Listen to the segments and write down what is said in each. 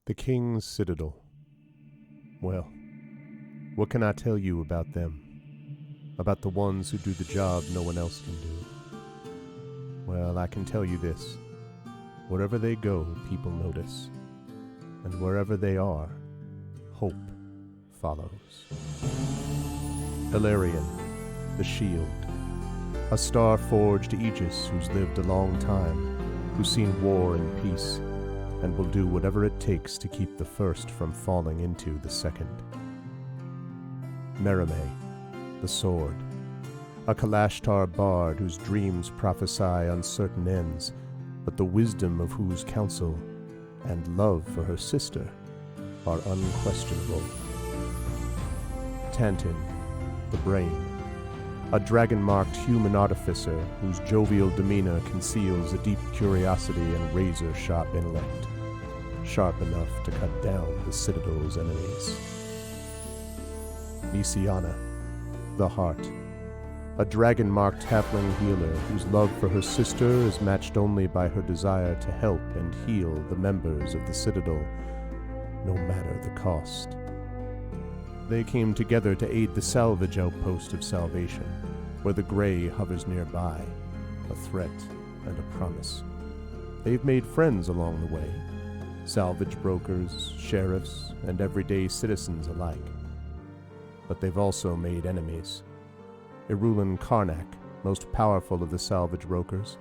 The King's Citadel. Well, what can I tell you about them? About the ones who do the job no one else can do? Well, I can tell you this. Wherever they go, people notice. And wherever they are, hope follows. Hilarion, the Shield. A star-forged Aegis who's lived a long time, who's seen war and peace, and will do whatever it takes to keep the first from falling into the second. Merime, the Sword. A Kalashtar bard whose dreams prophesy uncertain ends, but the wisdom of whose counsel and love for her sister are unquestionable. Tantin, the Brain. A dragon-marked human artificer whose jovial demeanor conceals a deep curiosity and razor-sharp intellect, sharp enough to cut down the Citadel's enemies. Nisiana, the Heart. A dragon-marked halfling healer whose love for her sister is matched only by her desire to help and heal the members of the Citadel, no matter the cost. They came together to aid the salvage outpost of Salvation, where the Grey hovers nearby, a threat and a promise. They've made friends along the way, salvage brokers, sheriffs, and everyday citizens alike. But they've also made enemies. Irulan Karnak, most powerful of the salvage brokers,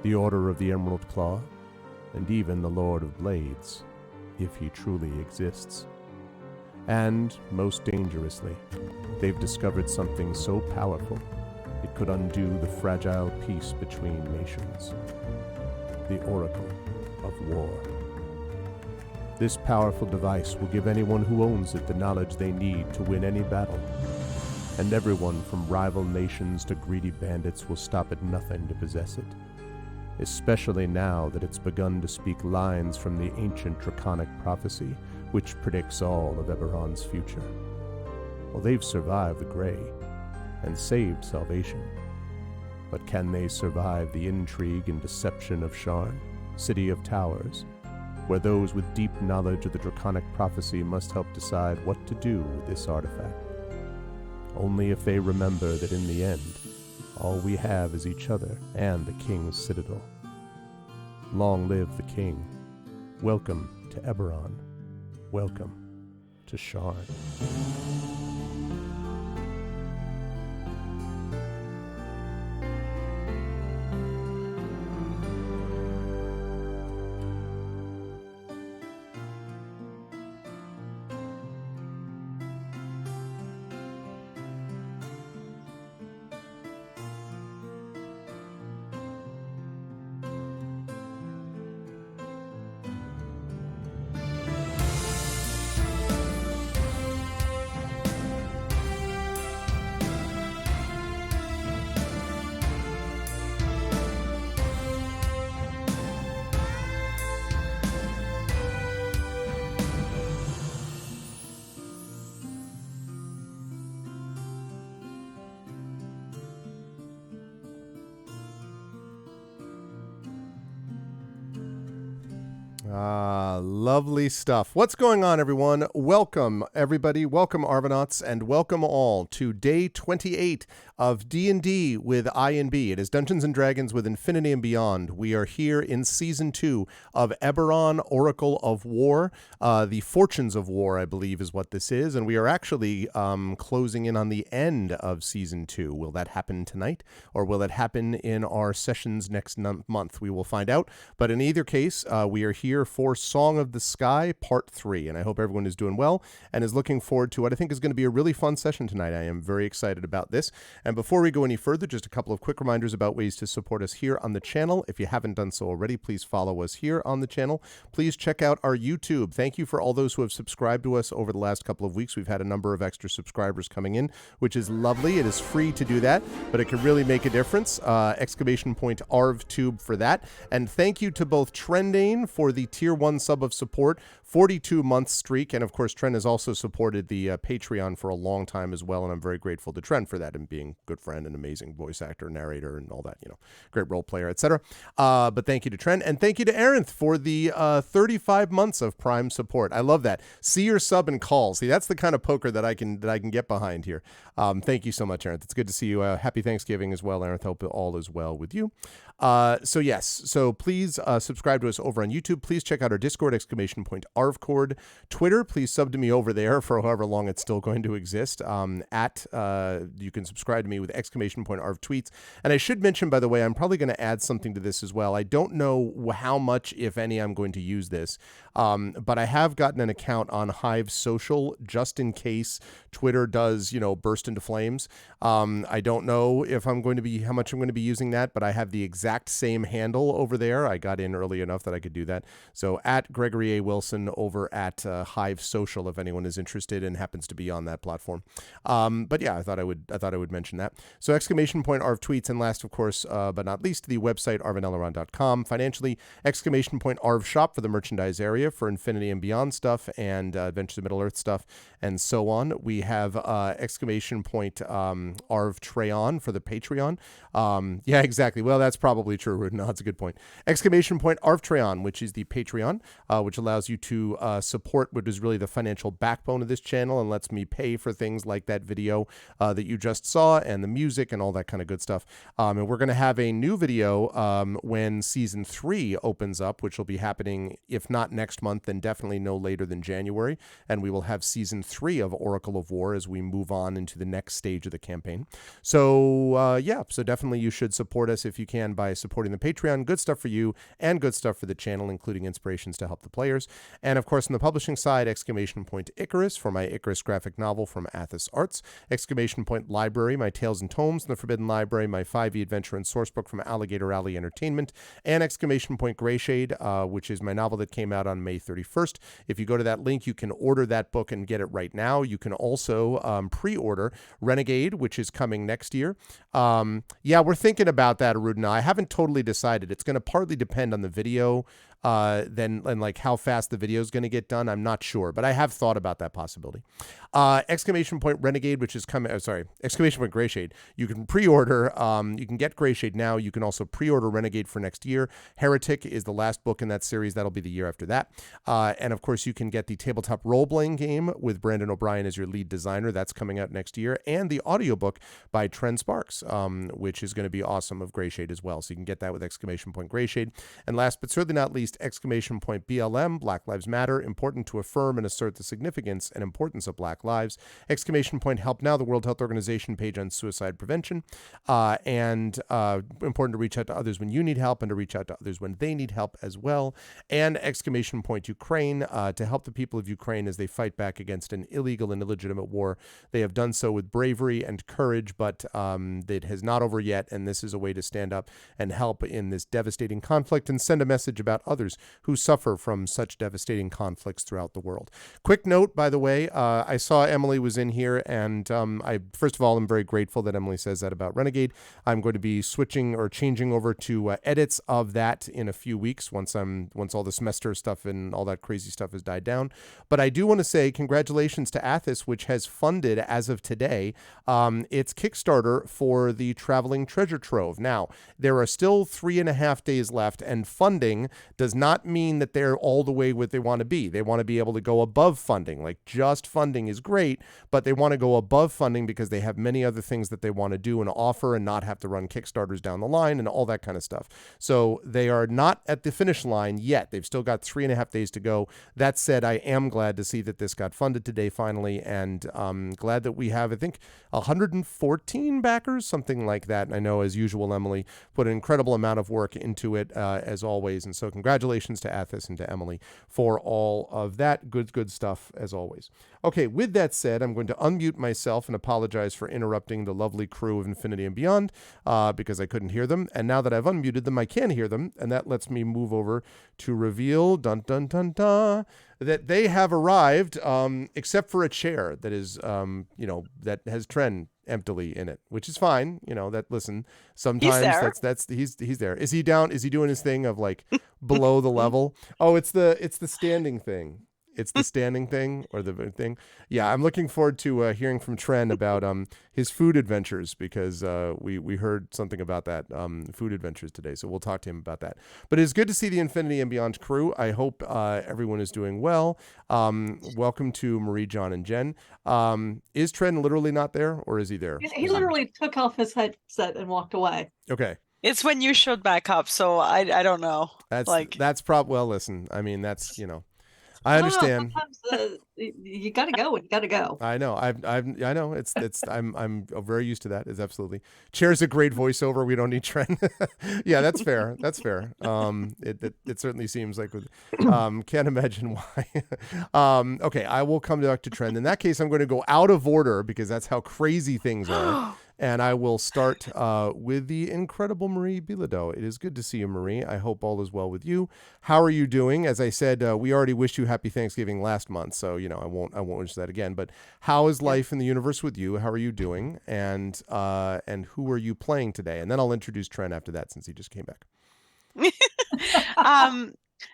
the Order of the Emerald Claw, and even the Lord of Blades, if he truly exists. And, most dangerously, they've discovered something so powerful it could undo the fragile peace between nations. The Oracle of War. This powerful device will give anyone who owns it the knowledge they need to win any battle. And everyone from rival nations to greedy bandits will stop at nothing to possess it. Especially now that it's begun to speak lines from the ancient draconic prophecy, which predicts all of Eberron's future. Well, they've survived the Grey, and saved Salvation. But can they survive the intrigue and deception of Sharn, City of Towers, where those with deep knowledge of the draconic prophecy must help decide what to do with this artifact? Only if they remember that in the end, all we have is each other and the King's Citadel. Long live the King. Welcome to Eberron. Welcome to Sharn. Lovely stuff. What's going on, everyone? Welcome, everybody. Welcome, Arvanauts, and welcome all to day 28 of D&D with I&B. It is Dungeons & Dragons with Infinity and Beyond. We are here in Season 2 of Eberron Oracle of War. The Fortunes of War, I believe, is what this is, and we are actually closing in on the end of Season 2. Will that happen tonight, or will it happen in our sessions next month? We will find out, but in either case, we are here for Song of the Sky Part 3, and I hope everyone is doing well and is looking forward to what I think is going to be a really fun session tonight. I am very excited about this. And before we go any further, just a couple of quick reminders about ways to support us here on the channel. If you haven't done so already, please follow us here on the channel. Please check out our YouTube. Thank you for all those who have subscribed to us over the last couple of weeks. We've had a number of extra subscribers coming in, which is lovely. It is free to do that, but it can really make a difference. !ArvTube for that. And thank you to both Trendane for the tier 1 sub of support, 42-month streak, and of course Trent has also supported the Patreon for a long time as well, and I'm very grateful to Trent for that, and being a good friend and amazing voice actor, narrator, and all that, great role player, etc. But thank you to Trent, and thank you to Arinth for the 35 months of Prime support. I love that. See your sub and call. See, that's the kind of poker that I can get behind here. Thank you so much, Arinth. It's good to see you. Happy Thanksgiving as well, Arinth. Hope all is well with you. So please subscribe to us over on YouTube. Please check out our Discord, !ArvCord. Twitter, please sub to me over there for however long it's still going to exist. You can subscribe to me with !ArvTweets. And I should mention, by the way, I'm probably going to add something to this as well. I don't know how much, if any, I'm going to use this. But I have gotten an account on Hive Social just in case Twitter does, burst into flames. I don't know if how much I'm going to be using that, but I have the exact same handle over there. I got in early enough that I could do that. So at Gregory A. Wilson over at Hive Social, if anyone is interested and happens to be on that platform. But yeah, I thought I would mention that. So !ArvTweets, and last, of course, but not least, the website arvaneleron.com. Financially, !ArvShop for the merchandise area for Infinity and Beyond stuff and Adventures of Middle Earth stuff and so on. We have !Arv for the Patreon. Yeah, exactly. Well, that's probably true, Rudin. No, that's a good point. !Arv which is the Patreon, which allows you to support what is really the financial backbone of this channel and lets me pay for things like that video that you just saw and the music and all that kind of good stuff. And we're going to have a new video when season 3 opens up, which will be happening, if not next month, then definitely no later than January. And we will have season 3 of Oracle of War as we move on into the next stage of the campaign. So so definitely you should support us if you can by supporting the Patreon. Good stuff for you and good stuff for the channel, including inspirations to help the players. And of course, on the publishing side, !Icarus for my Icarus graphic novel from Athos Arts, !Library, my Tales and Tomes in the Forbidden Library, my 5e adventure and sourcebook from Alligator Alley Entertainment, and Grayshade, which is my novel that came out on May 31st. If you go to that link, you can order that book and get it right now. You can also pre-order Renegade, which is coming next year. Yeah, we're thinking about that, Arudna. I haven't totally decided. It's going to partly depend on the video, and like how fast the video is going to get done. I'm not sure, but I have thought about that possibility. Renegade, which is coming. Grayshade. You can pre-order. You can get Grayshade now. You can also pre-order Renegade for next year. Heretic is the last book in that series. That'll be the year after that. And of course, you can get the tabletop role-playing game with Brandon O'Brien as your lead designer. That's coming out next year, and the audiobook by Trent Sparks, which is going to be awesome, of Grayshade as well. So you can get that with Grayshade. And last but certainly not least, BLM, Black Lives Matter, important to affirm and assert the significance and importance of Black lives. Help Now, the World Health Organization page on suicide prevention. And important to reach out to others when you need help and to reach out to others when they need help as well. And Ukraine, to help the people of Ukraine as they fight back against an illegal and illegitimate war. They have done so with bravery and courage, but it has not over yet, and this is a way to stand up and help in this devastating conflict and send a message about others who suffer from such devastating conflicts throughout the world. Quick note, by the way, I saw Emily was in here, and I first of all am very grateful that Emily says that about Renegade. I'm going to be switching or changing over to edits of that in a few weeks once all the semester stuff and all that crazy stuff has died down. But I do want to say congratulations to Athos, which has funded as of today its Kickstarter for the Traveling Treasure Trove. Now, there are still 3.5 days left, and funding does not mean that they're all the way what they want to be. They want to be able to go above funding. Like, just funding is great, but they want to go above funding because they have many other things that they want to do and offer and not have to run Kickstarters down the line and all that kind of stuff. So they are not at the finish line yet. They've still got 3.5 days to go. That said, I am glad to see that this got funded today finally, and glad that we have, I think, 114 backers, something like that. And I know, as usual, Emily put an incredible amount of work into it, as always. And so congratulations to Athos and to Emily for all of that good stuff, as always. Okay, with that said, I'm going to unmute myself and apologize for interrupting the lovely crew of Infinity and Beyond because I couldn't hear them. And now that I've unmuted them, I can hear them. And that lets me move over to reveal, dun dun dun dun, that they have arrived, except for a chair that is, that has Tren emptily in it, which is fine. Listen, He's sometimes there. he's there. Is he down? Is he doing his thing of like below the level? Oh, it's the standing thing. It's the standing thing or the thing. Yeah, I'm looking forward to hearing from Tren about his food adventures because we heard something about that food adventures today. So we'll talk to him about that. But it's good to see the Infinity and Beyond crew. I hope everyone is doing well. Welcome to Marie, John, and Jen. Is Tren literally not there, or is he there? He literally took off his headset and walked away. Okay. It's when you showed back up, so I don't know. That's probably, well, listen, I mean, that's, I understand. Sometimes you gotta go when you gotta go. I know. I know. I'm very used to that. It's absolutely. Chair's a great voiceover. We don't need Tren. Yeah, that's fair. That's fair. It certainly seems like. Can't imagine why. Okay, I will come back to Tren. In that case, I'm going to go out of order because that's how crazy things are. And I will start with the incredible Marie Bilodeau. It is good to see you, Marie. I hope all is well with you. How are you doing? As I said, we already wished you happy Thanksgiving last month, so I won't wish that again. But how is life in the universe with you? How are you doing? And who are you playing today? And then I'll introduce Tren after that, since he just came back.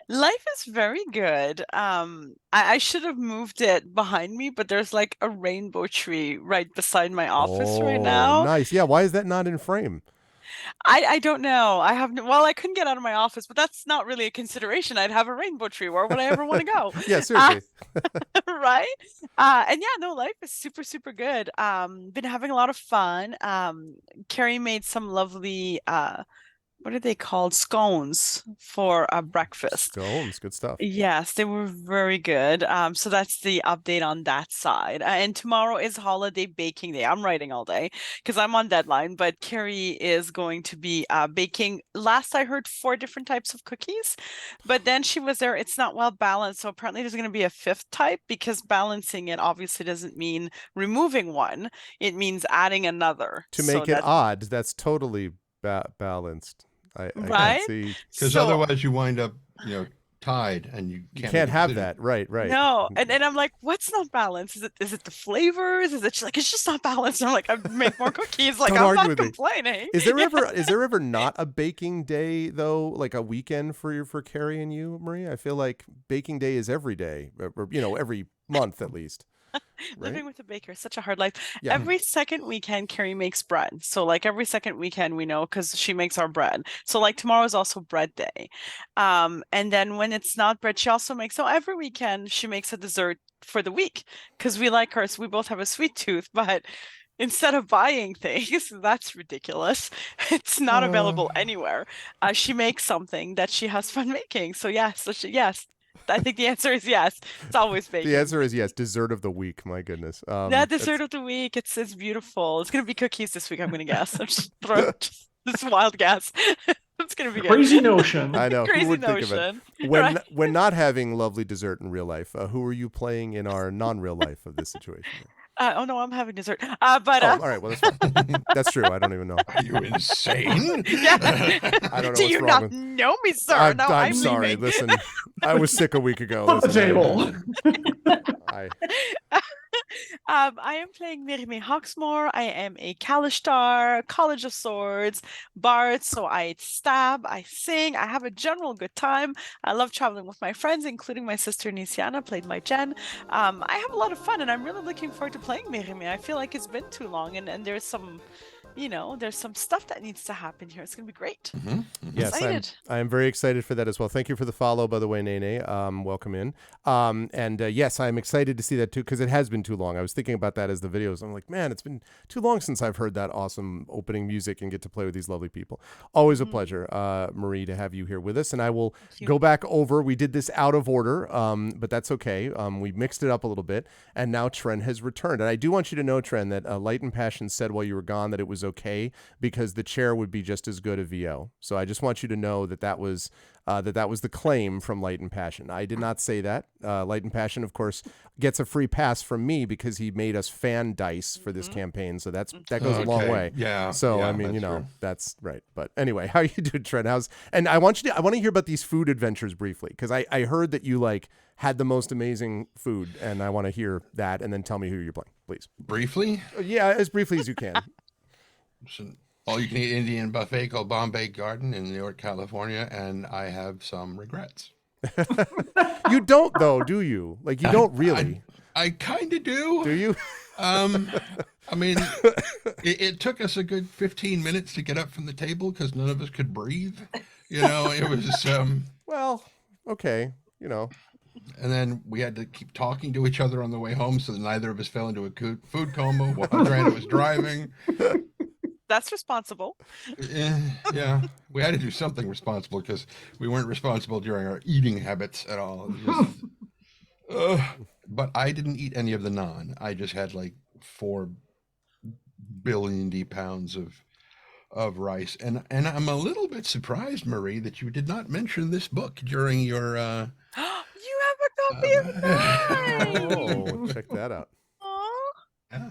Life is very good. I should have moved it behind me, but there's like a rainbow tree right beside my office right now. Nice. Yeah. Why is that not in frame? I don't know. I couldn't get out of my office, but that's not really a consideration. I'd have a rainbow tree. Where would I ever want to go? Yeah, seriously. Right? And yeah, no, life is super, super good. Been having a lot of fun. Carrie made some lovely what are they called? Scones for breakfast. Scones, good stuff. Yes, they were very good. So that's the update on that side. And tomorrow is holiday baking day. I'm writing all day because I'm on deadline, but Carrie is going to be baking. Last I heard 4 different types of cookies, but then she was there. It's not well balanced. So apparently there's going to be a 5th type, because balancing it obviously doesn't mean removing one. It means adding another. To make it odd, that's totally balanced. I right? can't see, because otherwise you wind up, tied, and you can't have that. Right. No, and I'm like, what's not balanced? Is it the flavors? Is it just like, it's just not balanced? And I'm like, I make more cookies. Like, I'm not complaining. Is there ever not a baking day though? Like a weekend for Carrie and you, Marie? I feel like baking day is every day, or every month at least. Right? Living with a baker is such a hard life. Yeah. Every second weekend, Carrie makes bread. So like every second weekend, we know, because she makes our bread. So like tomorrow is also bread day. And then when it's not bread, she also makes, so every weekend she makes a dessert for the week, because we like her. So we both have a sweet tooth, but instead of buying things, that's ridiculous. It's not available anywhere. She makes something that she has fun making. So yes, yes. I think the answer is yes. It's always baking. The answer is yes. Dessert of the week. My goodness. Dessert of the week. It's beautiful. It's gonna be cookies this week, I'm gonna guess. I'm just throwing this wild guess. It's gonna be good. Crazy notion. I know. Crazy who would notion. Think of it? When not having lovely dessert in real life, who are you playing in our non-real life of this situation? Oh no, I'm having dessert. But all right, well that's fine. That's true. I don't even know. Are you insane? Yeah. I don't know. Do you not know me, sir? I'm sorry. Listen, I was sick a week ago. Flip the table. I am playing Mirime Hawksmoor. I am a Kalishtar, College of Swords, Bard, so I stab, I sing, I have a general good time. I love traveling with my friends, including my sister Nisiana, played by Jen. I have a lot of fun, and I'm really looking forward to playing Mirime. I feel like it's been too long, and there's some... there's some stuff that needs to happen here. It's going to be great. Mm-hmm. Mm-hmm. Yes, I'm very excited for that as well. Thank you for the follow, by the way, Nene. Welcome in. Yes, I'm excited to see that too, because it has been too long. I was thinking about that as the videos. I'm like, man, it's been too long since I've heard that awesome opening music and get to play with these lovely people. Always a pleasure, Marie, to have you here with us. And I will go back over. We did this out of order, but that's okay. We mixed it up a little bit, and now Tren has returned. And I do want you to know, Tren, that Light and Passion said while you were gone that it was okay, because the chair would be just as good a VO. So I just want you to know that was the claim from Light and Passion. I did not say that. Light and Passion, of course, gets a free pass from me because he made us fan dice for this campaign. So that goes a long Okay. way. Yeah. So yeah, I mean, that's true. that's right. But anyway, how you doing, Trent? And I want to hear about these food adventures briefly, because I heard that you had the most amazing food, and I want to hear that, and then tell me who you're playing, please. Briefly, Yeah, as briefly as you can. it's an all-you-can-eat Indian buffet called Bombay Garden in New York, California, and I have some regrets. You don't though, do you? Like, you don't really. I kind of do. Do you? I mean, it took us a good 15 minutes to get up from the table because none of us could breathe. It was, Well, okay, and then we had to keep talking to each other on the way home so that neither of us fell into a food coma while Miranda was driving. That's responsible. Yeah, we had to do something responsible because we weren't responsible during our eating habits at all. But I didn't eat any of the naan. I just had like 4 billion pounds of rice, and I'm a little bit surprised, Marie, that you did not mention this book during your. You have a copy of mine. Oh, check that out. Aw, Yeah.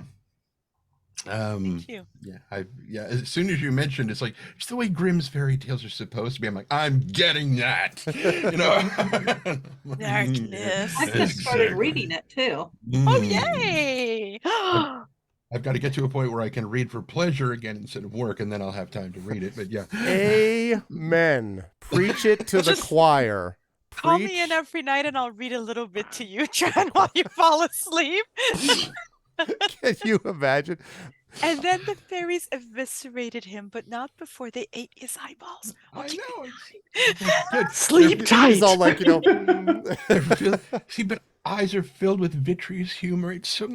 thank you. Yeah. As soon as you mentioned, it's the way Grimm's fairy tales are supposed to be. I'm like, I'm getting that. Darkness. I just started Exactly. reading it too. Oh, yay. I've got to get to a point where I can read for pleasure again instead of work, and then I'll have time to read it. But yeah. Amen. Preach it to the Just choir. Call me in every night and I'll read a little bit to you, Tran, while you fall asleep. Can you imagine? And then the fairies eviscerated him, but not before they ate his eyeballs. I Okay. know. It's good. Sleep tight. He's all like, See, but eyes are filled with vitreous humor. It's so.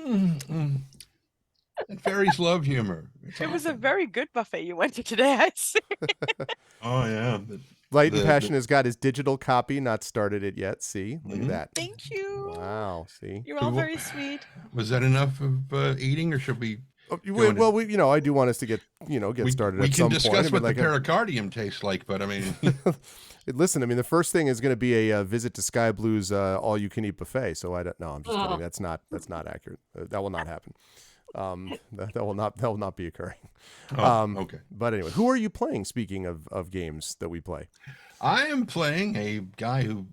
And fairies love humor. It was a very good buffet you went to today, I see. Oh yeah. Light and Passion has got his digital copy, not started it yet. See, look at that. Thank you. Wow. See. You're all very sweet. Was that enough of eating, or should we? Well, I do want us to get started We at can some discuss point. what the pericardium tastes like, but I mean, Listen, I mean, the first thing is going to be a visit to Sky Blue's all-you-can-eat buffet. So I don't. No, I'm just kidding. That's not accurate. That will not happen. That will not be occurring. okay. But anyway, who are you playing? Speaking of games that we play, I am playing a guy who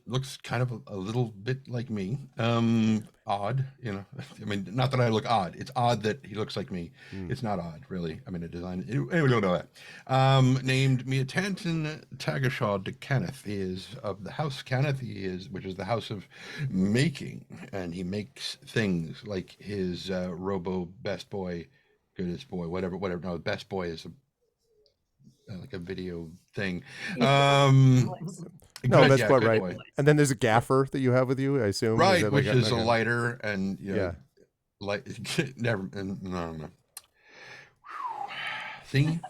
looks kind of a little bit like me. Odd, I mean, not that I look odd. It's odd that he looks like me. It's not odd, really. I mean, a design. We don't know that. Named Miatanton Tagashaw de Kenneth. He is of the House Kenneth. Which is the house of making, and he makes things like his Robo Best Boy, Goodest Boy, whatever. No, Best Boy is like a video thing. no, that's quite right. Boy. And then there's a gaffer that you have with you, I assume, right? Which is a lighter, and light. Never. No. See,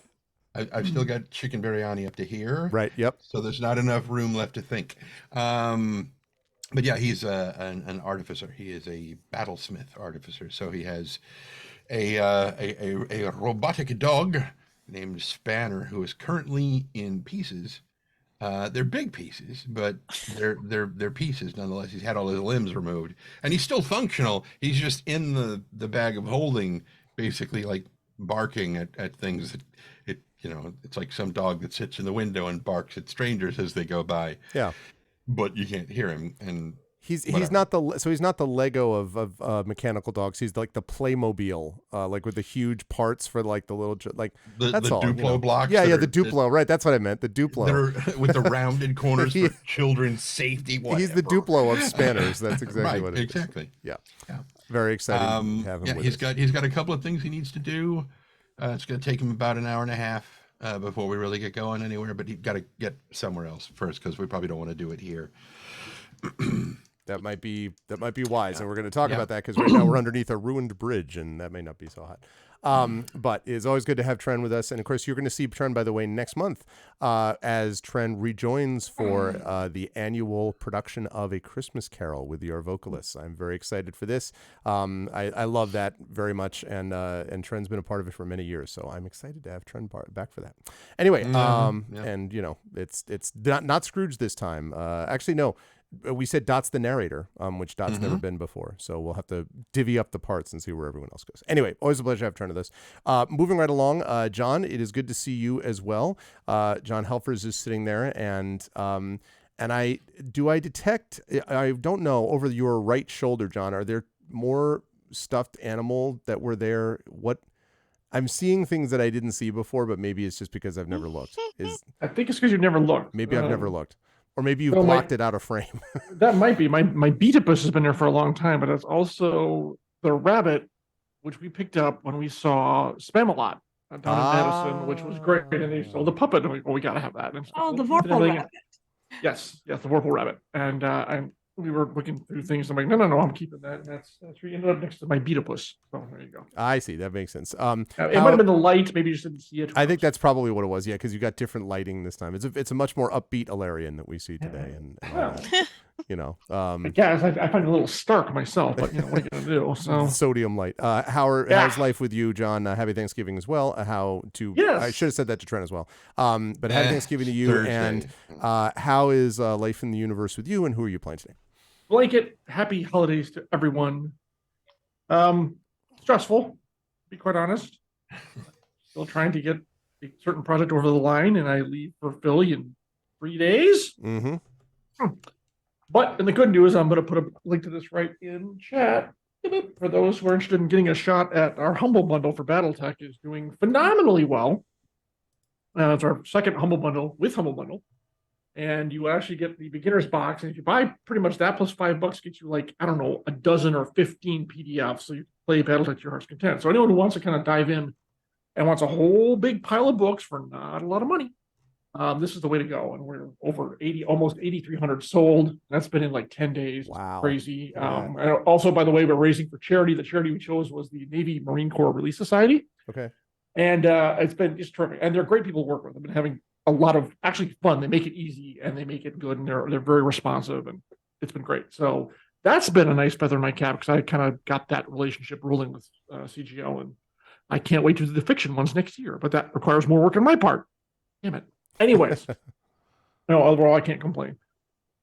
I've still got chicken biryani up to here. Right. Yep. So there's not enough room left to think. But yeah, he's an artificer. He is a battlesmith artificer. So he has a robotic dog named Spanner, who is currently in pieces. They're big pieces, but they're pieces nonetheless. He's had all his limbs removed, and he's still functional. He's just in the bag of holding, basically like barking at things that it's like some dog that sits in the window and barks at strangers as they go by. Yeah, but you can't hear him, and he's not the Lego of mechanical dogs. He's like the Playmobil, like with the huge parts for like the little that's all. Duplo blocks. Yeah, the Duplo. Right, that's what I meant. The Duplo with the rounded corners for children's safety. Whatever. He's the Duplo of Spanners. That's exactly what it is. Exactly. Yeah. Very excited to have him. He's got a couple of things he needs to do. It's going to take him about an hour and a half before we really get going anywhere. But he's got to get somewhere else first because we probably don't want to do it here. That might be wise, and we're going to talk about that because right now we're underneath a ruined bridge, and that may not be so hot. But it's always good to have Tren with us. And of course, you're going to see Tren, by the way, next month as Tren rejoins for the annual production of A Christmas Carol with your vocalists. I'm very excited for this. I love that very much. And Tren's been a part of it for many years. So I'm excited to have Tren back for that. Anyway, and, you know, it's not Scrooge this time. Actually, no. We said Dot's the narrator, which Dot's never been before. So we'll have to divvy up the parts and see where everyone else goes. Anyway, always a pleasure to have Tren with us. Moving right along, John, it is good to see you as well. John Helfers is sitting there, and I detect, I don't know, over your right shoulder, John, are there more stuffed animal that were there? What? I'm seeing things that I didn't see before, but maybe it's just because I've never looked. I think it's because you've never looked. Maybe I've never looked. Or maybe you've blocked it out of frame. That might be. My Beetapus has been there for a long time, but it's also the rabbit, which we picked up when we saw Spamalot down in Madison, which was great. And they sold the puppet, and we got to have that. And Oh, the Vorpal rabbit. Yes, the Vorpal rabbit. And we were looking through things. I'm like, no, I'm keeping that. And that's where you ended up next to my Beetapus. So there you go. I see. That makes sense. It might have been the light. Maybe you just didn't see it. I think that's probably what it was. Yeah, because you got different lighting this time. It's a much more upbeat Alarian that we see today, and you know, I guess I find it a little stark myself, but you know, what are you gonna do? So sodium light. How's life with you, John? Happy Thanksgiving as well. Yes. I should have said that to Trent as well. But happy Thanksgiving to you. Thursday. And how is life in the universe with you? And who are you playing today? Blanket, happy holidays to everyone. Stressful, to be quite honest. Still trying to get a certain project over the line, and I leave for Philly in 3 days. Mm-hmm. But in the good news, I'm going to put a link to this right in chat. For those who are interested in getting a shot at our Humble Bundle for BattleTech, is doing phenomenally well. It's our second Humble Bundle with Humble Bundle. And you actually get the beginner's box. And if you buy pretty much that plus $5 gets you like, I don't know, a dozen or 15 PDFs. So you play BattleTech to your heart's content. So anyone who wants to kind of dive in and wants a whole big pile of books for not a lot of money, this is the way to go. And we're over almost 8,300 sold. That's been in like 10 days. Wow. Crazy. And also, by the way, we're raising for charity. The charity we chose was the Navy Marine Corps Relief Society. Okay. And it's been just terrific. And they're great people to work with. I've been having a lot of actually fun. They make it easy and they make it good, and they're very responsive, and it's been great. So that's been a nice feather in my cap, because I kind of got that relationship rolling with CGO, and I can't wait to do the fiction ones next year, but that requires more work on my part. Damn it. Anyways, no, overall I can't complain.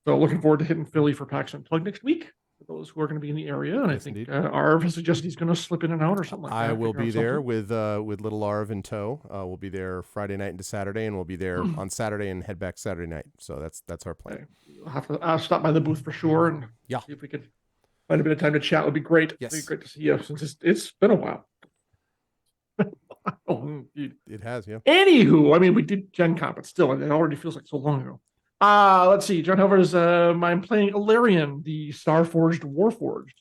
So looking forward to hitting Philly for PAX Unplugged next week for those who are going to be in the area. And Yes, I think indeed. Arv has suggested he's going to slip in and out or something like that. I will figure be out there something. with little Arv in tow. We'll be there Friday night into Saturday, and we'll be there on Saturday and head back Saturday night. So that's our plan. Okay. I'll stop by the booth for sure, and Yeah. see if we could find a bit of time to chat. Would be great. Yes. It'd be great to see you, since it's been a while. Oh, indeed. It has, yeah. Anywho, I mean, we did Gen Con, but still, it already feels like so long ago. Let's see. John Hover's I'm playing Ilarion, the Starforged Warforged.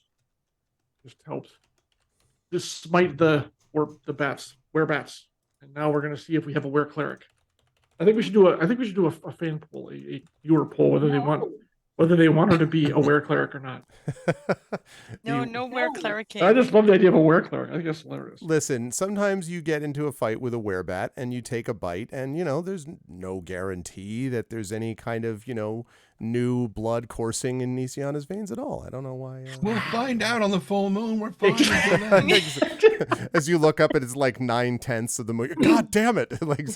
Just helps. Just smite the bats, wear bats. And now we're gonna see if we have a wear cleric. I think we should do a fan poll, a viewer poll, whether they want her to be a wear cleric or not. No wear clericing. I just love the idea of a wear cleric. I think that's hilarious. Listen, sometimes you get into a fight with a werebat and you take a bite, and there's no guarantee that there's any kind of new blood coursing in Nisiana's veins at all. I don't know why. We'll find out on the full moon. We're fine. As you look up, and it's like 9/10 of the moon. God damn it! Like,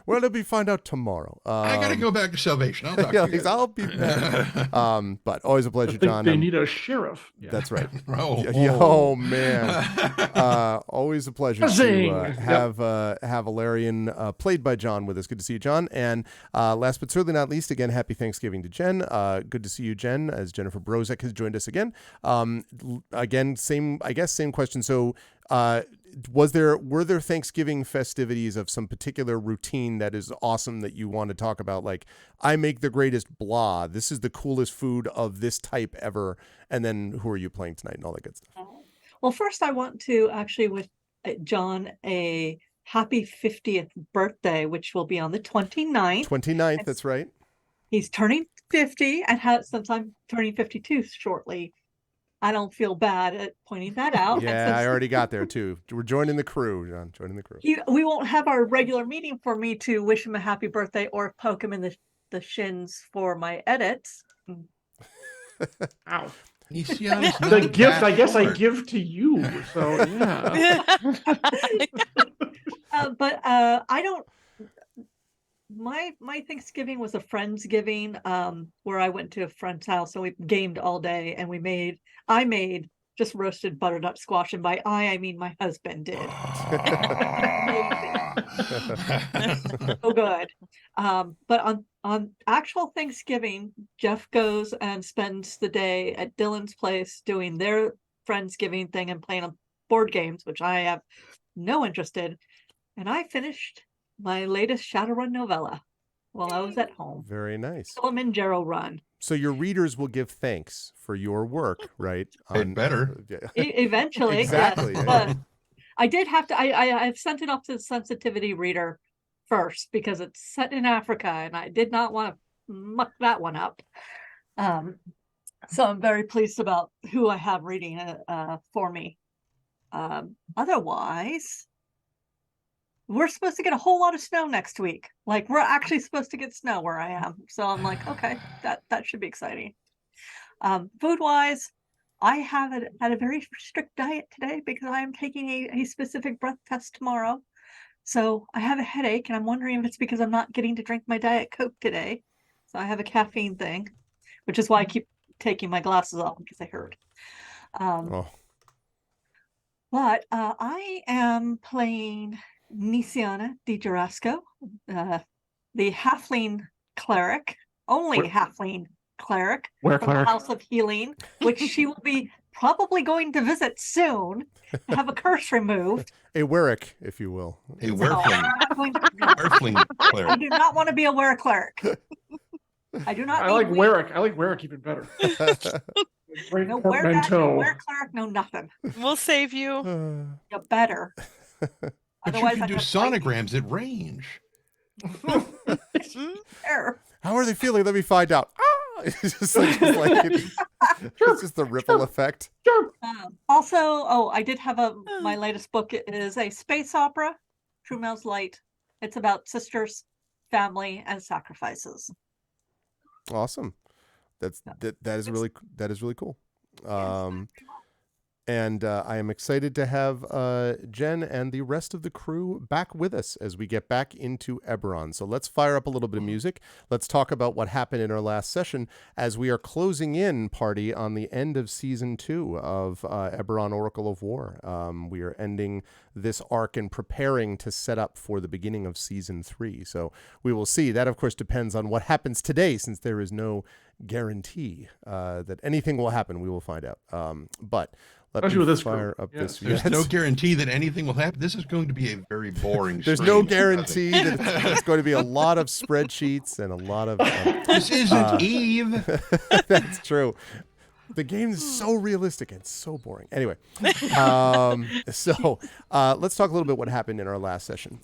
well, we find out tomorrow. I gotta go back to Salvation. I'll talk to you guys. I'll be back. But always a pleasure, I think John. they need a sheriff. Yeah. That's right. Oh, Man. Always a pleasure Zing. to have Ilarion played by John with us. Good to see you, John. And last but certainly not least, again, happy Thanksgiving to Jen. Good to see you, Jen, as Jennifer Brozek has joined us again. Again, same question. So were there Thanksgiving festivities of some particular routine that is awesome that you want to talk about? Like, I make the greatest blah. This is the coolest food of this type ever. And then who are you playing tonight and all that good stuff? Well, first I want to actually wish John a happy 50th birthday, which will be on the 29th. 29th, that's right. He's turning 50 and since I'm turning 52 shortly. I don't feel bad at pointing that out. And Yeah, I since already got there too. We're joining the crew, John. Joining the crew. we won't have our regular meeting for me to wish him a happy birthday or poke him in the shins for my edits. Ow. Nisiana's The not gift, that I guess, I hard. give to you. So yeah. But I don't. My Thanksgiving was a Friendsgiving, where I went to a friend's house and we gamed all day, and I made just roasted butternut squash, and by I mean my husband did. So good. But on actual Thanksgiving, Jeff goes and spends the day at Dylan's place doing their Friendsgiving thing and playing board games, which I have no interest in. And I finished my latest Shadowrun novella while I was at home. Very nice. Kilimanjaro Run. So your readers will give thanks for your work, right? They'd better. Eventually, Exactly, yes, yeah. but I did have to. I've sent it off to the sensitivity reader first because it's set in Africa, and I did not want to muck that one up. So I'm very pleased about who I have reading it for me. Otherwise, we're supposed to get a whole lot of snow next week. Like, we're actually supposed to get snow where I am. So I'm like, okay, that should be exciting. Food wise, I have had a very strict diet today because I am taking a specific breath test tomorrow. So I have a headache, and I'm wondering if it's because I'm not getting to drink my Diet Coke today. So I have a caffeine thing, which is why I keep taking my glasses off because they hurt. Oh, But I am playing Nisiana Di Jarasco, the halfling cleric, only halfling cleric Where from the cleric? House of Healing, which she will be probably going to visit soon to have a curse removed. a Werrick, if you will. A No, werfling. I'm not going to- Werfling I cleric. do not want to be a were cleric. I do not. I need like weed. Werrick. I like Werrick even better. Great No were that, no portmanteau. were cleric, no nothing. We'll save you. You better. But Otherwise, you can I'd do have lightning sonograms at range. there. How are they feeling? Let me find out. Ah! It's just like it's just the ripple effect. Also, I did have my latest book is a space opera, True Mel's Light. It's about sisters, family, and sacrifices. Awesome. That is really cool. And I am excited to have Jen and the rest of the crew back with us as we get back into Eberron. So let's fire up a little bit of music. Let's talk about what happened in our last session as we are closing in, party, on the end of Season 2 of Eberron Oracle of War. We are ending this arc and preparing to set up for the beginning of Season 3. So we will see. That, of course, depends on what happens today, since there is no guarantee that anything will happen. We will find out. But let Especially me with this fire crew. up Yes. this. There's no guarantee that anything will happen. This is going to be a very boring There's stream, no I think. guarantee that it's going to be a lot of spreadsheets and a lot of. This isn't Eve. That's true. The game is so realistic and so boring. Anyway, so let's talk a little bit what happened in our last session.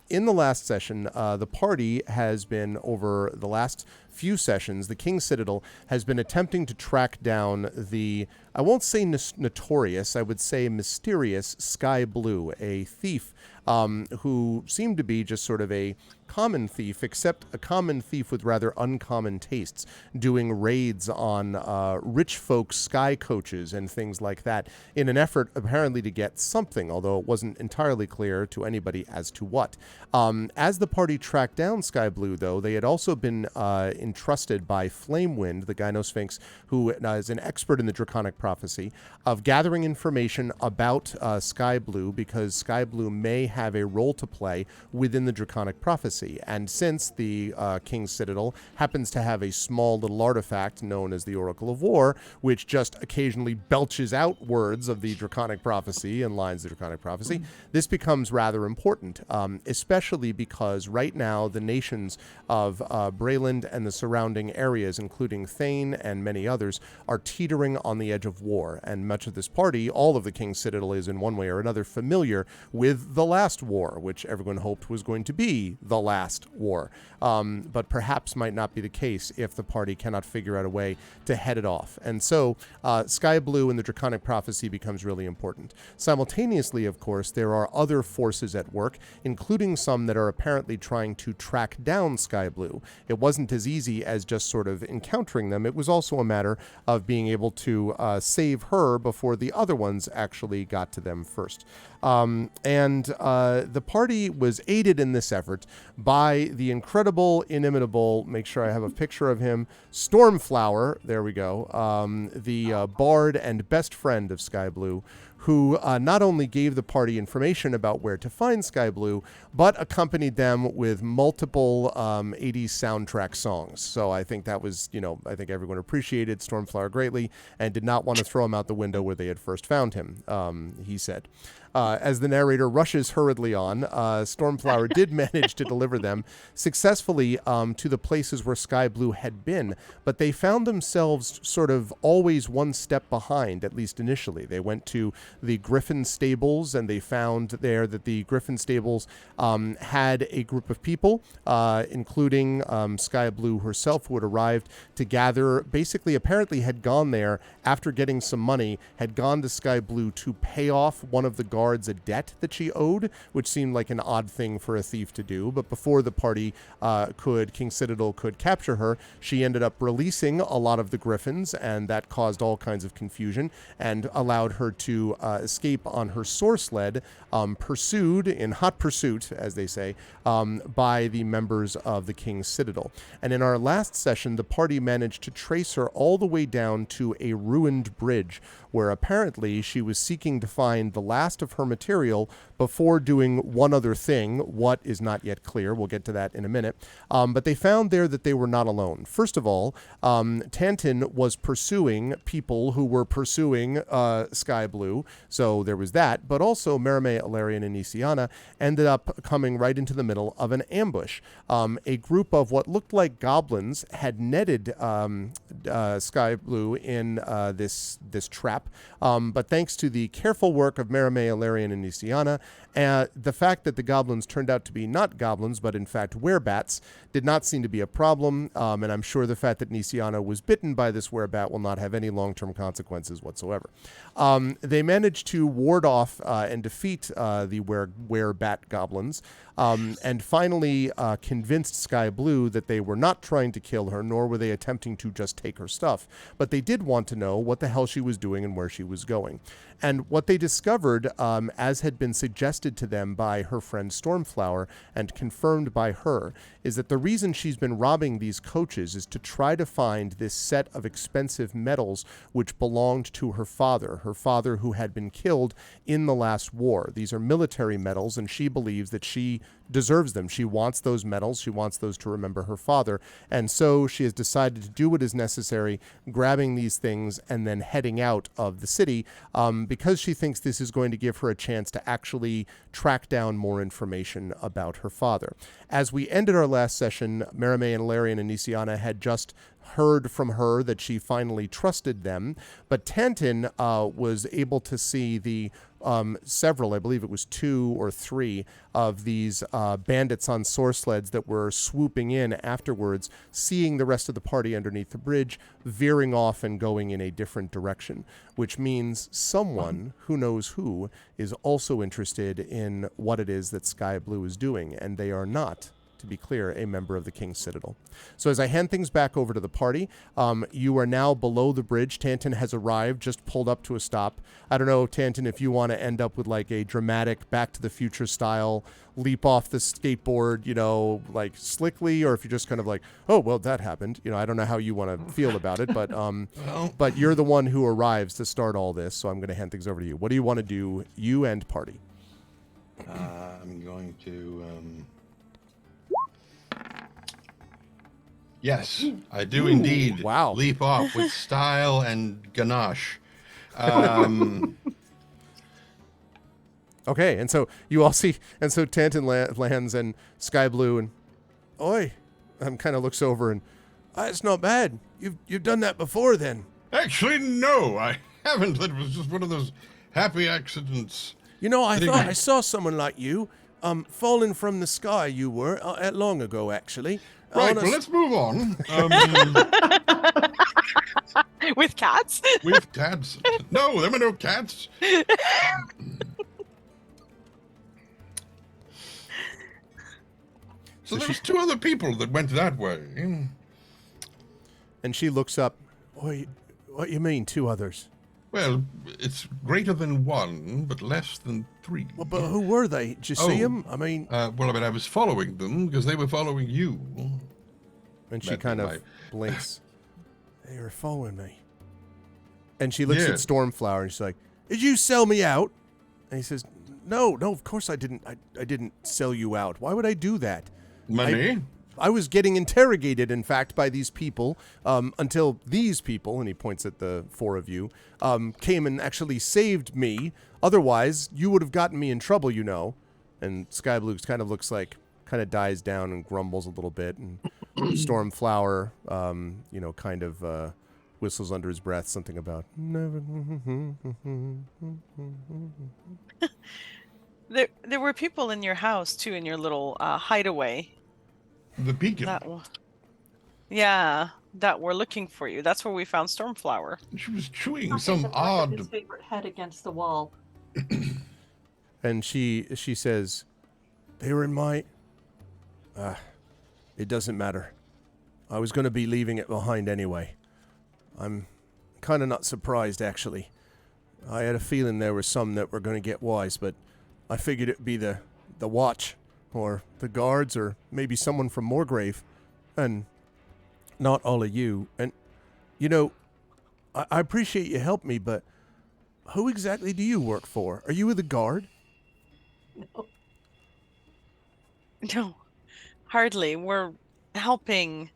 In the last session, the party has been, over the last few sessions, the King's Citadel has been attempting to track down the, I won't say notorious, I would say mysterious Sky Blue, a thief who seemed to be just sort of a common thief, except a common thief with rather uncommon tastes, doing raids on rich folks' sky coaches and things like that, in an effort apparently to get something, although it wasn't entirely clear to anybody as to what. As the party tracked down Sky Blue, though, they had also been entrusted by Flamewind, the Gynosphinx, who is an expert in the Draconic Prophecy, of gathering information about Sky Blue, because Sky Blue may have a role to play within the Draconic Prophecy. And since the King's Citadel happens to have a small little artifact known as the Oracle of War, which just occasionally belches out words of the Draconic Prophecy and lines of the Draconic Prophecy, this becomes rather important, especially because right now the nations of Brayland and the surrounding areas, including Thane and many others, are teetering on the edge of war. And much of this party, all of the King's Citadel, is in one way or another familiar with the last war, which everyone hoped was going to be the last war. But perhaps might not be the case if the party cannot figure out a way to head it off. And so Sky Blue and the Draconic Prophecy becomes really important. Simultaneously, of course, there are other forces at work, including some that are apparently trying to track down Sky Blue. It wasn't as easy as just sort of encountering them. It was also a matter of being able to save her before the other ones actually got to them first. The party was aided in this effort by the incredible, inimitable, make sure I have a picture of him, Stormflower, there we go, the bard and best friend of Sky Blue, who not only gave the party information about where to find Sky Blue, but accompanied them with multiple 80s soundtrack songs. So I think that was, I think everyone appreciated Stormflower greatly and did not want to throw him out the window where they had first found him, he said. As the narrator rushes hurriedly on, Stormflower did manage to deliver them successfully to the places where Sky Blue had been, but they found themselves sort of always one step behind, at least initially. They went to the Griffin Stables, and they found there that the Griffin Stables had a group of people, including Sky Blue herself, who had arrived to gather, basically apparently had gone there after getting some money, had gone to Sky Blue to pay off one of the guards a debt that she owed, which seemed like an odd thing for a thief to do. But before the party King Citadel could capture her, she ended up releasing a lot of the griffins, and that caused all kinds of confusion and allowed her to escape on her soar sled, pursued in hot pursuit, as they say, by the members of the King's Citadel. And in our last session, the party managed to trace her all the way down to a ruined bridge, where apparently she was seeking to find the last of her material before doing one other thing. What is not yet clear. We'll get to that in a minute. But they found there that they were not alone. First of all, Tantin was pursuing people who were pursuing Sky Blue, so there was that. But also Merime, Alarion, and Nisiana ended up coming right into the middle of an ambush. A group of what looked like goblins had netted Sky Blue in this trap. But thanks to the careful work of Merime, Alarion, and Nisiana, the fact that the goblins turned out to be not goblins, but in fact werebats, did not seem to be a problem. And I'm sure the fact that Nisiana was bitten by this werebat will not have any long-term consequences whatsoever. They managed to ward off and defeat the werebat goblins, and finally convinced Sky Blue that they were not trying to kill her, nor were they attempting to just take her stuff. But they did want to know what the hell she was doing and where she was going. And what they discovered, as had been suggested to them by her friend Stormflower and confirmed by her, is that the reason she's been robbing these coaches is to try to find this set of expensive metals which belonged to her father who had been killed in the last war. These are military metals, and she believes that she deserves them. She wants those medals. She wants those to remember her father. And so she has decided to do what is necessary, grabbing these things and then heading out of the city, because she thinks this is going to give her a chance to actually track down more information about her father. As we ended our last session, Merime and Alarion and Nisiana had just heard from her that she finally trusted them, but Tantin was able to see the several, I believe it was 2 or 3 of these bandits on soar sleds that were swooping in afterwards, seeing the rest of the party underneath the bridge, veering off and going in a different direction, which means someone who knows who is also interested in what it is that Sky Blue is doing, and they are not, to be clear, a member of the King's Citadel. So as I hand things back over to the party, you are now below the bridge. Tantin has arrived, just pulled up to a stop. I don't know, Tantin, if you want to end up with like a dramatic Back to the Future style leap off the skateboard, like slickly, or if you're just kind of like, oh, well, that happened. I don't know how you want to feel about it, but but you're the one who arrives to start all this, so I'm going to hand things over to you. What do you want to do, you and party? I'm going to... Yes, I do indeed leap off with style and ganache. Okay, and so you all see, and so Tantin lands and Sky Blue and, oi, kind of looks over and, That's not bad. You've done that before, then. Actually, no, I haven't. That was just one of those happy accidents. You know, I Did thought he- I saw someone like you, falling from the sky. You were long ago, actually. Right, On a well, s- let's move on. With cats? With cats. No, there were no cats. So there was 2 other people that went that way. And she looks up. What you mean, 2 others? Well, it's greater than 1, but less than 3. Well, but who were they? Did you see them? I mean, I was following them because they were following you. and she That kind be of my- blinks. They were following me. And she looks Yeah. at Stormflower and she's like, "Did you sell me out?" And he says, "No, of course I didn't. I didn't sell you out. Why would I do that? Money? I was getting interrogated, in fact, by these people, until these people," and he points at the 4 of you, came and actually saved me. Otherwise, you would have gotten me in trouble, you know. And Sky Blue kind of looks like, kind of dies down and grumbles a little bit. And Stormflower, kind of whistles under his breath something about never. There were people in your house too, in your little hideaway. The beacon. That were looking for you. That's where we found Stormflower. She was chewing Something some that butted odd... his favorite head against the wall. And she says, "They were in my... it doesn't matter. I was going to be leaving it behind anyway. I'm kind of not surprised, actually. I had a feeling there were some that were going to get wise, but I figured it'd be the watch, or the guards, or maybe someone from Moorgrave, and not all of you. And, you know, I appreciate you helped me, but who exactly do you work for? Are you with the guard?" No, hardly. We're helping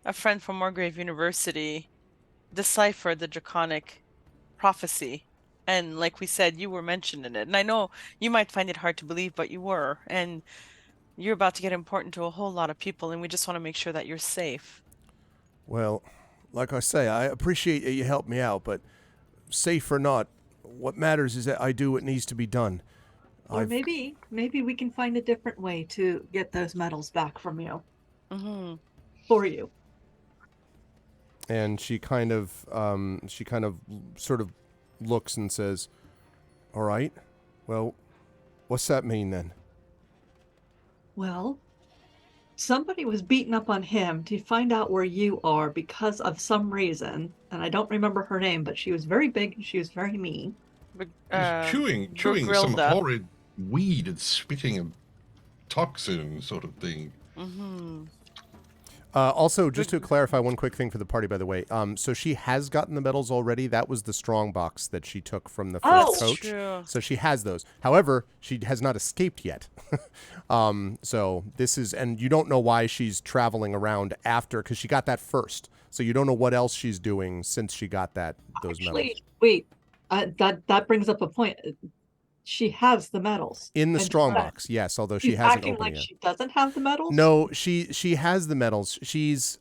a friend from Moorgrave University decipher the draconic prophecy. And like we said, you were mentioned in it. And I know you might find it hard to believe, but you were. And you're about to get important to a whole lot of people, and we just want to make sure that you're safe. Well, like I say, I appreciate that you helped me out, but safe or not, what matters is that I do what needs to be done. Or maybe we can find a different way to get those medals back from you. Mm-hmm. For you. And she kind of sort of looks and says, "All right, well, what's that mean then?" Well, somebody was beating up on him to find out where you are because of some reason. And I don't remember her name, but she was very big and she was very mean. She was chewing some Grilda. horrid weed and spitting a toxin sort of thing. Mm-hmm. Also, just to clarify one quick thing for the party, by the way. So she has gotten the medals already. That was the strong box that she took from the first coach. True. So she has those. However, she has not escaped yet. So this is, and you don't know why she's traveling around after, because she got that first. So you don't know what else she's doing since she got those medals. Actually, wait, that brings up a point. She has the medals. In the And strong she's box, yes, although she she's hasn't acting opened like it yet. she doesn't have the medals? No, she has the medals. She's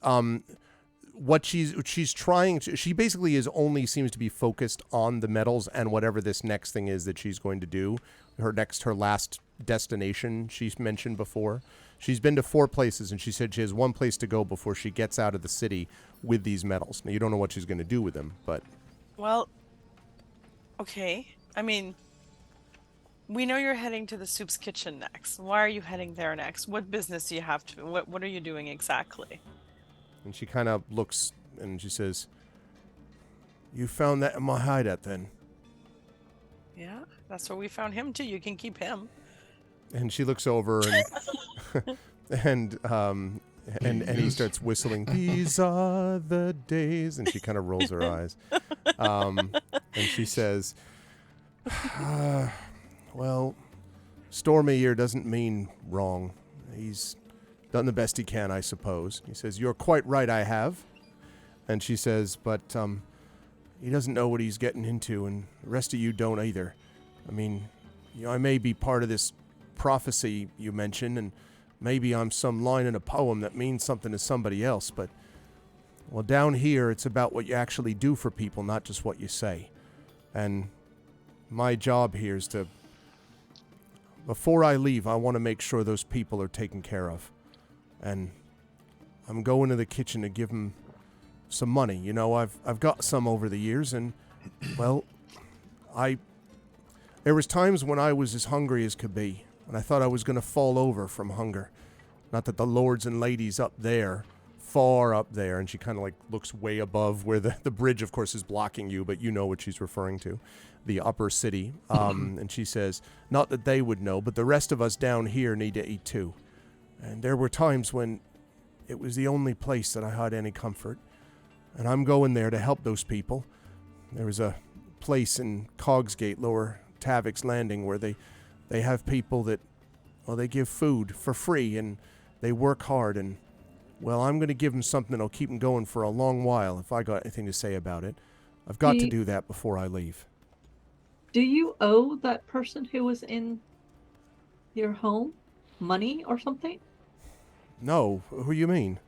what she's trying to, she basically only seems to be focused on the medals and whatever this next thing is that she's going to do. Her last destination she's mentioned before. She's been to 4 places and she said she has 1 place to go before she gets out of the city with these medals. Now you don't know what she's going to do with them, but Well, okay. I mean, we know you're heading to the Soup's Kitchen next. Why are you heading there next? What business do you have to? What are you doing exactly? and she kind of looks and she says, "You found that in my hideout then?" Yeah, that's where we found him too. You can keep him. And she looks over and and he starts whistling, "These are the days," and she kind of rolls her eyes. And she says, "Well, Stormy here doesn't mean wrong. He's done the best he can, I suppose." He says, "You're quite right, I have." And she says, "But he doesn't know what he's getting into, and the rest of you don't either. I mean, I may be part of this prophecy you mentioned, and maybe I'm some line in a poem that means something to somebody else, but Well, down here, it's about what you actually do for people, not just what you say. And my job here is to... Before I leave, I want to make sure those people are taken care of. And I'm going to the kitchen to give them some money. You know, I've got some over the years, and, well, there was times when I was as hungry as could be, and I thought I was going to fall over from hunger. Not that the lords and ladies up there, far up there, and she kind of like looks way above where the bridge, of course, is blocking you, but you know what she's referring to, the upper city. And she says, not that they would know, but the rest of us down here need to eat too. And there were times when it was the only place that I had any comfort. And I'm going there to help those people. There was a place in Cogsgate, Lower Tavik's Landing, where they have people that, well, they give food for free, and they work hard, and, well, I'm going to give them something that'll keep them going for a long while if I got anything to say about it. I've got to do that before I leave. Do you owe that person who was in your home money or something? No, who you mean?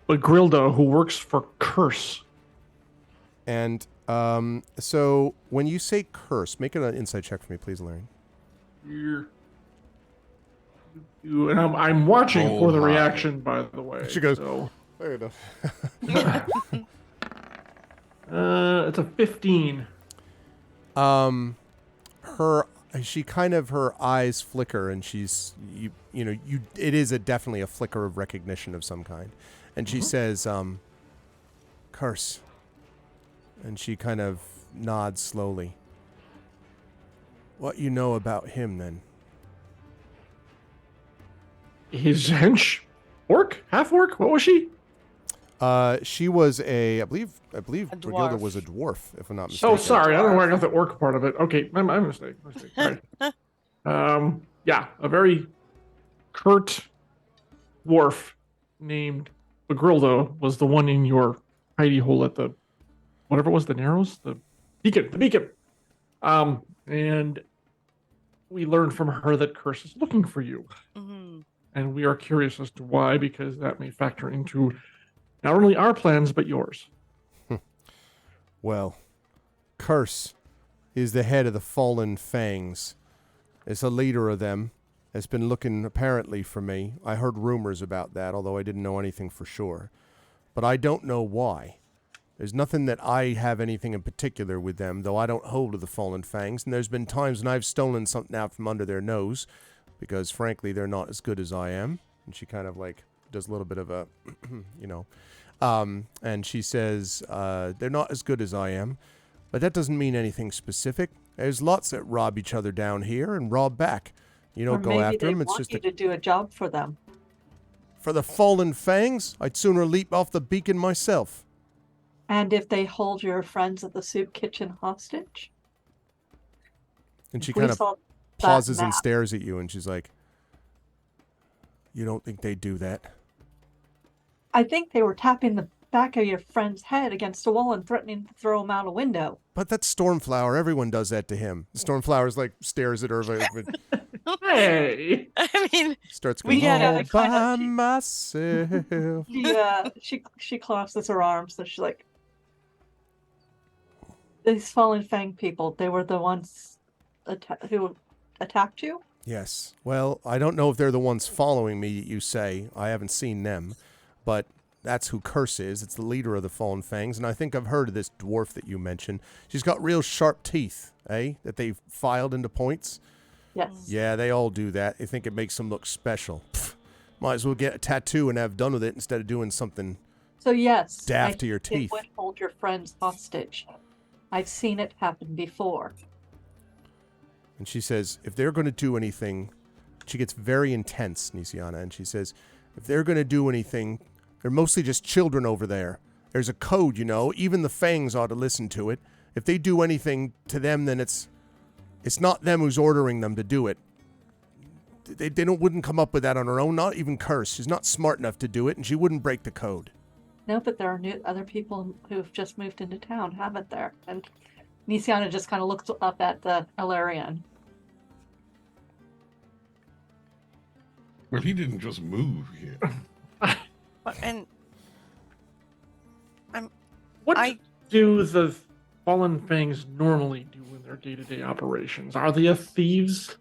But Grilda, who works for Curse. And so when you say curse, make it an insight check for me, please, Larry. And I'm watching Oh for the my. reaction, by the way. She goes, so. Fair enough. It's a 15. She kind of, her eyes flicker, and she's, it is definitely a flicker of recognition of some kind. And she says, curse. And she kind of nods slowly. What you know about him, then? His hench? Orc? Half orc? What was she? She was I believe Brigilda dwarf. was a dwarf, if I'm not mistaken. Oh, sorry. I don't know where I got the orc part of it. Okay, my mistake. Right. Yeah, a very curt dwarf named Begrilda was the one in your hidey hole at the, whatever it was, the Narrows? The beacon. And we learned from her that Curse is looking for you. Mm-hmm. And we are curious as to why, because that may factor into not only our plans, but yours. Well, Curse is the head of the Fallen Fangs. Is a leader of them. Has been looking apparently for me. I heard rumors about that, although I didn't know anything for sure. But I don't know why. There's nothing that I have anything in particular with them, though I don't hold to the Fallen Fangs. And there's been times when I've stolen something out from under their nose, because frankly, they're not as good as I am. And she kind of like does a little bit of a, and she says, they're not as good as I am, but that doesn't mean anything specific. There's lots that rob each other down here and rob back. You don't go after them. It's just you to do a job for them. For the Fallen Fangs, I'd sooner leap off the beacon myself. And if they hold your friends at the soup kitchen hostage? And she We kind of saw that pauses and map. stares at you, and she's like, you don't think they'd do that? I think they were tapping the back of your friend's head against a wall and threatening to throw him out a window. But that's Stormflower. Everyone does that to him. Stormflower's like, stares at her, but Hey! I mean, starts going, We get all it. by myself. She collapses her arms, so she's like, these Fallen Fang people, they were the ones who attacked you? Yes. Well, I don't know if they're the ones following me, you say. I haven't seen them. But that's who Curse is. It's the leader of the Fallen Fangs. And I think I've heard of this dwarf that you mentioned. She's got real sharp teeth, eh? That they've filed into points. Yes. Yeah, they all do that. They think it makes them look special. Pfft. Might as well get a tattoo and have done with it instead of doing something. So yes, Daft to your think teeth. It would hold your friends hostage. I've seen it happen before. And she says, if they're going to do anything, she gets very intense, Nisiana, and she says, if they're going to do anything, they're mostly just children over there. There's a code, even the Fangs ought to listen to it. If they do anything to them, then it's not them who's ordering them to do it. They wouldn't come up with that on her own, not even Curse. She's not smart enough to do it, and she wouldn't break the code. No, but there are other people who've just moved into town, haven't there? And Nisiana just kind of looks up at the Ilarian. Well, he didn't just move here. And What I- do the Fallen Fangs normally do in their day-to-day operations? Are they a thieves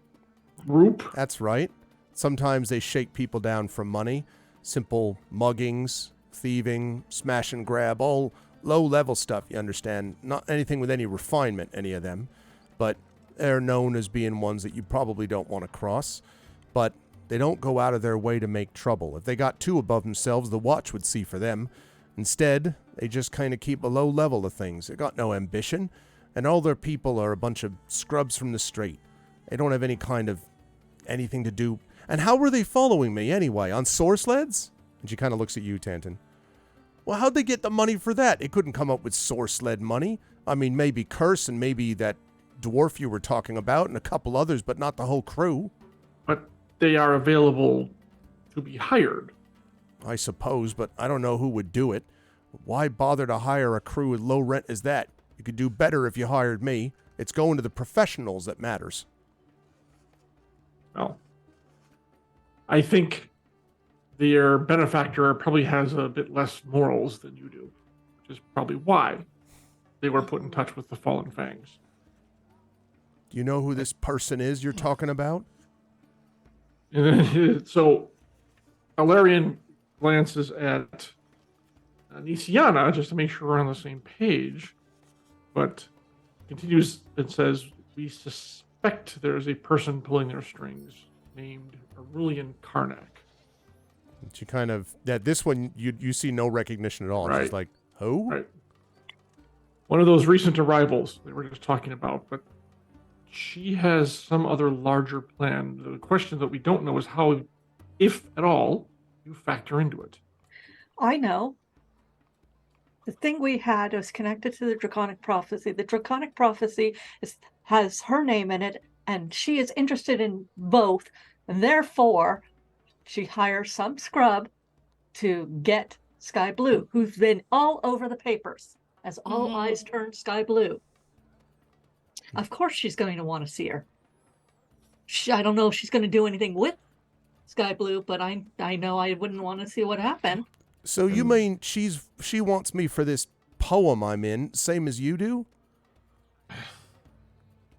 group? That's right. Sometimes they shake people down for money. Simple muggings, thieving, smash and grab, all low-level stuff, you understand. Not anything with any refinement, any of them. But they're known as being ones that you probably don't want to cross. But they don't go out of their way to make trouble. If they got too above themselves, the watch would see for them. Instead, they just kind of keep a low level of things. They got no ambition. And all their people are a bunch of scrubs from the street. They don't have any kind of anything to do. And how were they following me anyway? On source sleds? And she kind of looks at you, Tanton. Well, how'd they get the money for that? They couldn't come up with source sled money. I mean, maybe Curse and maybe that dwarf you were talking about and a couple others, but not the whole crew. But they are available to be hired. I suppose, but I don't know who would do it. Why bother to hire a crew with low rent as that? You could do better if you hired me. It's going to the professionals that matters. Well, I think their benefactor probably has a bit less morals than you do, which is probably why they were put in touch with the Fallen Fangs. Do you know who this person is you're talking about? So, Alarian glances at Nisiana just to make sure we're on the same page, but continues and says, "We suspect there's a person pulling their strings named Aurelian Karnak." She kind of, that this one, you see no recognition at all. Right. She's like, who? Right. One of those recent arrivals that we're just talking about, but she has some other larger plan. The question that we don't know is how, if at all, you factor into it. I know. The thing we had was connected to the Draconic Prophecy. The Draconic Prophecy has her name in it, and she is interested in both. And therefore, she hires some scrub to get Sky Blue, who's been all over the papers as all eyes turn Sky Blue. Of course she's going to want to see her. I don't know if she's going to do anything with Sky Blue, but I know I wouldn't want to see what happened. So you mean she wants me for this poem I'm in, same as you do?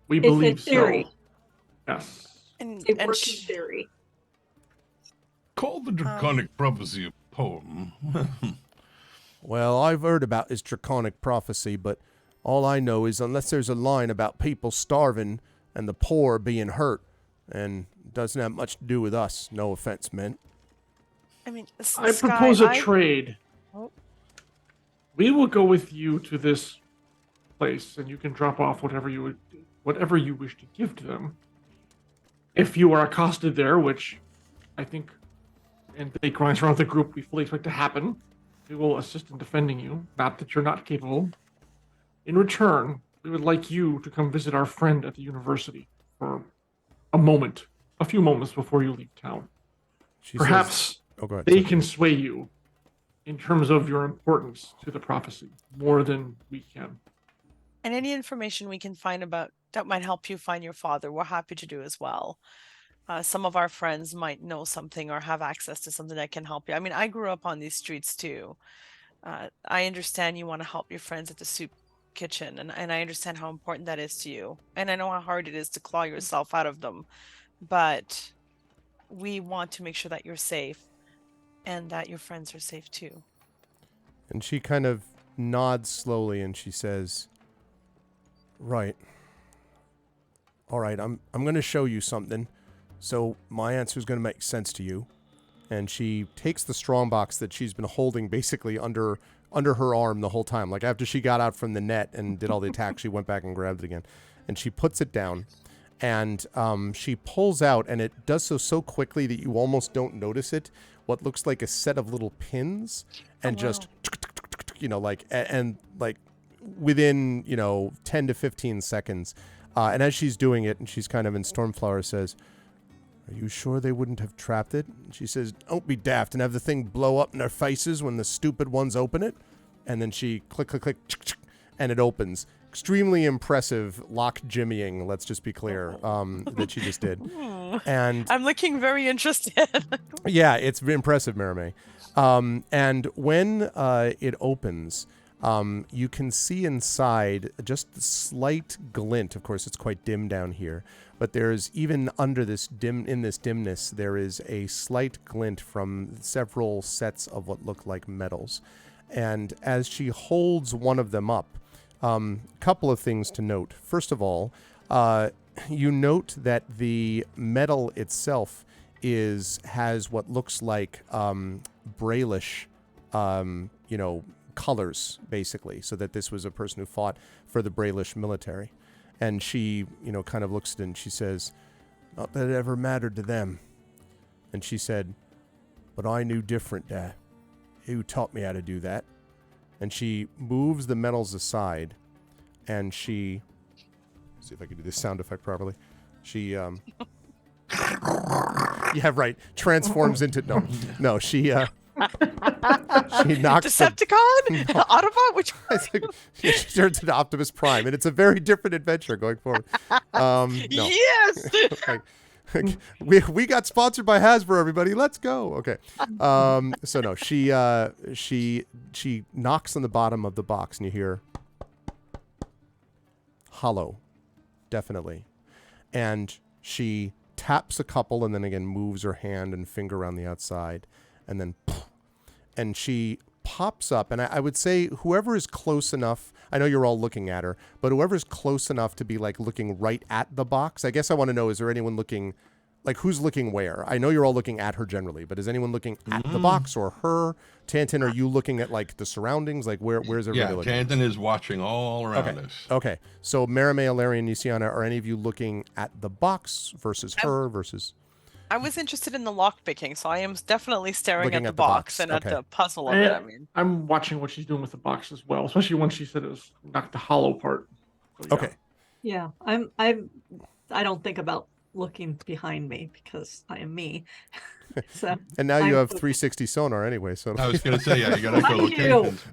We It's a believe theory. so. Yes. and A working she, theory. Call the Draconic Prophecy a poem. Well, I've heard about this draconic prophecy, but all I know is unless there's a line about people starving and the poor being hurt, and it doesn't have much to do with us, no offense meant. I mean, I Sky, propose a trade. Oh. We will go with you to this place, and you can drop off whatever you wish to give to them. If you are accosted there, which I think, and they glance around the group, we fully expect to happen, we will assist in defending you. Not that you're not capable. In return, we would like you to come visit our friend at the university for a few moments before you leave town. She Perhaps says, oh, go ahead. they can sway you in terms of your importance to the prophecy more than we can. and any information we can find about that might help you find your father, we're happy to do as well. Some of our friends might know something or have access to something that can help you. I mean, I grew up on these streets too. I understand you want to help your friends at the soup kitchen, and I understand how important that is to you. And I know how hard it is to claw yourself out of them. But we want to make sure that you're safe and that your friends are safe too. And she kind of nods slowly and she says, right. All right, I'm going to show you something. So my answer is going to make sense to you. And she takes the strongbox that she's been holding basically under her arm the whole time. Like after she got out from the net and did all the attacks, she went back and grabbed it again. And she puts it down. And she pulls out, and it does so quickly that you almost don't notice it, what looks like a set of little pins. And just, like, and like within, 10 to 15 seconds. And as she's doing it, and she's kind of in Stormflower, says, "Are you sure they wouldn't have trapped it?" And she says, "Don't be daft and have the thing blow up in their faces when the stupid ones open it." And then she click, and it opens. Extremely impressive lock jimmying, let's just be clear, that she just did. And I'm looking very interested. yeah, it's impressive, Marimé. And when it opens, you can see inside just a slight glint. Of course, it's quite dim down here, but there's even under this dimness, there is a slight glint from several sets of what look like metals. And as she holds one of them up, couple of things to note. First of all, you note that the metal itself has what looks like Braillish, colors, basically, so that this was a person who fought for the Braillish military. And she, kind of looks at it and she says, "Not that it ever mattered to them." And she said, "But I knew different, Dad. Who taught me how to do that?" And she moves the metals aside, and she, see if I can do this sound effect properly. She, yeah, right, transforms into, no, she knocks Decepticon? Autobot? Which one? she turns into Optimus Prime, and it's a very different adventure going forward. No. Yes! we got sponsored by Hasbro, everybody. Let's go. Okay. So no, she knocks on the bottom of the box, and you hear hollow, definitely. And she taps a couple, and then again moves her hand and finger around the outside, and then, and she pops up. And I would say whoever is close enough, I know you're all looking at her, but whoever's close enough to be like looking right at the box, I guess I want to know, is there anyone looking, like who's looking where? I know you're all looking at her generally, but is anyone looking at the box or her? Tanton, are you looking at like the surroundings? Like where's everybody looking? Yeah, Tanton is watching all around us. Okay. So Marime, Alarian, Nisiana, are any of you looking at the box versus her versus... I was interested in the lock picking, so I am definitely staring Looking at the box and at the puzzle of it. I mean, I'm watching what she's doing with the box as well, especially when she said it was not the hollow part. So, yeah. Okay. Yeah, I don't think about looking behind me because I am me. So And now you have 360 sonar anyway, so... I was going to say, yeah, you got to go Thank you. locations.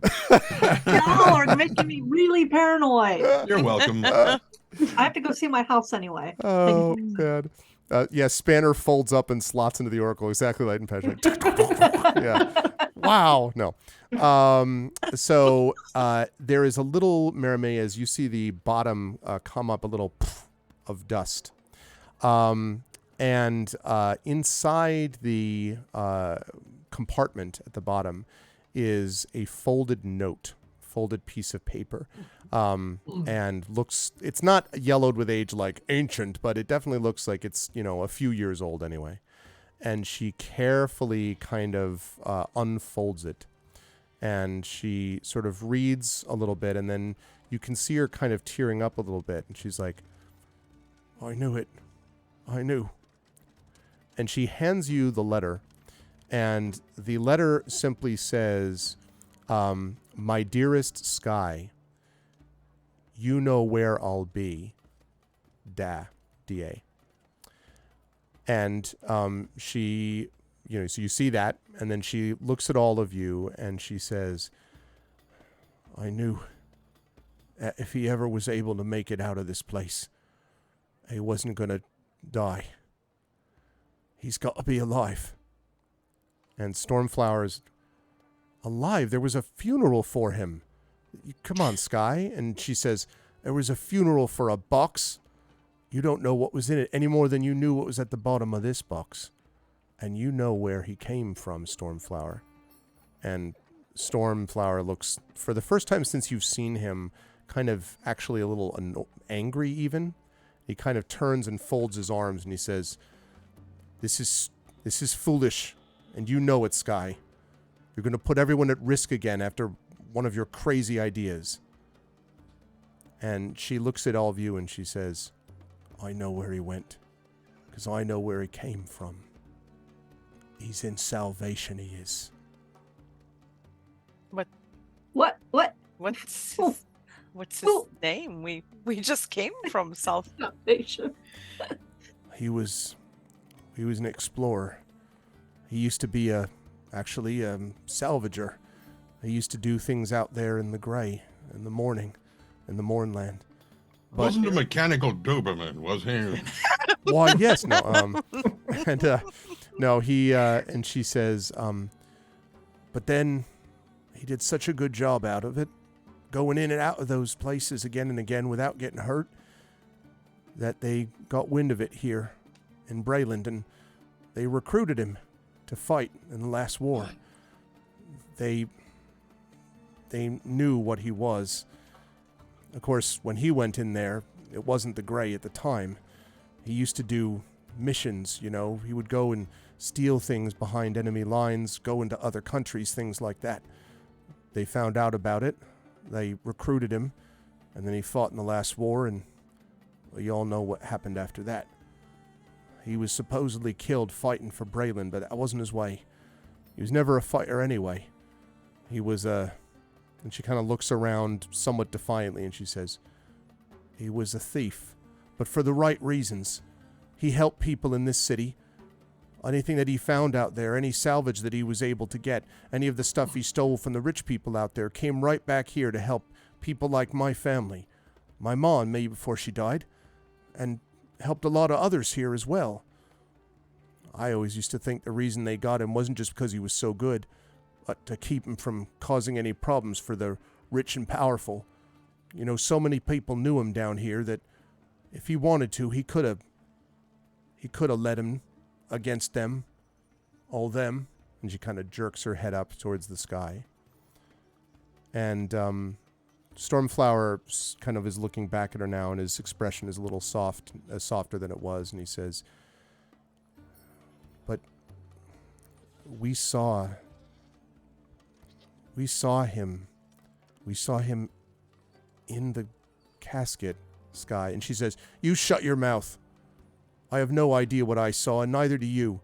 Y'all are making me really paranoid. You're welcome. I have to go see my house anyway. Oh, God. Yeah, Spanner folds up and slots into the Oracle exactly like in Patrick. Yeah. Wow. No. So there is a little, Marime, as you see the bottom come up, a little of dust. And inside the compartment at the bottom is a folded piece of paper. And it's not yellowed with age like ancient, but it definitely looks like it's, a few years old anyway. And she carefully kind of unfolds it. And she sort of reads a little bit, and then you can see her kind of tearing up a little bit. And she's like, "I knew it. I knew." And she hands you the letter. And the letter simply says, "My dearest Sky, you know where I'll be. D.A." And she, so you see that, and then she looks at all of you, and she says, "I knew if he ever was able to make it out of this place, he wasn't going to die. He's got to be alive." And Stormflower's alive. There was a funeral for him. Come on, Sky. And she says, "There was a funeral for a box. You don't know what was in it any more than you knew what was at the bottom of this box. And you know where he came from, Stormflower." And Stormflower looks, for the first time since you've seen him, kind of actually a little angry even. He kind of turns and folds his arms and he says, This is foolish, and you know it, Sky. You're going to put everyone at risk again after one of your crazy ideas." And she looks at all of you and she says, "I know where he went, because I know where he came from. He's in Salvation, he is." What? what's his name? We just came from South. Salvation. He was an explorer. He used to be actually a salvager. He used to do things out there in the gray, in the morning, in the Mornland. But Wasn't a mechanical Doberman, was he? why, yes, no. And no, he and she says, But then he did such a good job out of it, going in and out of those places again and again without getting hurt, that they got wind of it here in Brayland, and they recruited him to fight in the last war. They knew what he was. Of course, when he went in there, it wasn't the Grey at the time. He used to do missions, you know. He would go and steal things behind enemy lines, go into other countries, things like that. They found out about it. They recruited him, and then he fought in the last war, and well, you all know what happened after that. He was supposedly killed fighting for Brayland, but that wasn't his way. He was never a fighter anyway. He was and she kind of looks around somewhat defiantly, and she says, he was a thief, but for the right reasons. He helped people in this city. Anything that he found out there, any salvage that he was able to get, any of the stuff he stole from the rich people out there came right back here to help people like my family. My mom, maybe before she died, and helped a lot of others here as well. I always used to think the reason they got him wasn't just because he was so good, but to keep him from causing any problems for the rich and powerful. You know, so many people knew him down here that if he wanted to, he could have led him against them, all them. And she kind of jerks her head up towards the sky. And Stormflower kind of is looking back at her now, and his expression is a little softer than it was, and he says, but we saw him in the casket, Sky. And she says, you shut your mouth. I have no idea what I saw, and neither do you.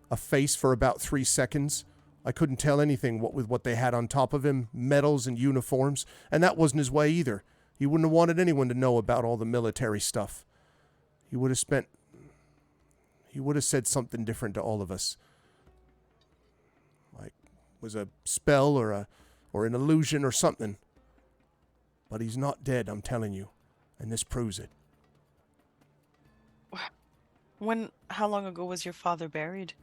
A face for about 3 seconds. I couldn't tell anything with what they had on top of him, medals and uniforms, and that wasn't his way either. He wouldn't have wanted anyone to know about all the military stuff. He would have said something different to all of us. Like, was a spell or an illusion or something. But he's not dead, I'm telling you, and this proves it. How long ago was your father buried?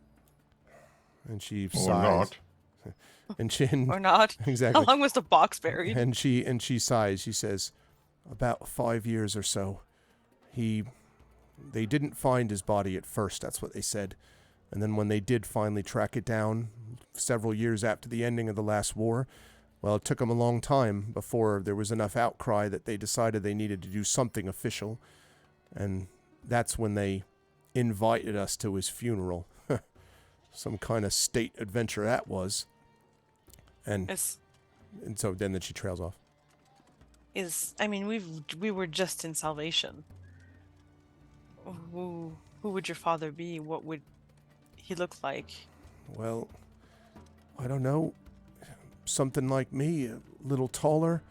And she Or sighs. not. Or not? Exactly. How long was the box buried? And she sighs. She says, about 5 years or so. They didn't find his body at first, that's what they said. And then when they did finally track it down, several years after the ending of the last war, well, it took them a long time before there was enough outcry that they decided they needed to do something official. And that's when they invited us to his funeral. Some kind of state adventure that was. And so then she trails off. We were just in Salvation. Who would your father be? What would he look like? Well, I don't know. Something like me, a little taller,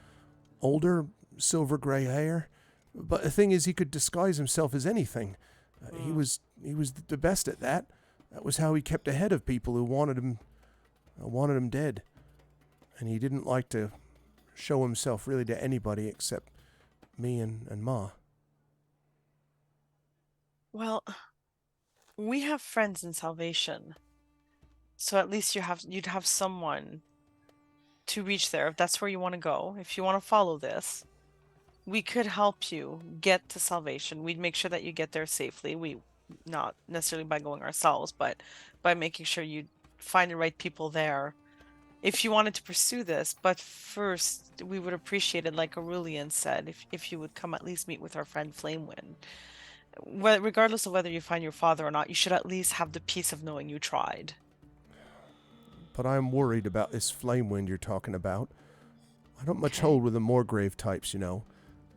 older, silver gray hair. But the thing is, he could disguise himself as anything. He was the best at that. That was how he kept ahead of people who wanted him dead. And he didn't like to show himself really to anybody except me and Ma. Well, we have friends in Salvation, so at least you'd have someone to reach there if that's where you want to go. If you want to follow this, we could help you get to Salvation. We'd make sure that you get there safely. We not necessarily by going ourselves, but by making sure you find the right people there. If you wanted to pursue this, but first we would appreciate it, like Aurelian said, if you would come at least meet with our friend Flamewind. Regardless of whether you find your father or not, you should at least have the peace of knowing you tried. But I'm worried about this Flamewind you're talking about. I don't much hold with the Moorgrave types, you know.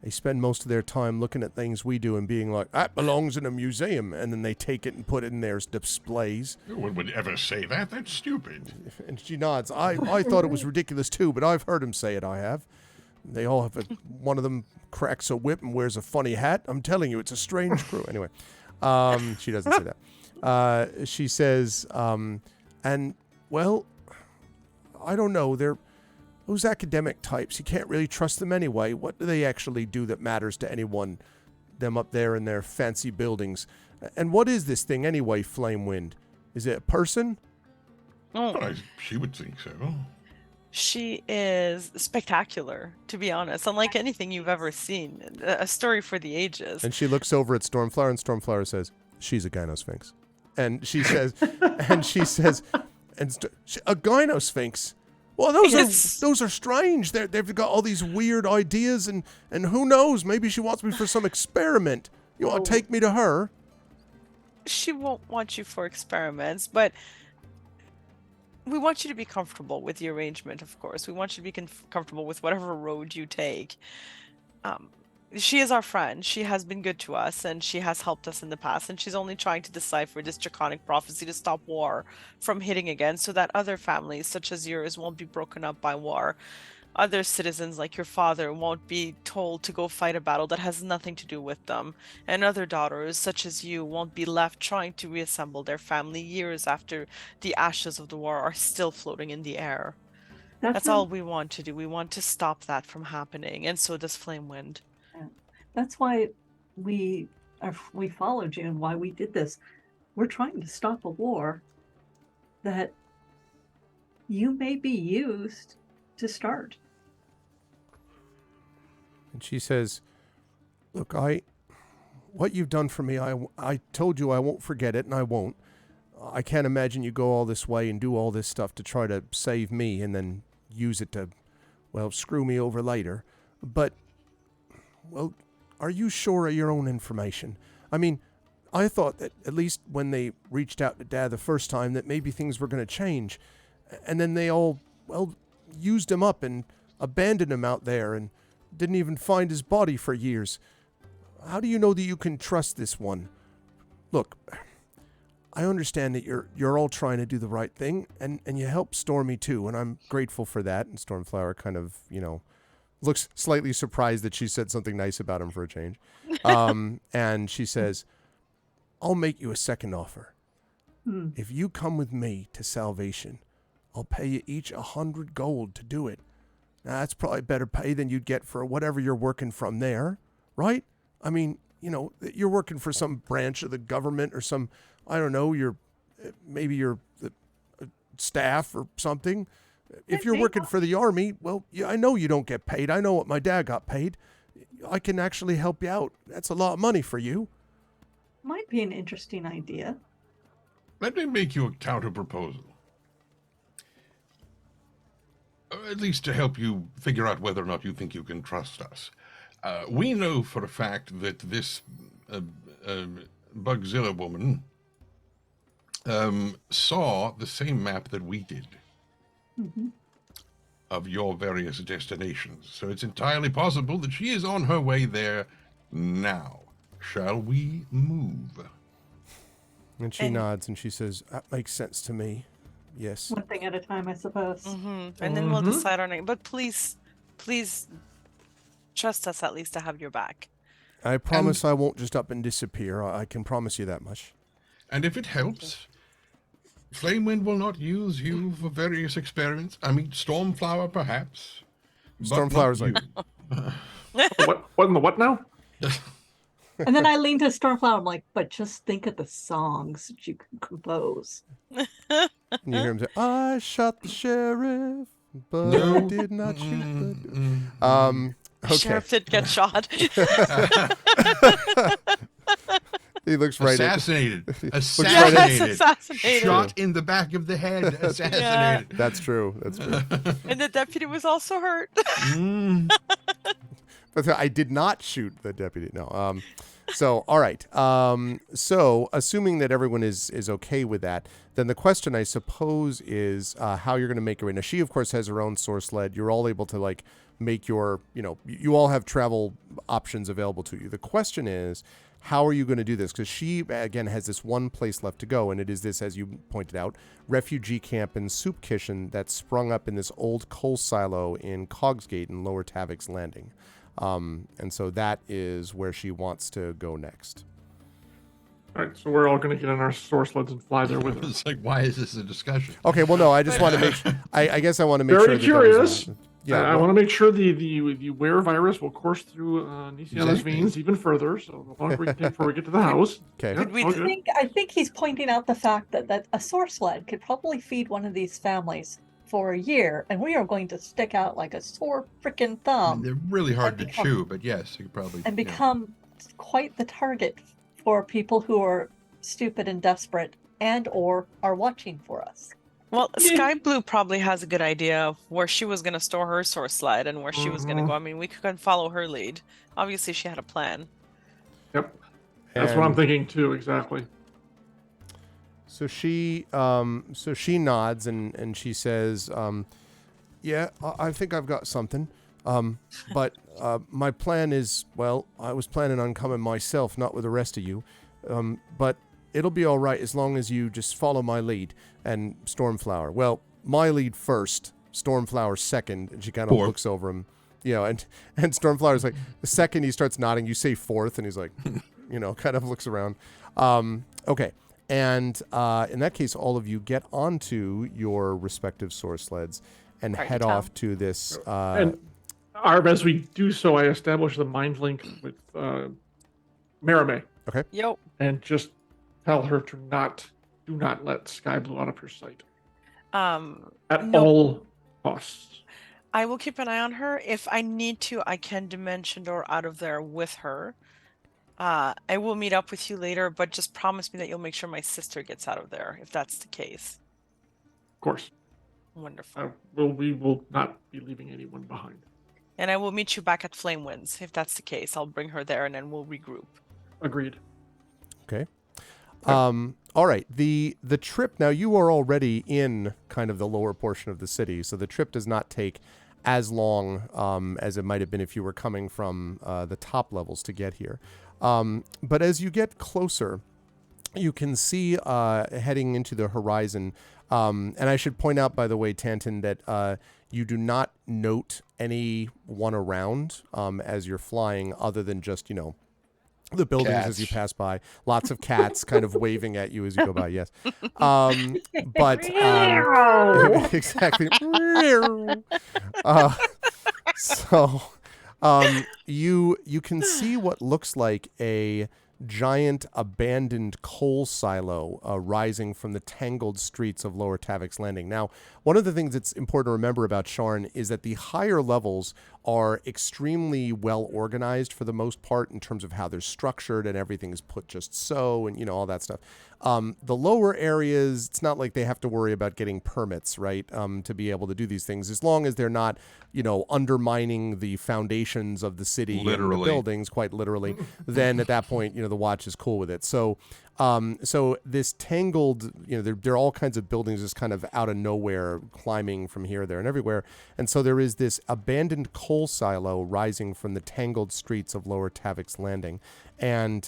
They spend most of their time looking at things we do and being like, that belongs in a museum, and then they take it and put it in their displays. No one would ever say that. That's stupid. And she nods. I thought it was ridiculous too, but I've heard him say it, I have. They all have one of them cracks a whip and wears a funny hat. I'm telling you, it's a strange crew. Anyway, she doesn't say that. She says, and, well, I don't know. Those academic types, you can't really trust them anyway. What do they actually do that matters to anyone? Them up there in their fancy buildings. And what is this thing anyway, Flamewind? Is it a person? Oh, She would think so. she is spectacular, to be honest. Unlike anything you've ever seen. A story for the ages. And she looks over at Stormflower, and Stormflower says, "She's a gynosphinx." And she says, a gynosphinx. Well, those are strange. They've got all these weird ideas, and who knows? Maybe she wants me for some experiment. You want to take me to her? She won't want you for experiments, but we want you to be comfortable with the arrangement, of course. We want you to be comfortable with whatever road you take. She is our friend. She has been good to us, and she has helped us in the past, and she's only trying to decipher this draconic prophecy to stop war from hitting again, so that other families, such as yours, won't be broken up by war. Other citizens, like your father, won't be told to go fight a battle that has nothing to do with them, and other daughters, such as you, won't be left trying to reassemble their family years after the ashes of the war are still floating in the air. That's all we want to do. We want to stop that from happening, and so does Flamewind. That's why we followed you and why we did this. We're trying to stop a war that you may be used to start. And she says, "Look, what you've done for me, I told you I won't forget it, and I won't. I can't imagine you go all this way and do all this stuff to try to save me and then use it to, well, screw me over later. But, well, are you sure of your own information? I mean, I thought that at least when they reached out to Dad the first time that maybe things were going to change. And then they all, well, used him up and abandoned him out there and didn't even find his body for years. How do you know that you can trust this one? Look, I understand that you're all trying to do the right thing, and you helped Stormy too, and I'm grateful for that." And Stormflower kind of, looks slightly surprised that she said something nice about him for a change. And she says, "I'll make you a second offer. If you come with me to Salvation, I'll pay you each 100 gold to do it. Now, that's probably better pay than you'd get for whatever you're working from there, right? I mean, you're working for some branch of the government or some, I don't know, maybe you're the staff or something. If you're working for the army, well, I know you don't get paid. I know what my dad got paid. I can actually help you out. That's a lot of money for you." Might be an interesting idea. Let me make you a counter proposal. At least to help you figure out whether or not you think you can trust us. We know for a fact that this Bugzilla woman saw the same map that we did of your various destinations. So it's entirely possible that she is on her way there now. Shall we move? And she nods and she says, "That makes sense to me. Yes." One thing at a time, I suppose. And then we'll decide on it. But please trust us at least to have your back. I promise I won't just up and disappear. I can promise you that much. And if it helps, Flamewind will not use you for various experiments. I mean, Stormflower perhaps. Stormflower's like, What in the what now? And then I lean to Stormflower. I'm like, but just think of the songs that you can compose. and you hear him say, "I shot the sheriff, but I did not shoot the..." Okay. Sheriff did get shot. He looks right assassinated. Yes, assassinated. Shot in the back of the head. Assassinated. That's true. And the deputy was also hurt. But I did not shoot the deputy. No. So, all right. So, assuming that everyone is okay with that, then the question, I suppose, is how you're going to make it right. Now, she, of course, has her own source sled. You're all able to, make your, you all have travel options available to you. The question is, how are you going to do this? Because she, again, has this one place left to go, and it is this, as you pointed out, refugee camp and soup kitchen that's sprung up in this old coal silo in Cogsgate in Lower Tavik's Landing. And so that is where she wants to go next. All right, so we're all going to get on our source sleds and fly there with her. It's like, why is this a discussion? Okay, well, no, I just want to make I guess I want to make Very sure. Very curious. Yeah, I want to make sure the wear virus will course through Nisiana's Exactly. veins even further. So the longer we can take before we get to the house. Okay. Yeah, Could we all I good. think he's pointing out the fact that a sore sled could probably feed one of these families for a year, and we are going to stick out like a sore freaking I mean, thumb they're really hard and to become- chew, but yes, you could probably and yeah. become quite the target for people who are stupid and desperate and or are watching for us. Well, Yeah. Sky Blue probably has a good idea of where she was going to store her source slide and where she was going to Mhm. go. I mean, we could follow her lead. Obviously, she had a plan. Yep. That's what I'm And thinking too. Exactly. so she nods and she says, yeah, I think I've got something. But my plan is, well, I was planning on coming myself, not with the rest of you. But it'll be all right as long as you just follow my lead. And Stormflower, well, my lead first, Stormflower second. And she kind of Fourth. looks over him, and Stormflower's like, the second he starts nodding, you say fourth, and he's like, kind of looks around. Okay. And in that case, all of you get onto your respective source sleds and Right, head Tom. off to this. And Arb, as we do so, I establish the mind link with Marame Yo. and just tell her to do not let Sky Blue out of her sight at No. all costs. I will keep an eye on her. If I need to, I can dimension door out of there with her. I will meet up with you later, but just promise me that you'll make sure my sister gets out of there, if that's the case. Of course, Wonderful. we will not be leaving anyone behind. And I will meet you back at Flame Winds, if that's the case. I'll bring her there and then we'll regroup. Agreed. Okay. All right. The trip, now you are already in kind of the lower portion of the city, so the trip does not take as long as it might have been if you were coming from the top levels to get here. But as you get closer, you can see heading into the horizon, and I should point out, by the way, Tanton, that you do not note anyone around as you're flying other than just, the buildings as you Cats. pass by. Lots of cats kind of waving at you as you go by, yes. But exactly. So you can see what looks like a giant abandoned coal silo rising from the tangled streets of Lower Tavik's Landing. Now, one of the things that's important to remember about Sharn is that the higher levels are extremely well organized for the most part in terms of how they're structured and everything is put just so and all that stuff. The lower areas, it's not like they have to worry about getting permits, right, to be able to do these things, as long as they're not, undermining the foundations of the city and the Literally. buildings, quite literally. Then at that point, the watch is cool with it. So this tangled, there are all kinds of buildings just kind of out of nowhere, climbing from here, there, and everywhere. And so there is this abandoned coal silo rising from the tangled streets of Lower Tavik's Landing. And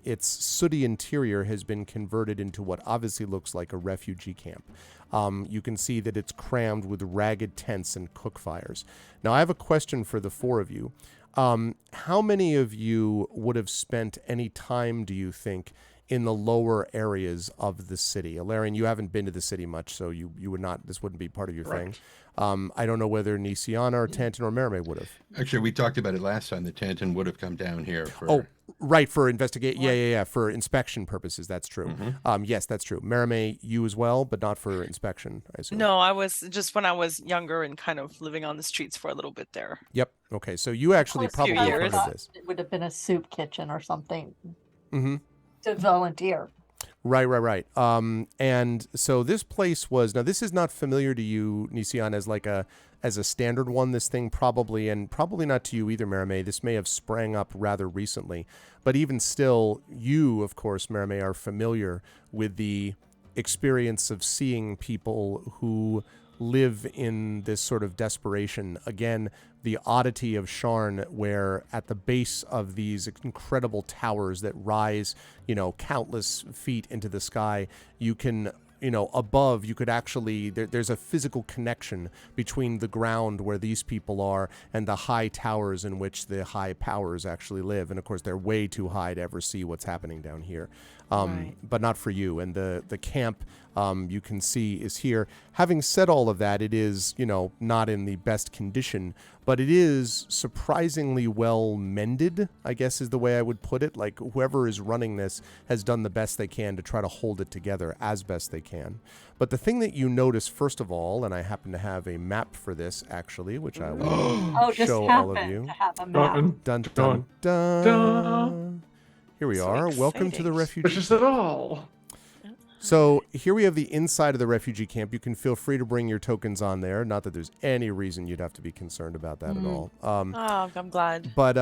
its sooty interior has been converted into what obviously looks like a refugee camp. You can see that it's crammed with ragged tents and cook fires. Now, I have a question for the four of you. How many of you would have spent any time, do you think, in the lower areas of the city? Alarian, you haven't been to the city much, so you would not, this wouldn't be part of your thing. I don't know whether Nisiana or Tanton or Merame would have. Actually, we talked about it last time that Tanton would have come down here for. Right, for investigate. Yeah, for inspection purposes. That's true. Yes, that's true. Merame, you as well, but not for inspection, I assume. No, I was just when I was younger and kind of living on the streets for a little bit there. Yep. Okay, so you actually Of course, probably few heard years. of this. It would have been a soup kitchen or something Mm-hmm. to volunteer. Right. And so this place was, now this is not familiar to you, Nisian, as a standard one, this thing probably, and probably not to you either, Merame. This may have sprang up rather recently. But even still, you, of course, Merame, are familiar with the experience of seeing people who live in this sort of desperation. Again, the oddity of Sharn, where at the base of these incredible towers that rise, countless feet into the sky, you can, above, you could actually, there's a physical connection between the ground where these people are and the high towers in which the high powers actually live. And of course, they're way too high to ever see what's happening down here. Right. But not for you. And the camp, you can see, is here. Having said all of that, it is, not in the best condition, but it is surprisingly well mended, I guess is the way I would put it. Like, whoever is running this has done the best they can to try to hold it together as best they can. But the thing that you notice, first of all, and I happen to have a map for this, actually, which I will just show all of happen you. to have a map. Dun, dun, dun. Here we So are. Welcome to the exciting. refugee. Which is it all? So here we have the inside of the refugee camp. You can feel free to bring your tokens on there. Not that there's any reason you'd have to be concerned about that at all. Oh, I'm glad. But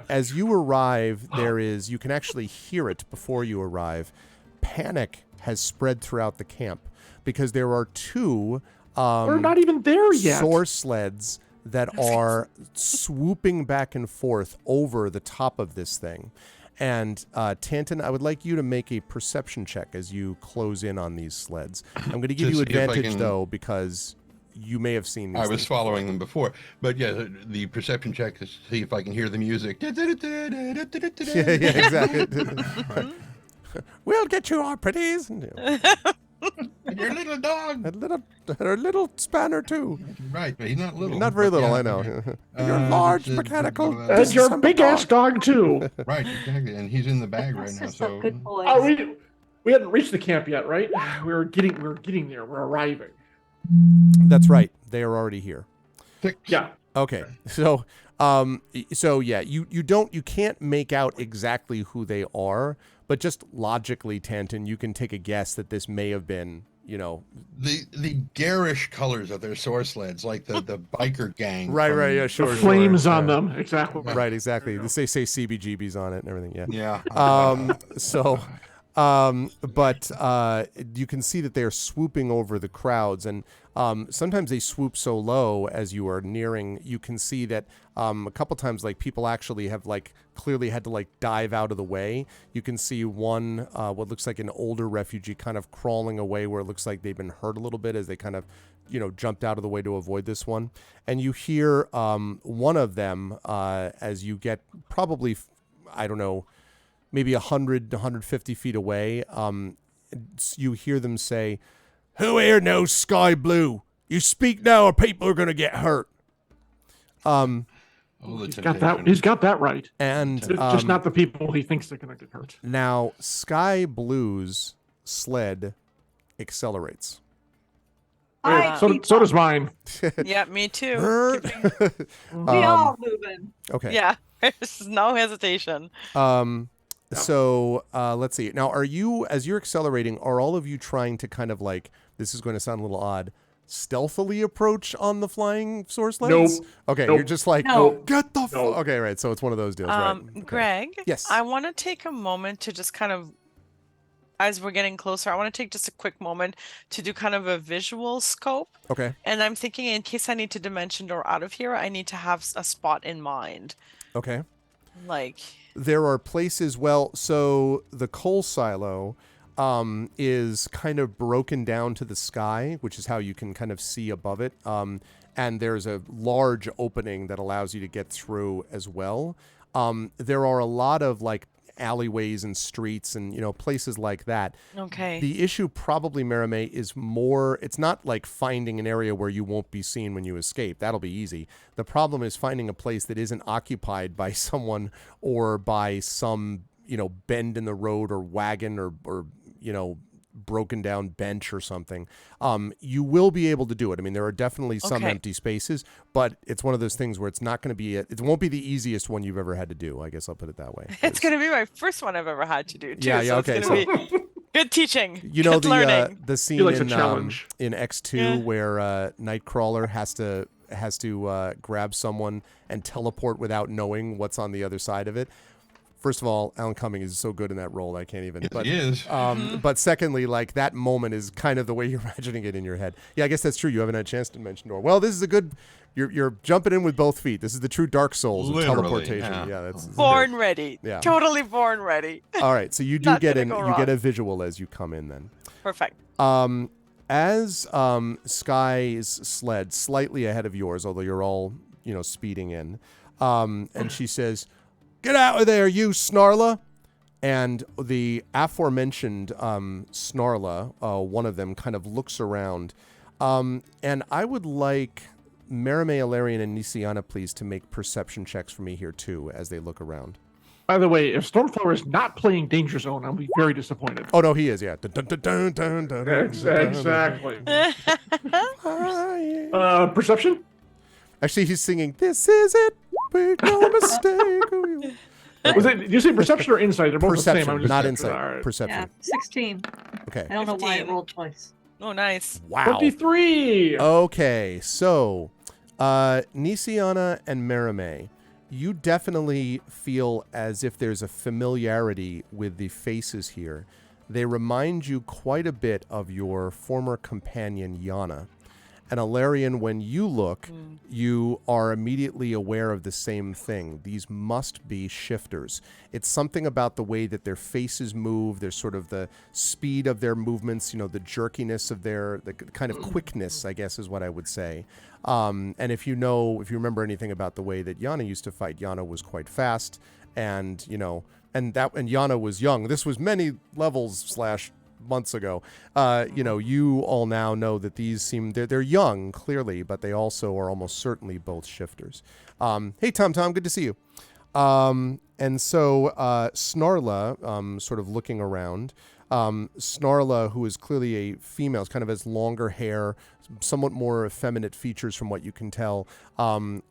as you arrive, you can actually hear it before you arrive. Panic has spread throughout the camp because there are two We're not even there yet. source sleds that are swooping back and forth over the top of this thing. And Tanton, I would like you to make a perception check as you close in on these sleds. I'm going to give To you see if I advantage, can- though, because you may have seen these I was things following them before, but yeah, the perception check is to see if I can hear the music. Yeah, exactly. We'll get you our pretties. Your little dog. A little spanner, too. Right, but he's not little. Not very but little, yeah, I know. okay. Your large mechanical. And your big ass dog too. Right, exactly, and he's in the bag right That's now. just So good boys. Oh, we hadn't reached the camp yet, right? We're getting there. We're arriving. That's right. They are already here. Yeah. Okay. So yeah, you can't make out exactly who they are, but just logically, Tanton, you can take a guess that this may have been, the garish colors of their source sleds, like the biker gang. Right, from- yeah, sure. The flames sure, on yeah. them. Exactly. Right, exactly. They say CBGBs on it and everything. Yeah. Yeah. But you can see that they are swooping over the crowds, and sometimes they swoop so low as you are nearing. You can see that a couple times, like, people actually have clearly had to dive out of the way. You can see one what looks like an older refugee kind of crawling away, where it looks like they've been hurt a little bit as they kind of jumped out of the way to avoid this one. And you hear one of them as you get probably, I don't know, maybe 100, 150 feet away, you hear them say, "Who here knows sky blue? You speak now or people are going to get hurt." Oh, the He's got temptation. that. He's got that right. And Just not the people he thinks they're gonna get hurt. now Sky Blue's sled accelerates. So does mine. Yeah, me too. We all moving. Okay. Yeah, there's no hesitation. So let's see. Now, as you're accelerating, are all of you trying to kind of this is going to sound a little odd, stealthily approach on the flying source sleds? Nope. Okay, Nope. you're just like, No. get the Nope. Okay, right. So it's one of those deals, right? Okay. Greg, Yes. I want to take a moment to just kind of, as we're getting closer, I want to take just a quick moment to do kind of a visual scope. Okay. And I'm thinking, in case I need to dimension door out of here, I need to have a spot in mind. Okay. Like, There are places, so the coal silo is kind of broken down to the sky, which is how you can kind of see above it. And there's a large opening that allows you to get through as well. There are a lot of alleyways and streets and places like that. okay. The issue probably, Marimé, is more, it's not like finding an area where you won't be seen when you escape. That'll be easy. The problem is finding a place that isn't occupied by someone or by some, bend in the road or wagon or broken down bench or something. You will be able to do it. I mean, there are definitely some Okay. empty spaces, but it's one of those things where it's not going to be, it won't be the easiest one you've ever had to do. I guess I'll put it that way. It's going to be my first one I've ever had to do, too. Yeah, so okay, It's going to be good teaching. You know, good learning. the scene likes a challenge. in X2 Yeah. where Nightcrawler has to grab someone and teleport without knowing what's on the other side of it. first of all, Alan Cumming is so good in that role. I can't even. Yes, But, he is. but secondly, like that moment is kind of the way you're imagining it in your head. Yeah, I guess that's true. You haven't had a chance to mention Nora. Well, this is a good. You're jumping in with both feet. This is the true Dark Souls of Literally, teleportation. yeah. Yeah, that's Born ready. Yeah. Totally born ready. all right. So you do Not get gonna go you get wrong. a visual as you come in then. Perfect. As Sky's sled slightly ahead of yours, although you're all speeding in, and she says, "Get out of there, you Snarla!" And the aforementioned Snarla, one of them, kind of looks around, and I would like Merime, Alarian, and Nisiana, please, to make perception checks for me here too as they look around. By the way, if Stormflower is not playing Danger Zone, I'll be very disappointed. Oh no, he is. Yeah. Dun, dun, dun, dun, dun, dun, Exactly. dun. Perception? Actually, he's singing, "This is it, make no mistake." Was it? Did you say perception or insight? They're both the same. Perception, I'm just not checking. insight. All right. Yeah, Perception. 16. Okay. I don't know why it 15. rolled twice. Oh, nice. Wow. 23. Okay, so Nisiana and Merime, you definitely feel as if there's a familiarity with the faces here. They remind you quite a bit of your former companion, Yana. And Alarian, when you look, you are immediately aware of the same thing. These must be shifters. It's something about the way that their faces move, their sort of the speed of their movements, the jerkiness of the kind of quickness, I guess is what I would say. And if you remember anything about the way that Yana used to fight, Yana was quite fast, and Yana was young. This was many levels / months ago. You all now know that these they're young, clearly, but they also are almost certainly both shifters. Hey, Tom, good to see you. And so Snarla, sort of looking around, Snarla, who is clearly a female, kind of has longer hair, somewhat more effeminate features from what you can tell,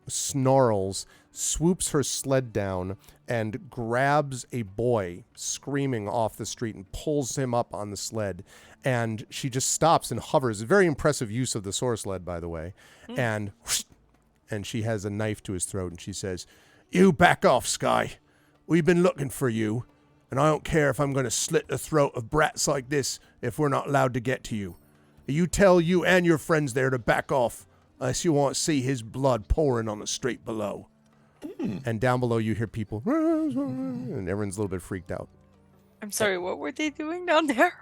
snarls, swoops her sled down, and grabs a boy screaming off the street and pulls him up on the sled. And she just stops and hovers. A very impressive use of the soar sled, by the way. And she has a knife to his throat, and she says, "You back off, Sky. We've been looking for you, and I don't care if I'm going to slit the throat of brats like this if we're not allowed to get to you. You tell you and your friends there to back off, unless you want to see his blood pouring on the street below." And down below you hear people, and everyone's a little bit freaked out. I'm sorry, what were they doing down there?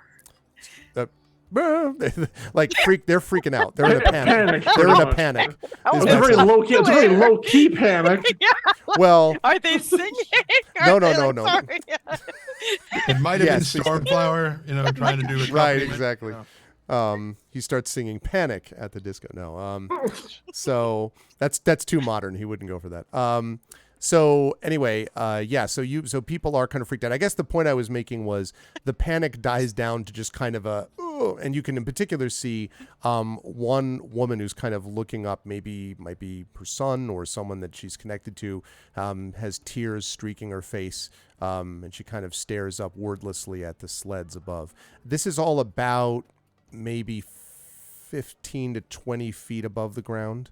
They're freaking out. They're in a panic. Panic. They're in a panic. Oh, It's a very low key. It's a very low key panic. Well, Are they singing? No, Are they no, like, no. sorry? It might have Yes. been Stormflower, trying to do it. right, exactly. He starts singing "Panic" at the disco. No, so that's too modern. He wouldn't go for that. So anyway, so people are kind of freaked out. I guess the point I was making was the panic dies down to just kind of a, and you can in particular see one woman who's kind of looking up, might be her son or someone that she's connected to, has tears streaking her face, and she kind of stares up wordlessly at the sleds above. This is all about maybe 15 to 20 feet above the ground,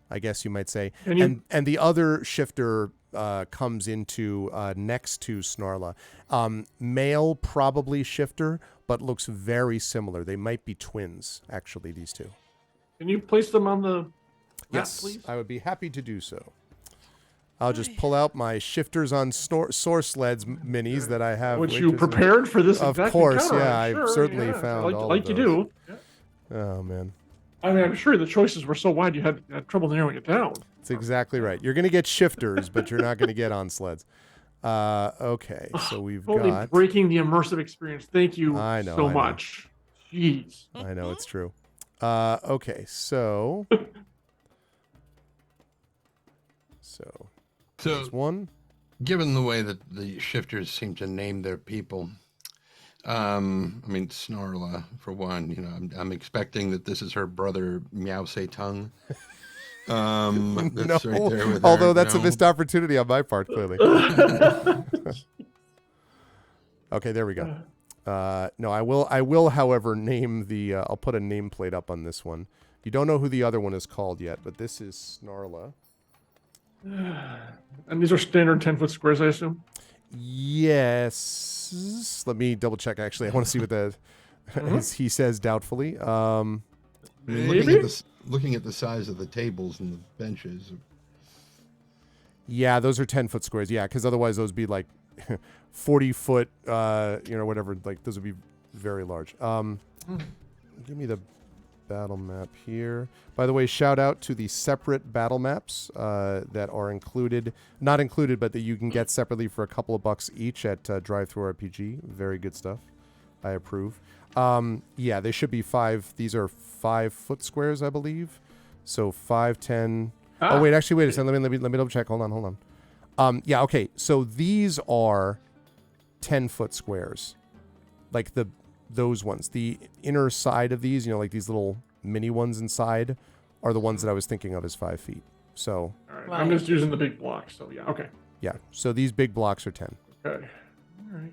I guess you might say. And the other shifter comes into next to Snarla. Male, probably shifter, but looks very similar. They might be twins, actually, these two. Can you place them on the map, Yes, please? I would be happy to do so. I'll just pull out my shifters on source sleds minis that I have. Which you prepared for this Of exact course, encounter, yeah, I'm I've sure, certainly yeah. found all like of you those. do. Yeah. Oh, man. I mean, I'm sure the choices were so wide you had trouble narrowing it down. That's exactly right. You're going to get shifters, but you're not going to get on sleds. Okay, so we've Totally got... breaking the immersive experience. Thank you I know, so I know. much. Jeez. I know, it's true. Okay, so... So, there's one. given the way that the shifters seem to name their people, Snarla, for one, I'm expecting that this is her brother, Meow Say Tongue. That's right there with although her. that's a No. missed opportunity on my part, clearly. Okay, there we go. No, I will, however, name the... I'll put a nameplate up on this one. You don't know who the other one is called yet, but this is Snarla. And these are standard 10-foot squares, I assume? Yes. Let me double check. Actually, I want to see what the he says doubtfully. I mean, Maybe? looking at the size of the tables and the benches. Yeah, those are 10-foot squares. Yeah, because otherwise those would be like 40-foot, whatever. Like those would be very large. Give me the battle map here. By the way, shout out to the separate battle maps that are included. Not included, but that you can get separately for a couple of bucks each at Drive-Thru RPG. Very good stuff. I approve. Yeah, they should be 5. These are 5-foot squares, I believe. So 5, 10... Oh, wait, actually, wait a second. Let me double check. Hold on. Yeah, okay. So these are 10-foot squares. Like those ones. The inner side of these, like these little mini ones inside, are the ones that I was thinking of as 5 feet. So. All right. I'm just using the big blocks, so yeah, okay. Yeah, so these big blocks are 10. Okay. All right.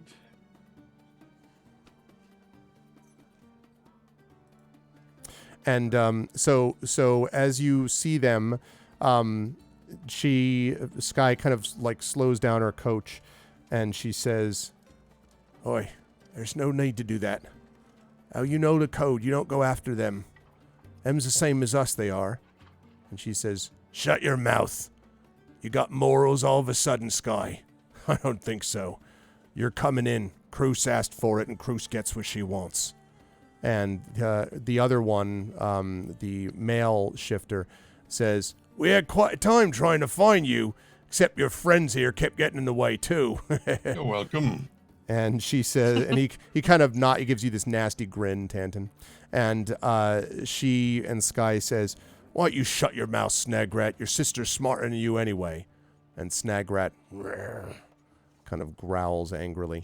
And so as you see them, Sky kind of like slows down her coach, and she says, "Oi, there's no need to do that. Now you know the code. You don't go after them. Them's the same as us, they are." And she says, "Shut your mouth. You got morals all of a sudden, Sky." "I don't think so. You're coming in. Cruz asked for it, and Cruz gets what she wants." And the other one, the male shifter, says, "We had quite a time trying to find you, except your friends here kept getting in the way, too." You're welcome. And she says, and he kind of he gives you this nasty grin, Tanton. And she and Sky says, "Why don't you shut your mouth, Snagrat? Your sister's smarter than you anyway." And Snagrat kind of growls angrily.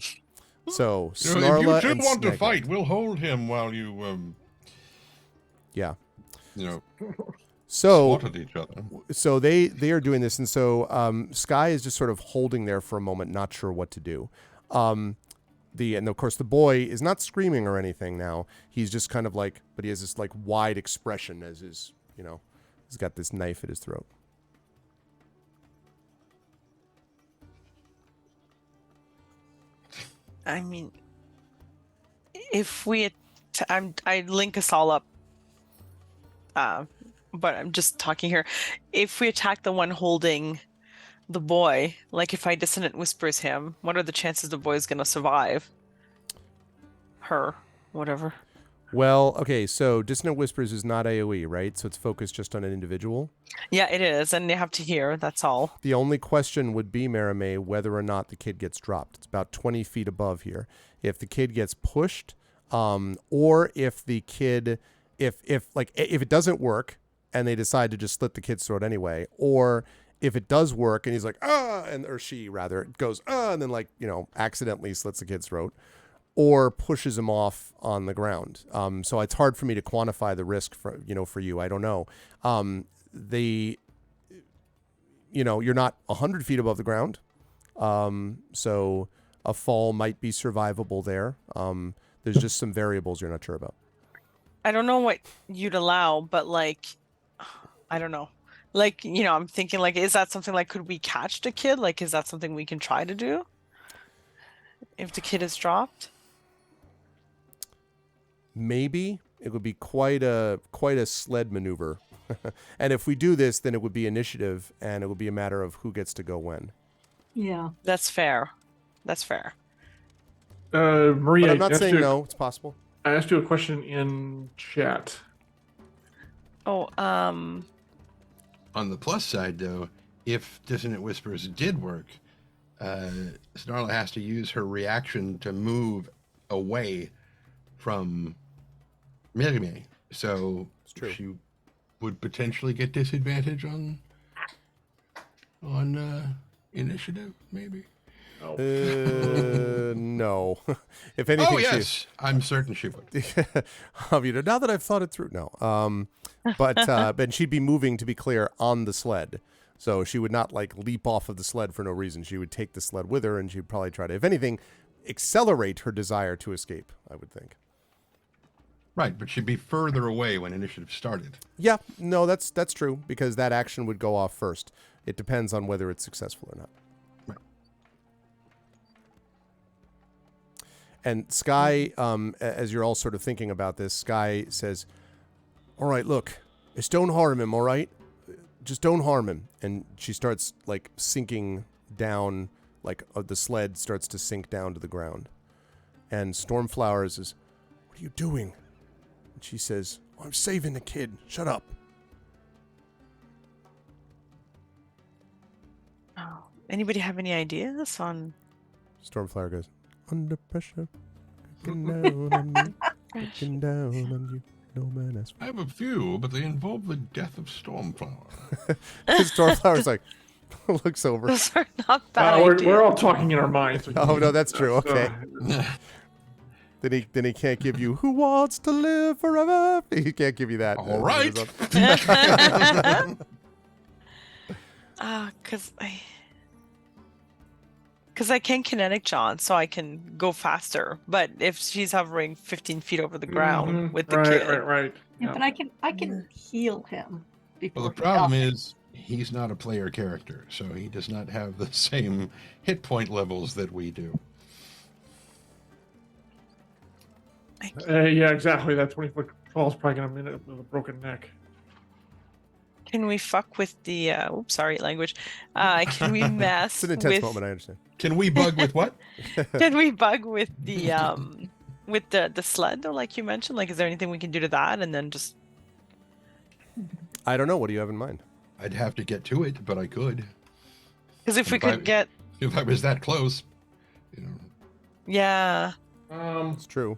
So, Snarla if you and should want to Snagrat. fight, we'll hold him while you, Yeah. swat at each other. So they are doing this, and so Sky is just sort of holding there for a moment, not sure what to do. And of course the boy is not screaming or anything now. He's just kind of like, but he has this like wide expression as his, he's got this knife at his throat. I mean, if we, I link us all up, but I'm just talking here. If we attack the one holding the boy, like if I dissonant whispers him, what are the chances the boy is going to survive? Her, whatever. Well, okay, so Dissonant Whispers is not AoE, right? So it's focused just on an individual. Yeah, it is, and they have to hear, that's all. The only question would be, Maramay, whether or not the kid gets dropped. It's about 20 feet above here. If the kid gets pushed, or if the kid, if it doesn't work and they decide to just slit the kid's throat anyway, or if it does work and he's like, or she rather goes, and then accidentally slits the kid's throat, or pushes him off on the ground. So it's hard for me to quantify the risk for you. I don't know. You're not 100 feet above the ground. So a fall might be survivable there. There's just some variables you're not sure about. I don't know what you'd allow, but I don't know. I'm thinking is that something could we catch the kid? Is that something we can try to do? If the kid is dropped? Maybe it would be quite a sled maneuver. And if we do this, then it would be initiative, and it would be a matter of who gets to go when. Yeah. That's fair. Maria, But I'm not saying no. It's possible. I asked you a question in chat. Oh, On the plus side, though, if Dissonant Whispers did work, Snarla has to use her reaction to move away from Merime. So she would potentially get disadvantage on initiative, maybe. No. If anything, oh yes, I'm certain she would. Now that I've thought it through, no. But she'd be moving, to be clear, on the sled. So she would not leap off of the sled for no reason. She would take the sled with her, and she'd probably try to, if anything, accelerate her desire to escape, I would think. Right, but she'd be further away when initiative started. Yeah, no, that's true, because that action would go off first. It depends on whether it's successful or not. Right. And Sky, as you're all sort of thinking about this, Sky says, all right, look, just don't harm him, all right? Just don't harm him. And she starts, like, sinking down, like, the sled starts to sink down to the ground. And Stormflower says, what are you doing? And she says, I'm saving the kid. Shut up. Oh, anybody have any ideas on? Stormflower goes, under pressure, looking down on you, looking down on you. No man has. I have a few, but they involve the death of Stormflower. Stormflower's like, looks over. Those are not bad we're all talking in our minds. Oh no, that's true. Okay. Then he can't give you "Who Wants to Live Forever." He can't give you that. All right. Because I can kinetic John, so I can go faster. But if she's hovering 15 feet over the ground with the kid, Right. Yeah, but I can heal him before. Well, the problem is he's not a player character, so he does not have the same hit point levels that we do. Yeah, exactly. That 20-foot crawl is probably going to end with a broken neck. can we fuck with the? Oops, sorry, language. Can we mess? It's an intense with, moment. I understand. Can we bug with what? Can we bug with the sled though, like you mentioned? Like, is there anything we can do to that, and then just? I don't know. What do you have in mind? I'd have to get to it, but I could. Because if we could get. If I was that close, you know. Yeah. It's true.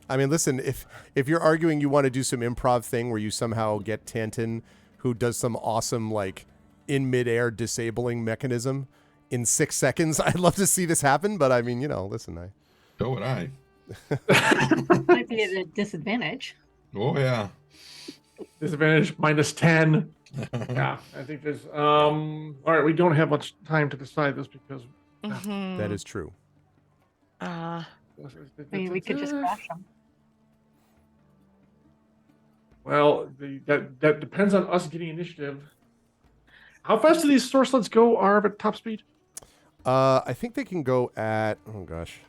I mean, listen, if you're arguing you want to do some improv thing where you somehow get Tantin, who does some awesome, like, in midair disabling mechanism in 6 seconds, I'd love to see this happen. But I mean, you know, listen, So would I. Might be at a disadvantage. Oh, yeah. Disadvantage -10. Yeah, I think there's. All right, we don't have much time to decide this because. Mm-hmm. that is true. I mean, we could just crash them. Well, that depends on us getting initiative. How fast do these source sleds go, Arv, at top speed? I think they can go at, oh gosh,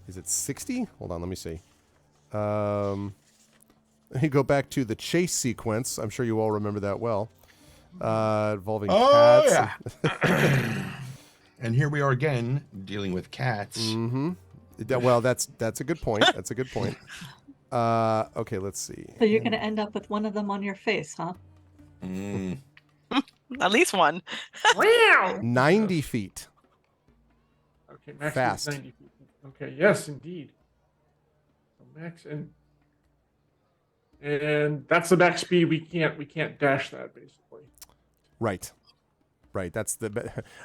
is it 60? Hold on, let me see. Let me go back to the chase sequence. I'm sure you all remember that well. Involving cats. Yeah. And here we are again dealing with cats. Mm-hmm. Well, that's a good point. That's a good point. Okay, let's see. So you're going to end up with one of them on your face, huh? Mm. At least one. 90 feet. Okay, max Fast. is 90 feet. Okay, yes, indeed. So max and that's the max speed. We can't dash that basically. Right. That's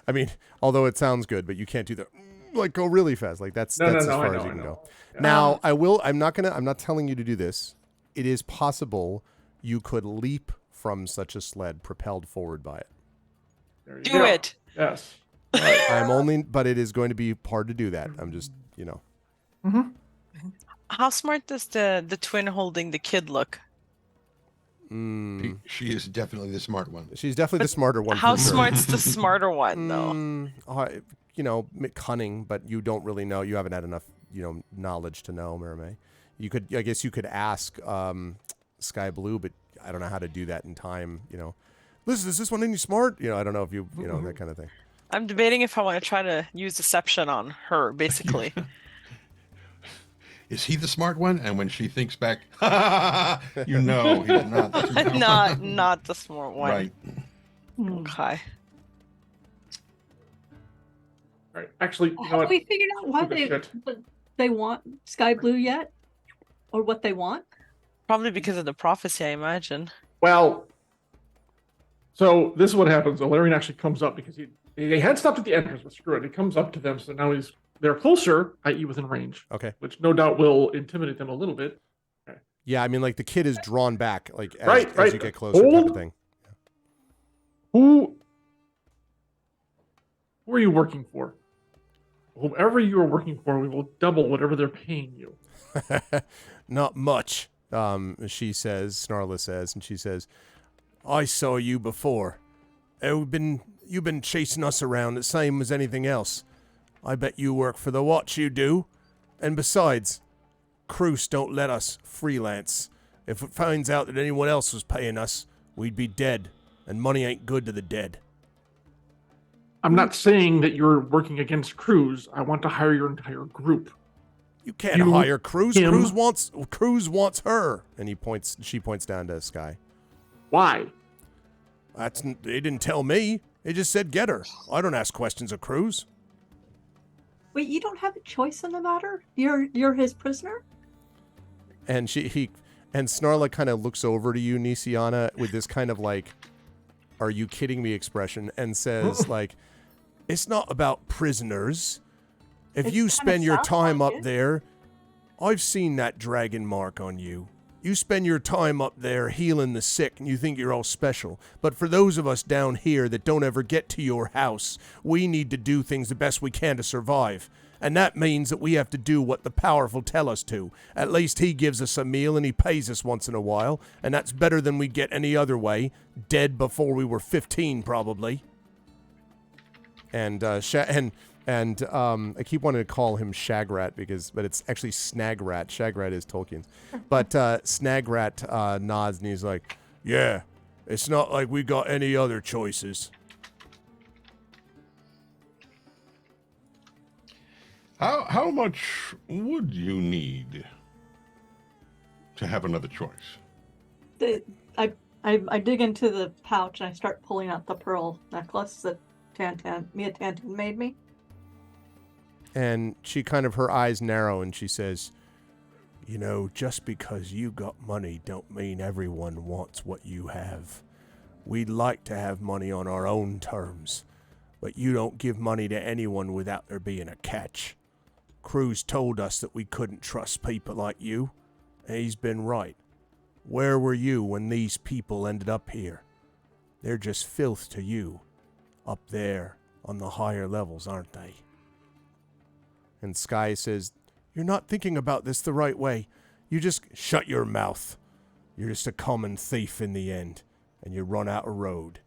I mean, although it sounds good, but you can't do the like go really fast. Like that's as far as you can go. Yeah. Now, I'm not telling you to do this. It is possible you could leap from such a sled propelled forward by it. There you Do go. it. Yes. But it is going to be hard to do that. I'm just, you know. Mm-hmm. How smart does the twin holding the kid look? She is definitely the smart one. She's definitely the smarter one. How for sure. smart's the smarter one though? You know, cunning, but you don't really know. You haven't had enough, you know, knowledge to know, Merame. I guess you could ask Sky Blue, but I don't know how to do that in time. You know, listen, is this one any smart? You know, I don't know if you know that kind of thing. I'm debating if I want to try to use deception on her, basically. Is he the smart one? And when she thinks back, you know he's not the smart one. not the smart one. Right. Okay. All right. Actually, you know Have what? we figured out why Shit. they want Sky Blue yet? Or what they want? Probably because of the prophecy, I imagine. Well, so this is what happens. Valerian actually comes up because they had stopped at the entrance, but screw it. He comes up to them, so now they're closer, i.e. within range. Okay. Which no doubt will intimidate them a little bit. Okay. Yeah, I mean, like the kid is drawn back, like as, Right. as you get closer, type Hold. of thing. Who are you working for? Whomever you are working for, we will double whatever they're paying you. Not much, she says, Snarla says, and she says, I saw you before. You've been chasing us around the same as anything else. I bet you work for the watch, you do. And besides, Cruz don't let us freelance. If it finds out that anyone else was paying us, we'd be dead, and money ain't good to the dead. I'm not saying that you're working against Cruz. I want to hire your entire group. You can't You, hire Cruz. him. Cruz wants her. And she points down to Sky. Why? They didn't tell me. They just said get her. I don't ask questions of Cruz. Wait, you don't have a choice in the matter? You're his prisoner? And and Snarla kind of looks over to you, Nisiana, with this kind of like, are you kidding me expression, and says like, it's not about prisoners. If you spend your time up there, I've seen that dragon mark on you. You spend your time up there healing the sick and you think you're all special. But for those of us down here that don't ever get to your house, we need to do things the best we can to survive. And that means that we have to do what the powerful tell us to. At least he gives us a meal and he pays us once in a while. And that's better than we get any other way. Dead before we were 15, probably. And I keep wanting to call him Shagrat but it's actually Snagrat. Shagrat is Tolkien's. But Snagrat nods and he's like, yeah, it's not like we got any other choices. How much would you need to have another choice? I dig into the pouch and I start pulling out the pearl necklace that Mia Tantan made me. And she her eyes narrow and she says, you know, just because you got money don't mean everyone wants what you have. We'd like to have money on our own terms, but you don't give money to anyone without there being a catch. Cruz told us that we couldn't trust people like you, and he's been right. Where were you when these people ended up here? They're just filth to you, up there on the higher levels, aren't they? And Sky says, you're not thinking about this the right way. You just shut your mouth. You're just a common thief in the end, and you run out of road.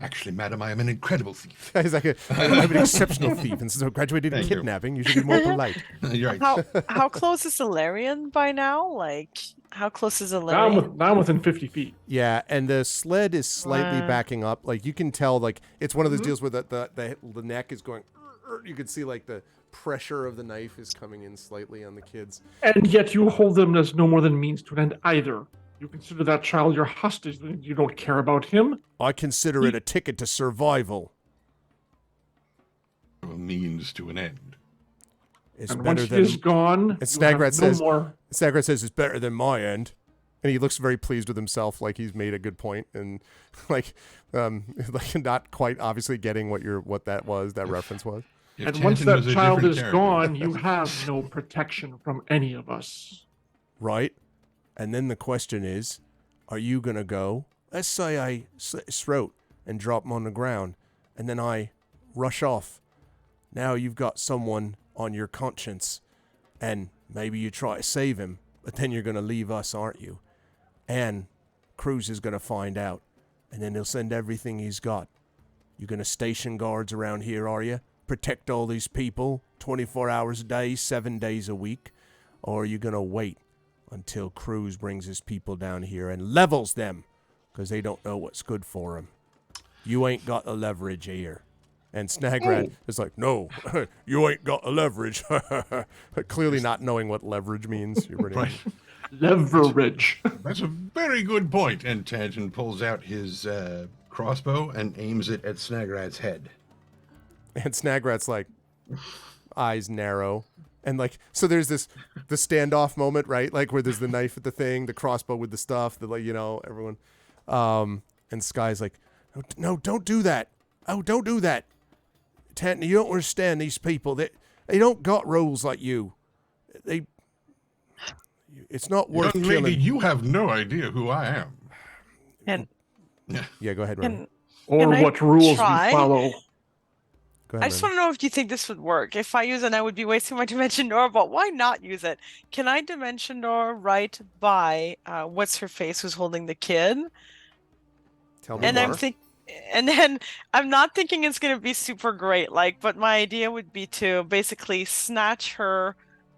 Actually, madam, I am an incredible thief. He's like, I'm an exceptional thief, and since I graduated in kidnapping, you should be more polite. You're right. How close is Ilarion by now? Like, how close is Ilarion? Now I'm within 50 feet. Yeah, and the sled is slightly backing up. Like, you can tell, like, it's one of those deals where the neck is going, you can see, like, the pressure of the knife is coming in slightly on the kids. And yet you hold them as no more than means to an end either. You consider that child your hostage, you don't care about him? I consider it a ticket to survival. A means to an end. It's and better once than... he is gone, and Snagrat no says it's better than my end. And he looks very pleased with himself, like he's made a good point, and like not quite obviously getting what that reference was. And once that child is gone, you have no protection from any of us. Right? And then the question is, are you going to go? Let's say I slit his throat and drop him on the ground, and then I rush off. Now you've got someone on your conscience, and maybe you try to save him, but then you're going to leave us, aren't you? And Cruz is going to find out, and then he'll send everything he's got. You going to station guards around here, are you? Protect all these people 24 hours a day, 7 days a week? Or are you going to wait until Cruz brings his people down here and levels them because they don't know what's good for them? You ain't got the leverage here. And Snagrat is like, no, you ain't got the leverage. Clearly not knowing what leverage means. You're pretty right. Leverage. That's a very good point. And Tantan pulls out his crossbow and aims it at Snagrat's head. And Snagrat's like, eyes narrow. And like, so there's the standoff moment, right? Like where there's the knife at the thing, the crossbow with the stuff, everyone. And Sky's like, no, don't do that. Oh, don't do that. Tantan, you don't understand these people. They don't got roles like you. It's not worth Young killing. lady, you have no idea who I am. And yeah, go ahead, Ryan. Or what rules you follow. I just want to know if you think this would work. If I use it, I would be wasting my Dimension Door, but why not use it? Can I Dimension Door right by what's her face who's holding the kid? Tell me and more. And then I'm not thinking it's going to be super great, like, but my idea would be to basically snatch her,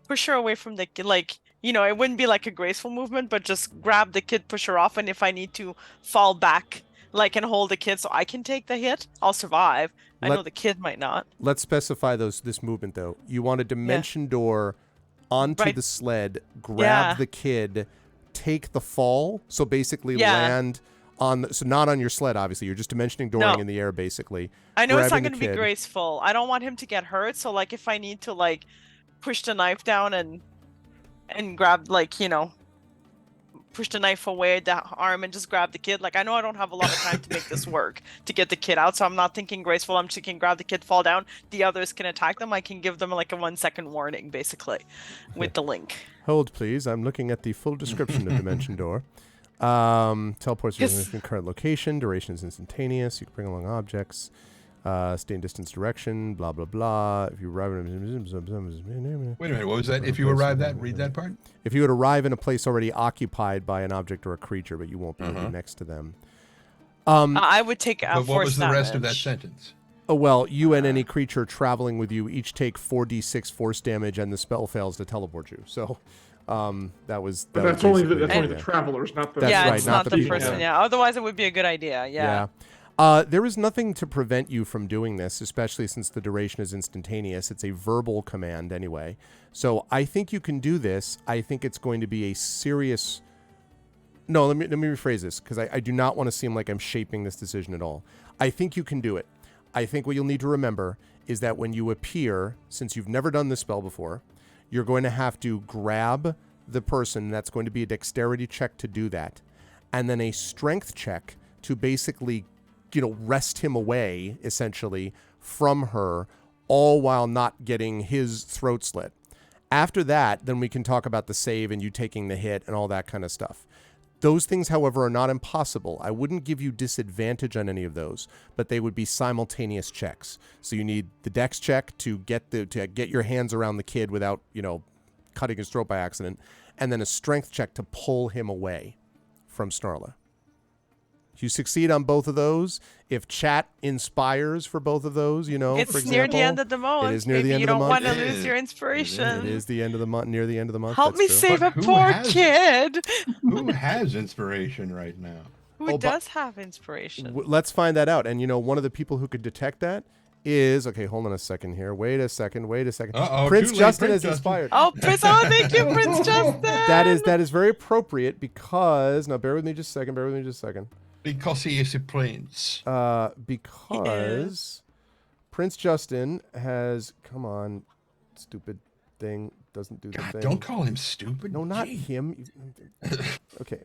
push her away from the kid, like, it wouldn't be like a graceful movement, but just grab the kid, push her off, and if I need to fall back, like, and hold the kid so I can take the hit, I'll survive. I know the kid might not. Let's specify this movement though. You want a dimension door onto Right. the sled, grab the kid, take the fall, so basically land on so not on your sled, obviously. You're just dimensioning dooring in the air, basically. I know it's not grabbing going to the be kid. graceful. I don't want him to get hurt, so like if I need to like push the knife down and grab, like, push the knife away the arm and just grab the kid. Like, I know I don't have a lot of time to make this work to get the kid out, so I'm not thinking graceful. I'm thinking grab the kid, fall down, the others can attack them. I can give them like a 1-second warning basically with the link. Hold, please. I'm looking at the full description of Dimension Door. Teleports to your current location. Duration is instantaneous. You can bring along objects. Stay in distance direction. Blah, blah, blah. If you arrive in Wait a minute. What was that? If you arrive at, read that part. If you would arrive in a place already occupied by an object or a creature, but you won't be next to them. I would take But what force was the rest of that damage. sentence? Oh, well, you and any creature traveling with you each take 4d6 force damage, and the spell fails to teleport you. So, that was. But was that's only basically the idea. travelers, not the. That's Yeah, right, it's not not the the people. person. Yeah, otherwise it would be a good idea. Yeah. There is nothing to prevent you from doing this, especially since the duration is instantaneous. It's a verbal command anyway. So I think you can do this. I think it's going to be a serious... No, let me rephrase this, because I do not want to seem like I'm shaping this decision at all. I think you can do it. I think what you'll need to remember is that when you appear, since you've never done this spell before, you're going to have to grab the person. That's going to be a dexterity check to do that. And then a strength check to basically, wrest him away, essentially, from her, all while not getting his throat slit. After that, then we can talk about the save and you taking the hit and all that kind of stuff. Those things, however, are not impossible. I wouldn't give you disadvantage on any of those, but they would be simultaneous checks. So you need the dex check to get your hands around the kid without, cutting his throat by accident, and then a strength check to pull him away from Snarla. If you succeed on both of those, if chat inspires for both of those, It's for example, near the end of the month. it is near the end you of the don't month. want to It lose is. your It inspiration. It is the end of the month, near the end of the month. Help that's me true. save But a who poor has it? kid. Who has inspiration right now? Who Oh, does have inspiration? Let's find that out. And one of the people who could detect that is hold on a second here. Wait a second. Uh-oh, Prince too late, Justin Prince is Justin. inspired. Oh, Prince! Oh, thank you, Prince Justin. That is very appropriate because now bear with me just a second. Because he is a prince. Because Prince Justin has stupid thing doesn't do the God, thing. don't call him stupid. No, not Gee. him. Okay.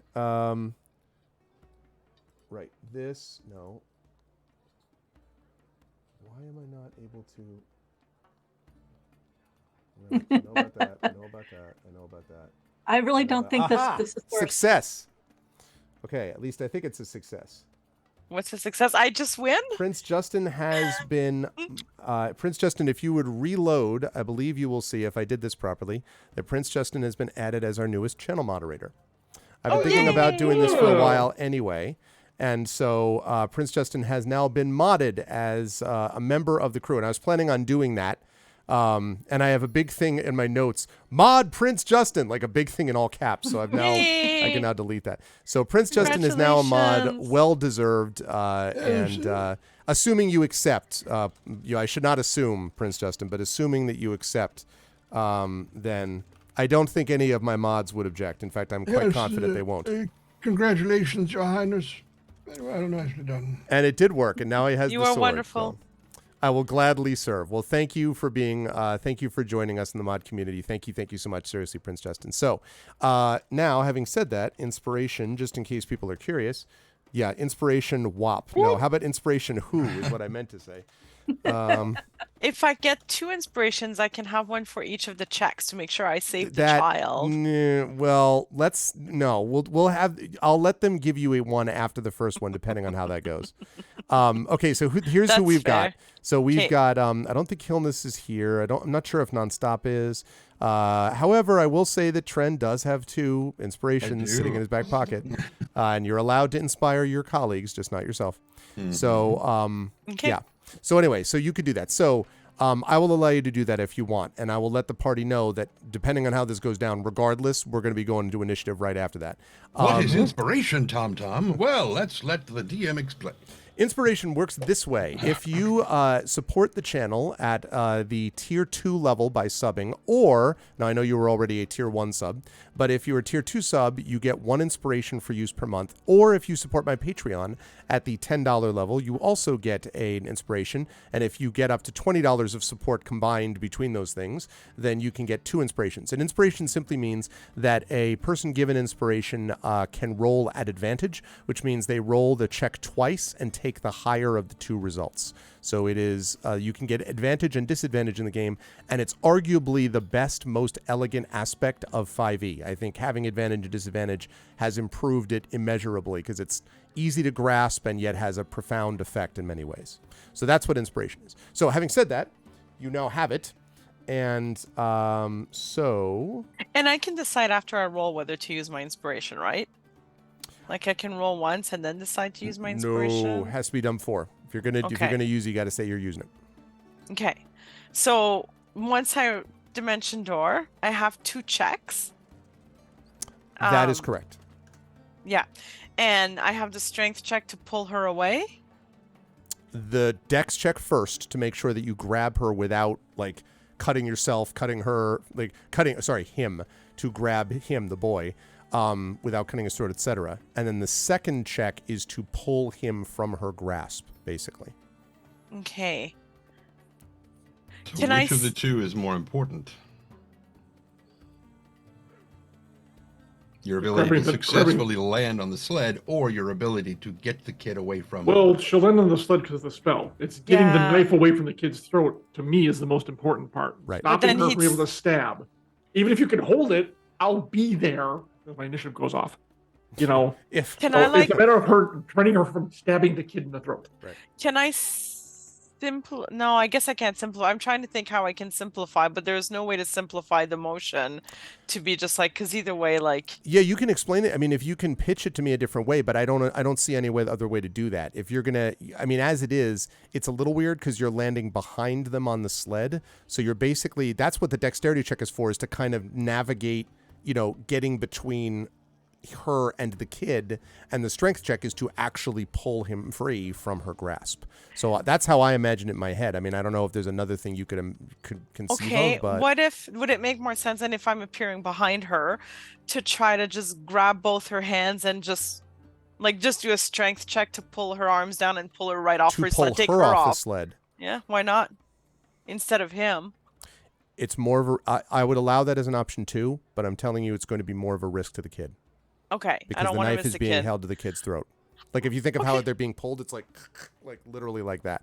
Right. This no. Why am I not able to? Right, I know about that. I know about that. I really don't think Aha! this is worth. Success. Okay, at least I think it's a success. What's a success? I just win? Prince Justin has been... Prince Justin, if you would reload, I believe you will see, if I did this properly, that Prince Justin has been added as our newest channel moderator. I've been thinking about doing this for a while anyway. And so Prince Justin has now been modded as a member of the crew. And I was planning on doing that. And I have a big thing in my notes, mod Prince Justin, like a big thing in all caps. So I can now delete that. So Prince Justin is now a mod, Congratulations. well-deserved, and assuming you accept, I should not assume Prince Justin, but assuming that you accept, then I don't think any of my mods would object. In fact, I'm quite confident they won't. Congratulations, Your Highness. Very nicely done. And it did work, and now he has You the are sword. wonderful. So I will gladly serve. Well, thank you for joining us in the mod community. Thank you so much. Seriously, Prince Justin. So now, having said that, inspiration, just in case people are curious. Yeah, inspiration WAP. No, how about inspiration who is what I meant to say. If I get 2 inspirations, I can have one for each of the checks to make sure I save the child. Well, I'll let them give you a one after the first one, depending on how that goes. Okay, so here's who That's we've fair. got. So we've 'Kay. got, I don't think Hillness is here. I'm not sure if Nonstop is. However, I will say that Trend does have 2 inspirations I do. sitting in his back pocket. And you're allowed to inspire your colleagues, just not yourself. So, Okay. yeah. So anyway, so you could do that. So I will allow you to do that if you want, and I will let the party know that depending on how this goes down, regardless, we're going to be going into initiative right after that. What is inspiration, Tom Tom? Well, let's let the DM explain. Inspiration works this way. If you support the channel at the tier 2 level by subbing, or, now I know you were already a tier 1 sub, but if you're a tier 2 sub, you get 1 inspiration for use per month. Or if you support my Patreon at the $10 level, you also get an inspiration. And if you get up to $20 of support combined between those things, then you can get 2 inspirations. An inspiration simply means that a person given inspiration can roll at advantage, which means they roll the check twice and take the higher of the 2 results. So it is, you can get advantage and disadvantage in the game, and it's arguably the best, most elegant aspect of 5e. I think having advantage and disadvantage has improved it immeasurably because it's easy to grasp and yet has a profound effect in many ways. So that's what inspiration is. So having said that, you now have it. And so... And I can decide after I roll whether to use my inspiration, right? Like I can roll once and then decide to use my inspiration? No, it has to be done before. If you're gonna use it, you got to say you're using it. Okay. So once I dimension door, I have 2 checks. That is correct. Yeah. And I have the strength check to pull her away. The dex check first to make sure that you grab her without like cutting yourself, cutting her, like him to grab him, the boy, without cutting his throat, etc. And then the second check is to pull him from her grasp, basically. Okay. So which of the 2 is more important? Your ability to successfully land on the sled, or your ability to get the kid away from Well, she'll land on the sled because of the spell. It's getting the knife away from the kid's throat, to me, is the most important part. Right. Stopping her from being able to stab. Even if you can hold it, I'll be there if my initiative goes off. You know? If it's a matter of her preventing her from stabbing the kid in the throat. Right. Can I No, I guess I can't simplify. I'm trying to think how I can simplify, but there's no way to simplify the motion to be just like, because either way, like... Yeah, you can explain it. I mean, if you can pitch it to me a different way, but I don't see any other way to do that. If you're going to, I mean, as it is, it's a little weird because you're landing behind them on the sled. So you're basically, that's what the dexterity check is for, is to kind of navigate, getting between her and the kid, and the strength check is to actually pull him free from her grasp. So that's how I imagine it in my head. I mean, I don't know if there's another thing you could conceive of, but... would it make more sense than if I'm appearing behind her to try to just grab both her hands and just do a strength check to pull her arms down and pull her right off her sled, take her off the sled? Yeah, why not? Instead of him. It's more of a... I would allow that as an option too, but I'm telling you it's going to be more of a risk to the kid. Okay, because I don't the want to knife miss is the being kid. held to the kid's throat. Like if you think of how they're being pulled, it's like literally like that.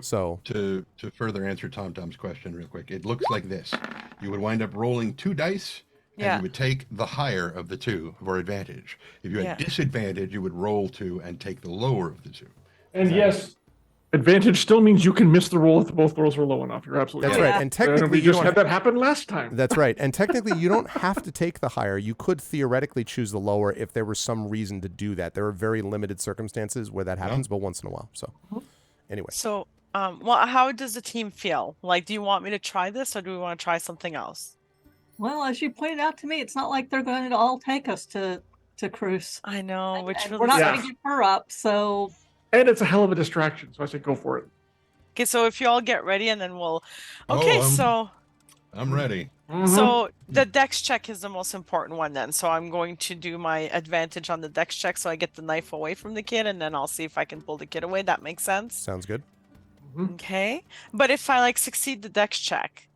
So to further answer Tom Tom's question real quick, it looks like this: you would wind up rolling 2 dice, and you would take the higher of the 2 for advantage. If you had disadvantage, you would roll 2 and take the lower of the 2. And yes, advantage still means you can miss the roll if both rolls are low enough. You're absolutely right. right. And technically, we just had that happen last time. That's right. And technically, you don't have to take the higher. You could theoretically choose the lower if there was some reason to do that. There are very limited circumstances where that happens, but once in a while. So, anyway. So, well, how does the team feel? Like, do you want me to try this, or do we want to try something else? Well, as you pointed out to me, it's not like they're going to all take us to Cruz. I know, And which we're not going to get her up, so... And it's a hell of a distraction, so I say go for it. Okay, so if you all get ready, and then we'll... Okay, so... I'm ready. So the dex check is the most important one then. So I'm going to do my advantage on the dex check so I get the knife away from the kid, and then I'll see if I can pull the kid away. That makes sense? Sounds good. Okay. But if I succeed the dex check...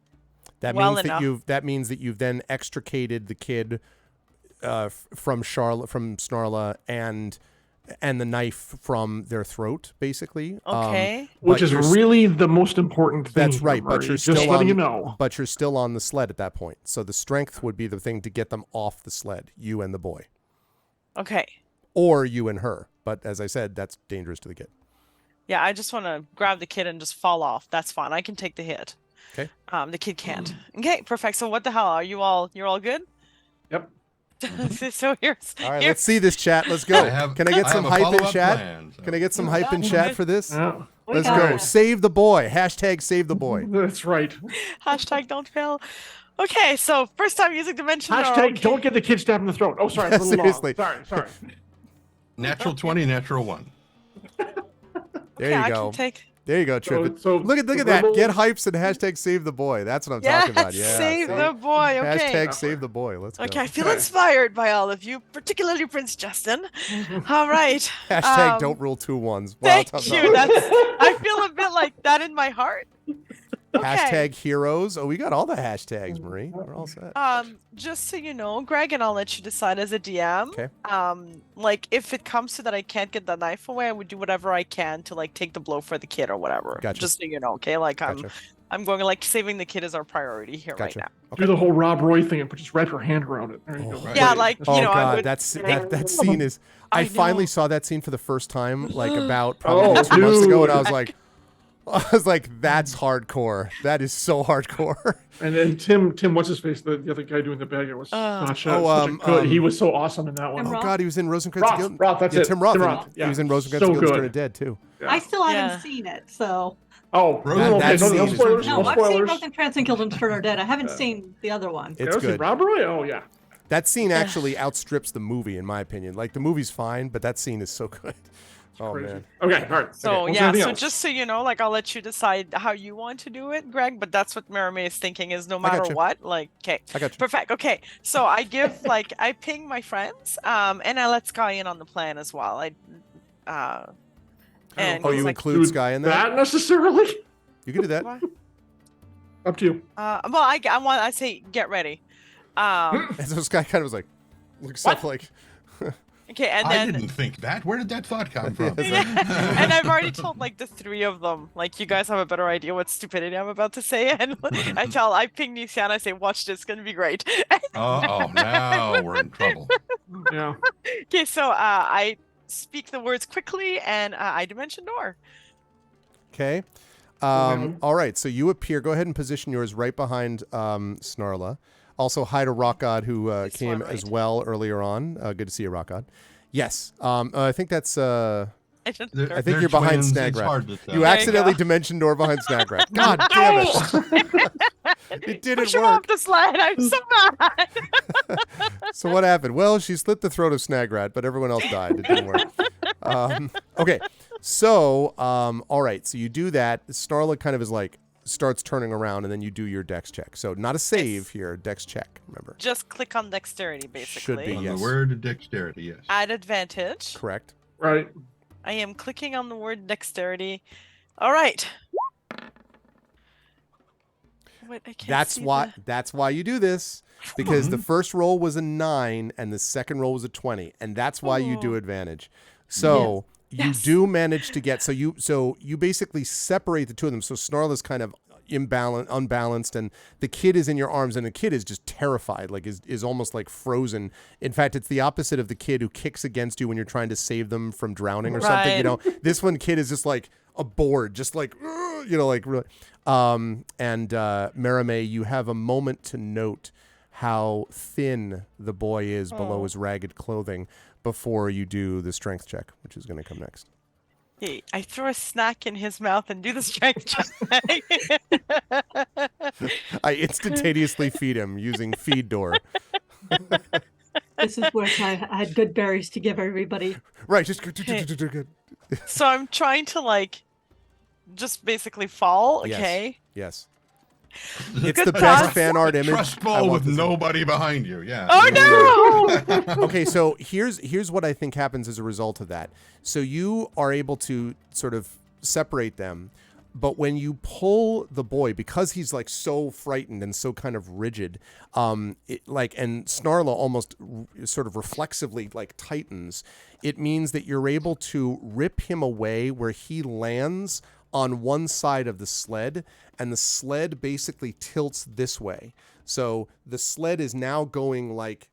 That means that you've then extricated the kid from Snarla and the knife from their throat, basically. Okay. Which is really the most important thing. That's right, but you're still just letting you know. But you're still on the sled at that point. So the strength would be the thing to get them off the sled, you and the boy. Okay. Or you and her. But as I said, that's dangerous to the kid. Yeah, I just want to grab the kid and just fall off. That's fine. I can take the hit. Okay. The kid can't. Okay, perfect. So what the hell? You're all good? Yep. So here's All right, here- let's see this chat. Let's go. Can I get some have a hype in follow-up chat? plan, so- Can I get some hype in chat for this? Yeah, We Let's got go. it. Save the boy. Hashtag save the boy. that's right. hashtag don't fail. Okay, so first time using dimension door. Hashtag Okay. don't get the kid stabbed in the throat. Oh, sorry, it's a little Seriously. long. Sorry. Natural 20, natural 1. There Okay, you I go. can take. There you go, Trip. So Look at the that. rebel- Get hypes and hashtag save the boy. That's what I'm talking about. Yeah. save see? the boy. Okay. Hashtag save the boy. Let's go. Okay, I feel inspired by all of you, particularly Prince Justin. All right. Hashtag um, don't rule 2 1s. Wow, Thank you. That's. I feel a bit like that in my heart. Okay. Hashtag heroes. Oh, we got all the hashtags, Marie. We're all set. Just so you know, Greg, and I'll let you decide as a DM. Okay. Like if it comes to that I can't get the knife away, I would do whatever I can to like take the blow for the kid or whatever. Gotcha. Just so you know, okay? Like Gotcha. I'm going like saving the kid is our priority here Gotcha. right now. Do the whole Rob Roy thing and just wrap your hand around it. There you go. right. Yeah, Right. like Oh you know, I God, would. that scene is. I I finally know. saw that scene for the first time, like about probably Oh, 2 months ago, and dude. I was like, that's hardcore. That is so hardcore. And then Tim, what's his face? The other guy doing the bad guy was such a good. He was so awesome in that one. Tim Oh Roth? God, he was in Rosencrantz of Guild. Roth, that's yeah, it. Tim Roth. Tim and Roth, He was yeah. in Rosencrantz So of Guild's good. Turn Dead too. Yeah. I still haven't Yeah. seen it, so Oh, that no scene is spoilers. no, No I've seen spoilers. Rosencrantz and Guildenstern are Dead. I haven't seen the other one. It's Yeah, good. Rob Roy? Oh yeah. That scene actually outstrips the movie, in my opinion. Like the movie's fine, but that scene is so good. Oh Crazy. man. Okay, all right. So okay. What's yeah, anything so else? just so you know, like I'll let you decide how you want to do it, Greg. But that's what Maramay is thinking is no matter gotcha. what, like okay, I got you. perfect. Okay, so I give like I ping my friends, and I let Sky in on the plan as well. And Oh, you like, include Sky in that? That necessarily? You can do that. what? Up to you. Well, I say get ready. And so Sky kind of was like, looks What? up like, Okay, and I then didn't think that. Where did that thought come from? and I've already told like the 3 of them, like you guys have a better idea what stupidity I'm about to say, and I ping Nisha and I say, watch this, it's gonna be great. Uh-oh, now we're in trouble. Yeah. Okay, so I speak the words quickly and I dimension door. okay. All right, so you appear. Go ahead and position yours right behind Snarla. Also, hi to Rock God, who This came one, as right? well earlier on. Good to see you, Rock God. Yes, I think that's. I I just They're- think they're you're behind twins, Snag it's Rat. hard to tell. You There you accidentally go. dimension door behind Snag Rat. God damn it! It didn't push him off work. the sled. I'm so mad. So what happened? Well, she slit the throat of Snag Rat, but everyone else died. It didn't work. Okay, so all right, so you do that. Snarla kind of is like starts turning around, and then you do your dex check. So not a save here, dex check. Remember, Just click on dexterity, basically. be, On yes. the word dexterity, yes. Add advantage. correct? Right. I am clicking on the word dexterity. All right. Wait, I can't That's see why. the- That's why you do this. Because the first roll was a 9 and the second roll was a 20, and that's why you do advantage. So you Yes. do manage to get. So you basically separate the two of them. So Snarla's kind of unbalanced, and the kid is in your arms, and the kid is just terrified, like is almost like frozen. In fact, it's the opposite of the kid who kicks against you when you're trying to save them from drowning or something. You Right. know, this one kid is just like a board, just like like really. And Maramay, you have a moment to note how thin the boy is below his ragged clothing before you do the strength check, which is going to come next. Hey, I throw a snack in his mouth and do the strength check. I instantaneously feed him using feed door. This is where I had good berries to give everybody. Right, just So I'm trying to like just basically fall, Yes. okay? yes. It's Good the best thoughts. fan art image. Trust I ball want with this- nobody behind you. Yeah. Oh no! Okay, so here's what I think happens as a result of that. So you are able to sort of separate them, but when you pull the boy, because he's like so frightened and so kind of rigid, and Snarla almost sort of reflexively like tightens, it means that you're able to rip him away where he lands on one side of the sled, and the sled basically tilts this way. So the sled is now going like,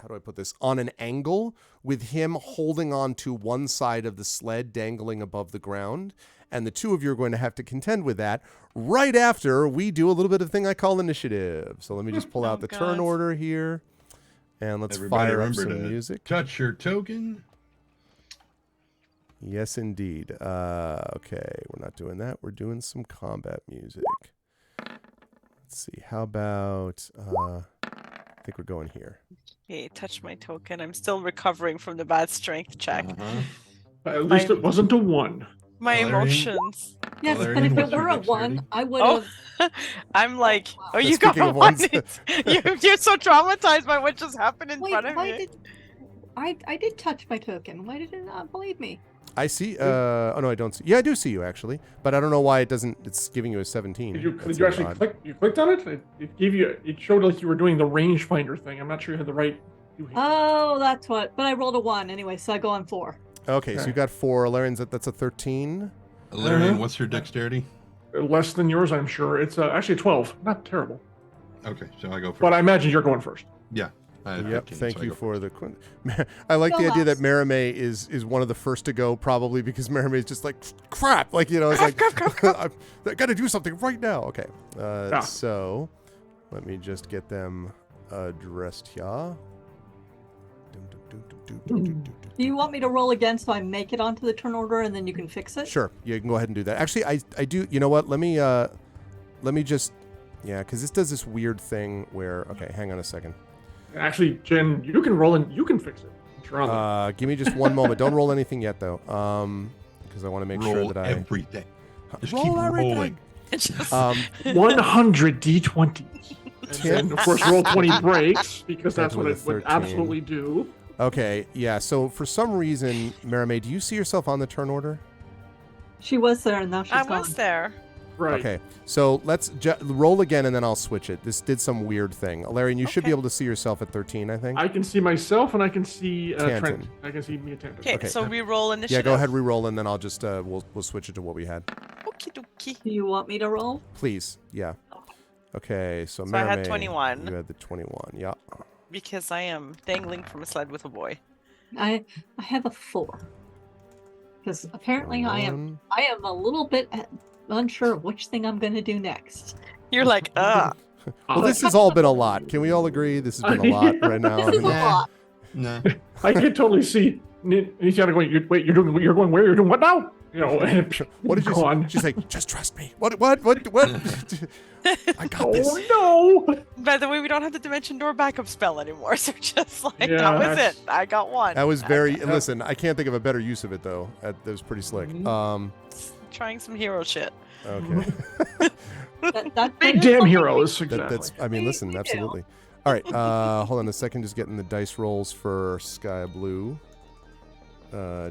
how do I put this, on an angle with him holding on to one side of the sled dangling above the ground. And the two of you are going to have to contend with that right after we do a little bit of thing I call initiative. So let me just pull out Oh, the turn God. order here. And let's Everybody fire up remember some to music. touch your token. Yes, indeed. Okay, we're not doing that. We're doing some combat music. Let's see. How about... I think we're going here. Okay, touch my token. I'm still recovering from the bad strength check. Uh-huh. At least it wasn't a 1. My Valerian? emotions. Yes, but Valerian, if it what's your were a dexterity? 1, I would Oh, have. I'm like, wow. oh, you got Speaking a of one. ones- You're so traumatized by what just happened in Wait, front of why you. did I did touch my token? Why did it not believe me? I see. Oh, no, I don't see. Yeah, I do see you, actually. But I don't know why it doesn't... It's giving you a 17. Did you, That did you seems actually odd. click? You clicked on it? It gave you. It showed like you were doing the rangefinder thing. I'm not sure you had the right. Oh, that's what. But I rolled a 1 anyway, so I go on 4. Okay, so Okay. you got 4. Larian's that's a 13. Valerian, Uh-huh. what's your dexterity? Less than yours, I'm sure. It's actually a 12. Not terrible. Okay, so I go first. But I imagine you're going first. Yeah. I had Yep, 15, thank so I you go for first. the... I like Go the idea that last. Maramé is one of the first to go, probably, because Maramé's just like, crap! Like, you know, it's like, I gotta do something right now. Okay, Yeah. so let me just get them addressed here. Do you want me to roll again so I make it onto the turn order and then you can fix it? Sure, you can go ahead and do that. Actually, I do. You know what? Let me just, yeah, because this does this weird thing where. Okay, hang on a second. Actually, Jen, you can roll and you can fix it. You're on there. Give me just one moment. Don't roll anything yet, though. Because I want to make Roll sure that I everything. Just roll keep everything. rolling. It's just, 100 d20s. And then, of course, roll 20 breaks because That that's what was it a would 13. absolutely do. Okay, yeah. So for some reason, Maramé, do you see yourself on the turn order? She was there and now she's I gone. was there. Right. Okay, so let's roll again and then I'll switch it. This did some weird thing. Larian, you should be Okay. able to see yourself at 13, I think. I can see myself and I can see Tanton. Trent. I can see me and Tanton. Okay, Okay. so re-roll Yeah, initiative. go ahead, re-roll, and then I'll just we'll switch it to what we had. Okie dokie. Do you want me to roll? Please, yeah. Okay, so So I had Maramé, 21. You had the 21, yeah. Because I am dangling from a sled with a boy. I have a 4. Because apparently I am a little bit unsure of which thing I'm going to do next. You're like, ugh. Well, this has all been a lot. Can we all agree this has been a lot right now? This is a lot. Nah. I can totally see Nisiana going, you're going where? You're doing what now? You know, and What did you say? gone. She's like, just trust me. What? I got this. Oh no! By the way, we don't have the dimension door backup spell anymore. So just like, Yeah, that was that's- it. I got one. That was very. Listen, I can't think of a better use of it though. That was pretty slick. Trying some hero shit. Okay. That Big is damn something heroes. Exactly. That's. I mean, listen, You do. absolutely. All right. Hold on a second. Just getting the dice rolls for Sky Blue.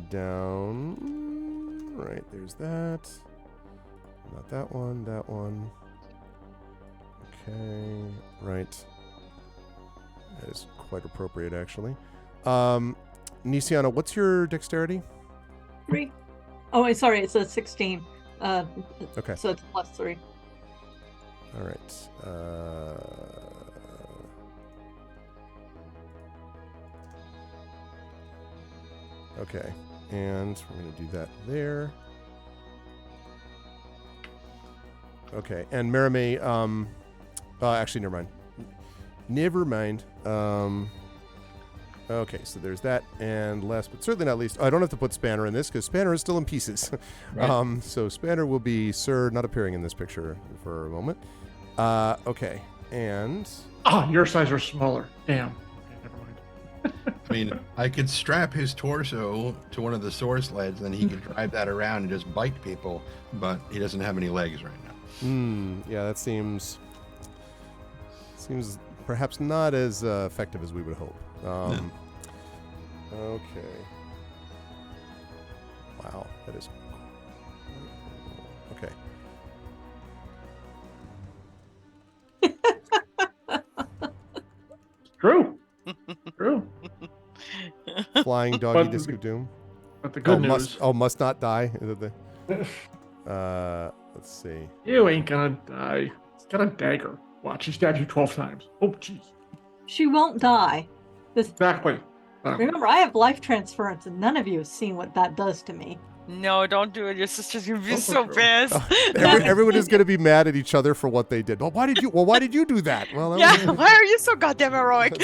Down. Right. There's that. Not that one. That one. Okay. Right. That is quite appropriate, actually. Nisiana, what's your dexterity? 3. Oh, wait, sorry, it's a 16. Okay. So it's plus 3. All right. Okay, and we're gonna do that there. Okay, and Maramé, actually, never mind. Never mind. Okay, so there's that, and last but certainly not least, I don't have to put Spanner in this because Spanner is still in pieces. Right. So Spanner will be Sir not appearing in this picture for a moment. Okay, and Your size are smaller. Damn. Okay, never mind. I mean, I could strap his torso to one of the sword sleds, and he could drive that around and just bite people, but he doesn't have any legs right now. yeah, that seems perhaps not as effective as we would hope. Okay. Wow, that is okay. True. True. Flying doggy But disc of doom. But the good news, must not die. Is it let's see. you ain't gonna die. He's got a dagger. Watch, he stabs you 12 times. Oh, jeez. She won't die. Exactly. Remember, I have life transference, and none of you have seen what that does to me. No, don't do it. Your sister's gonna be Don't so do pissed. Everyone is going to be mad at each other for what they did. Well, why did you do that? Well, that Yeah, why are you so goddamn heroic?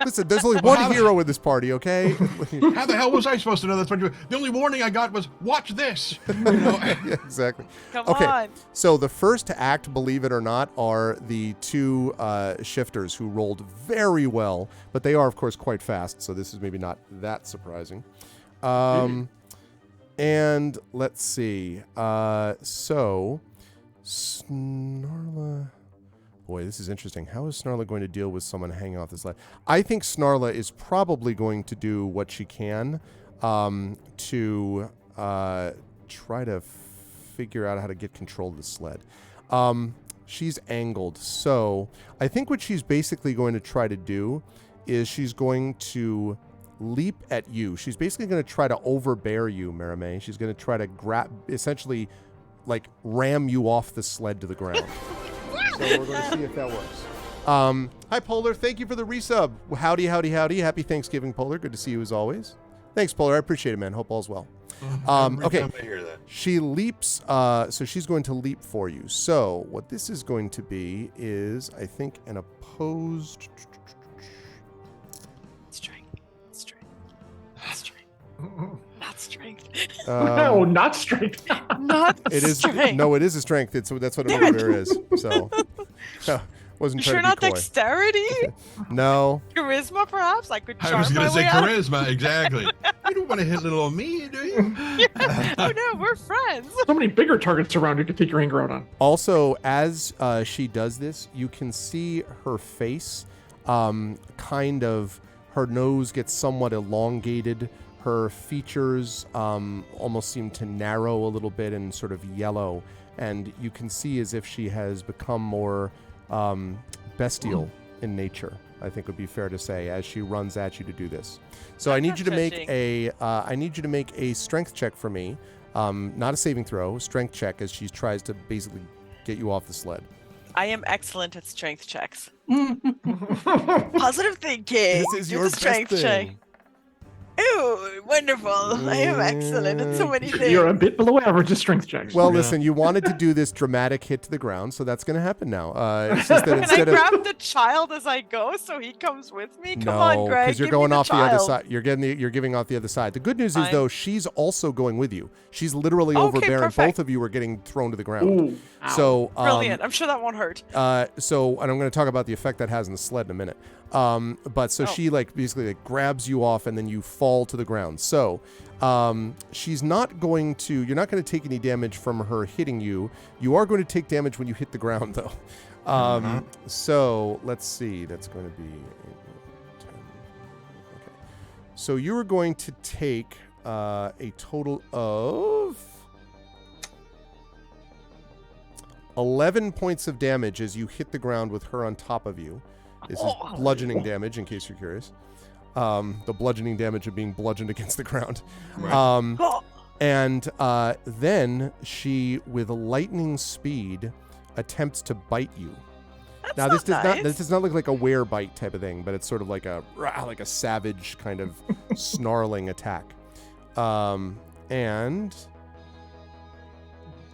listen, there's only Well, one hero in this party, okay? How the hell was I supposed to know that's what you? The only warning I got was watch this. You know? Yeah, exactly. Come Okay. on. So the first to act, believe it or not, are the two shifters who rolled very well, but they are, of course, quite fast, so this is maybe not that surprising. And let's see. So Snarla... Boy, this is interesting. How is Snarla going to deal with someone hanging off this ledge? I think Snarla is probably going to do what she can to try to figure out how to get control of the sled. She's angled. So I think what she's basically going to try to do is she's going to leap at you. She's basically going to try to overbear you, Maramé. She's going to try to essentially like ram you off the sled to the ground. So we're going to see if that works. Hi, Polar. Thank you for the resub. Howdy, howdy, howdy. Happy Thanksgiving, Polar. Good to see you as always. Thanks, Polar. I appreciate it, man. Hope all's well. Okay. I hear that. She leaps, so she's going to leap for you. So what this is going to be is, I think, an opposed... Not strength. No, not strength. Not It is strength. no, it is a strength. That's what a Damn it. overbear is. So wasn't You trying sure to be not coy. dexterity? No. Charisma, perhaps? I could charm I was going my to say way out. charisma, exactly. You don't want to hit little old me, do you? Oh no, we're friends. So many bigger targets around you to take your anger out on. Also, as she does this, you can see her face, kind of, her nose gets somewhat elongated. Her features almost seem to narrow a little bit and sort of yellow. And you can see as if she has become more bestial in nature, I think would be fair to say, as she runs at you to do this. So I need you to make a strength check for me. Not a saving throw, strength check, as she tries to basically get you off the sled. I am excellent at strength checks. Positive thinking. This is It's your a strength best check. thing. Ooh, wonderful. I am excellent at so many things. You're a bit below average at strength checks. Well, listen, you wanted to do this dramatic hit to the ground, so that's going to happen now. It's just that Can I instead of grab the child as I go so he comes with me? Come no, on, Greg. because you're give going me off the other child. side. You're giving off the other side. The good news is Fine. though, she's also going with you. She's literally Okay, overbearing. perfect. Both of you are getting thrown to the ground. Ooh, ow. So Brilliant. I'm sure that won't hurt. So, and I'm going to talk about the effect that has in the sled in a minute. But so she basically grabs you off and then you fall to the ground. So, she's not going to, you're not going to take any damage from her hitting you. You are going to take damage when you hit the ground though. So let's see, that's going to be 8, 10. Okay. So you are going to take, a total of 11 points of damage as you hit the ground with her on top of you. This is bludgeoning damage, in case you're curious. The bludgeoning damage of being bludgeoned against the ground. Right. And then she, with lightning speed, attempts to bite you. That's Now not this does nice. not this does not look like a were bite type of thing, but it's sort of like a savage kind of snarling attack. And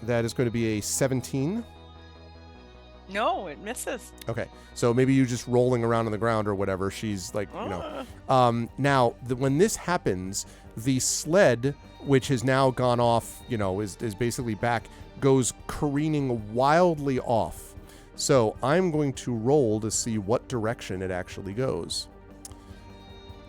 that is going to be a 17. No, it misses. Okay, so maybe you just rolling around on the ground or whatever. She's like, you know. Now, when this happens, the sled, which has now gone off, you know, is basically back, goes careening wildly off. So I'm going to roll to see what direction it actually goes.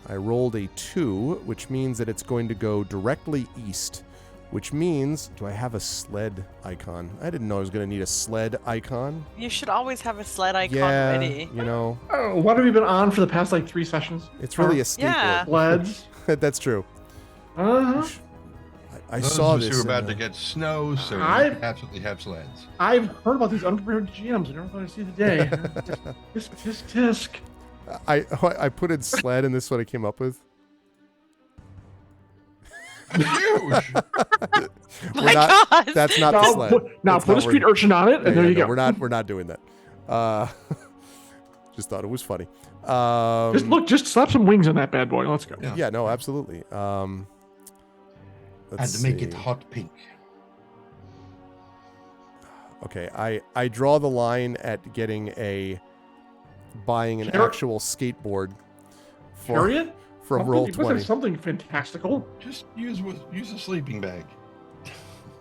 I rolled a 2, which means that it's going to go directly east. Which means, do I have a sled icon? I didn't know I was going to need a sled icon. You should always have a sled icon Yeah, ready. you know, Oh, what have you been on for the past like 3 sessions? it's really a staple. Yeah. Sleds. That's true. Uh-huh. I Those saw of us this. who are in about the- to get snow, so I- we absolutely have sleds. I've heard about these unprepared GMs. I never thought I'd see the day. Tisk. I put in sled, and this is what I came up with. Huge. My not, God. That's not the Now, sled. put That's a not street where- urchin on it, and Yeah, there yeah, you no, go. We're not doing that. Just thought it was funny. Just slap some wings on that bad boy. Let's go. Yeah. Yeah, no, absolutely. Let's And to make it see. hot pink. Okay, I draw the line at buying an Char- actual skateboard Chariot? from Something- roll you must have 20. Something fantastical. Just use a sleeping bag.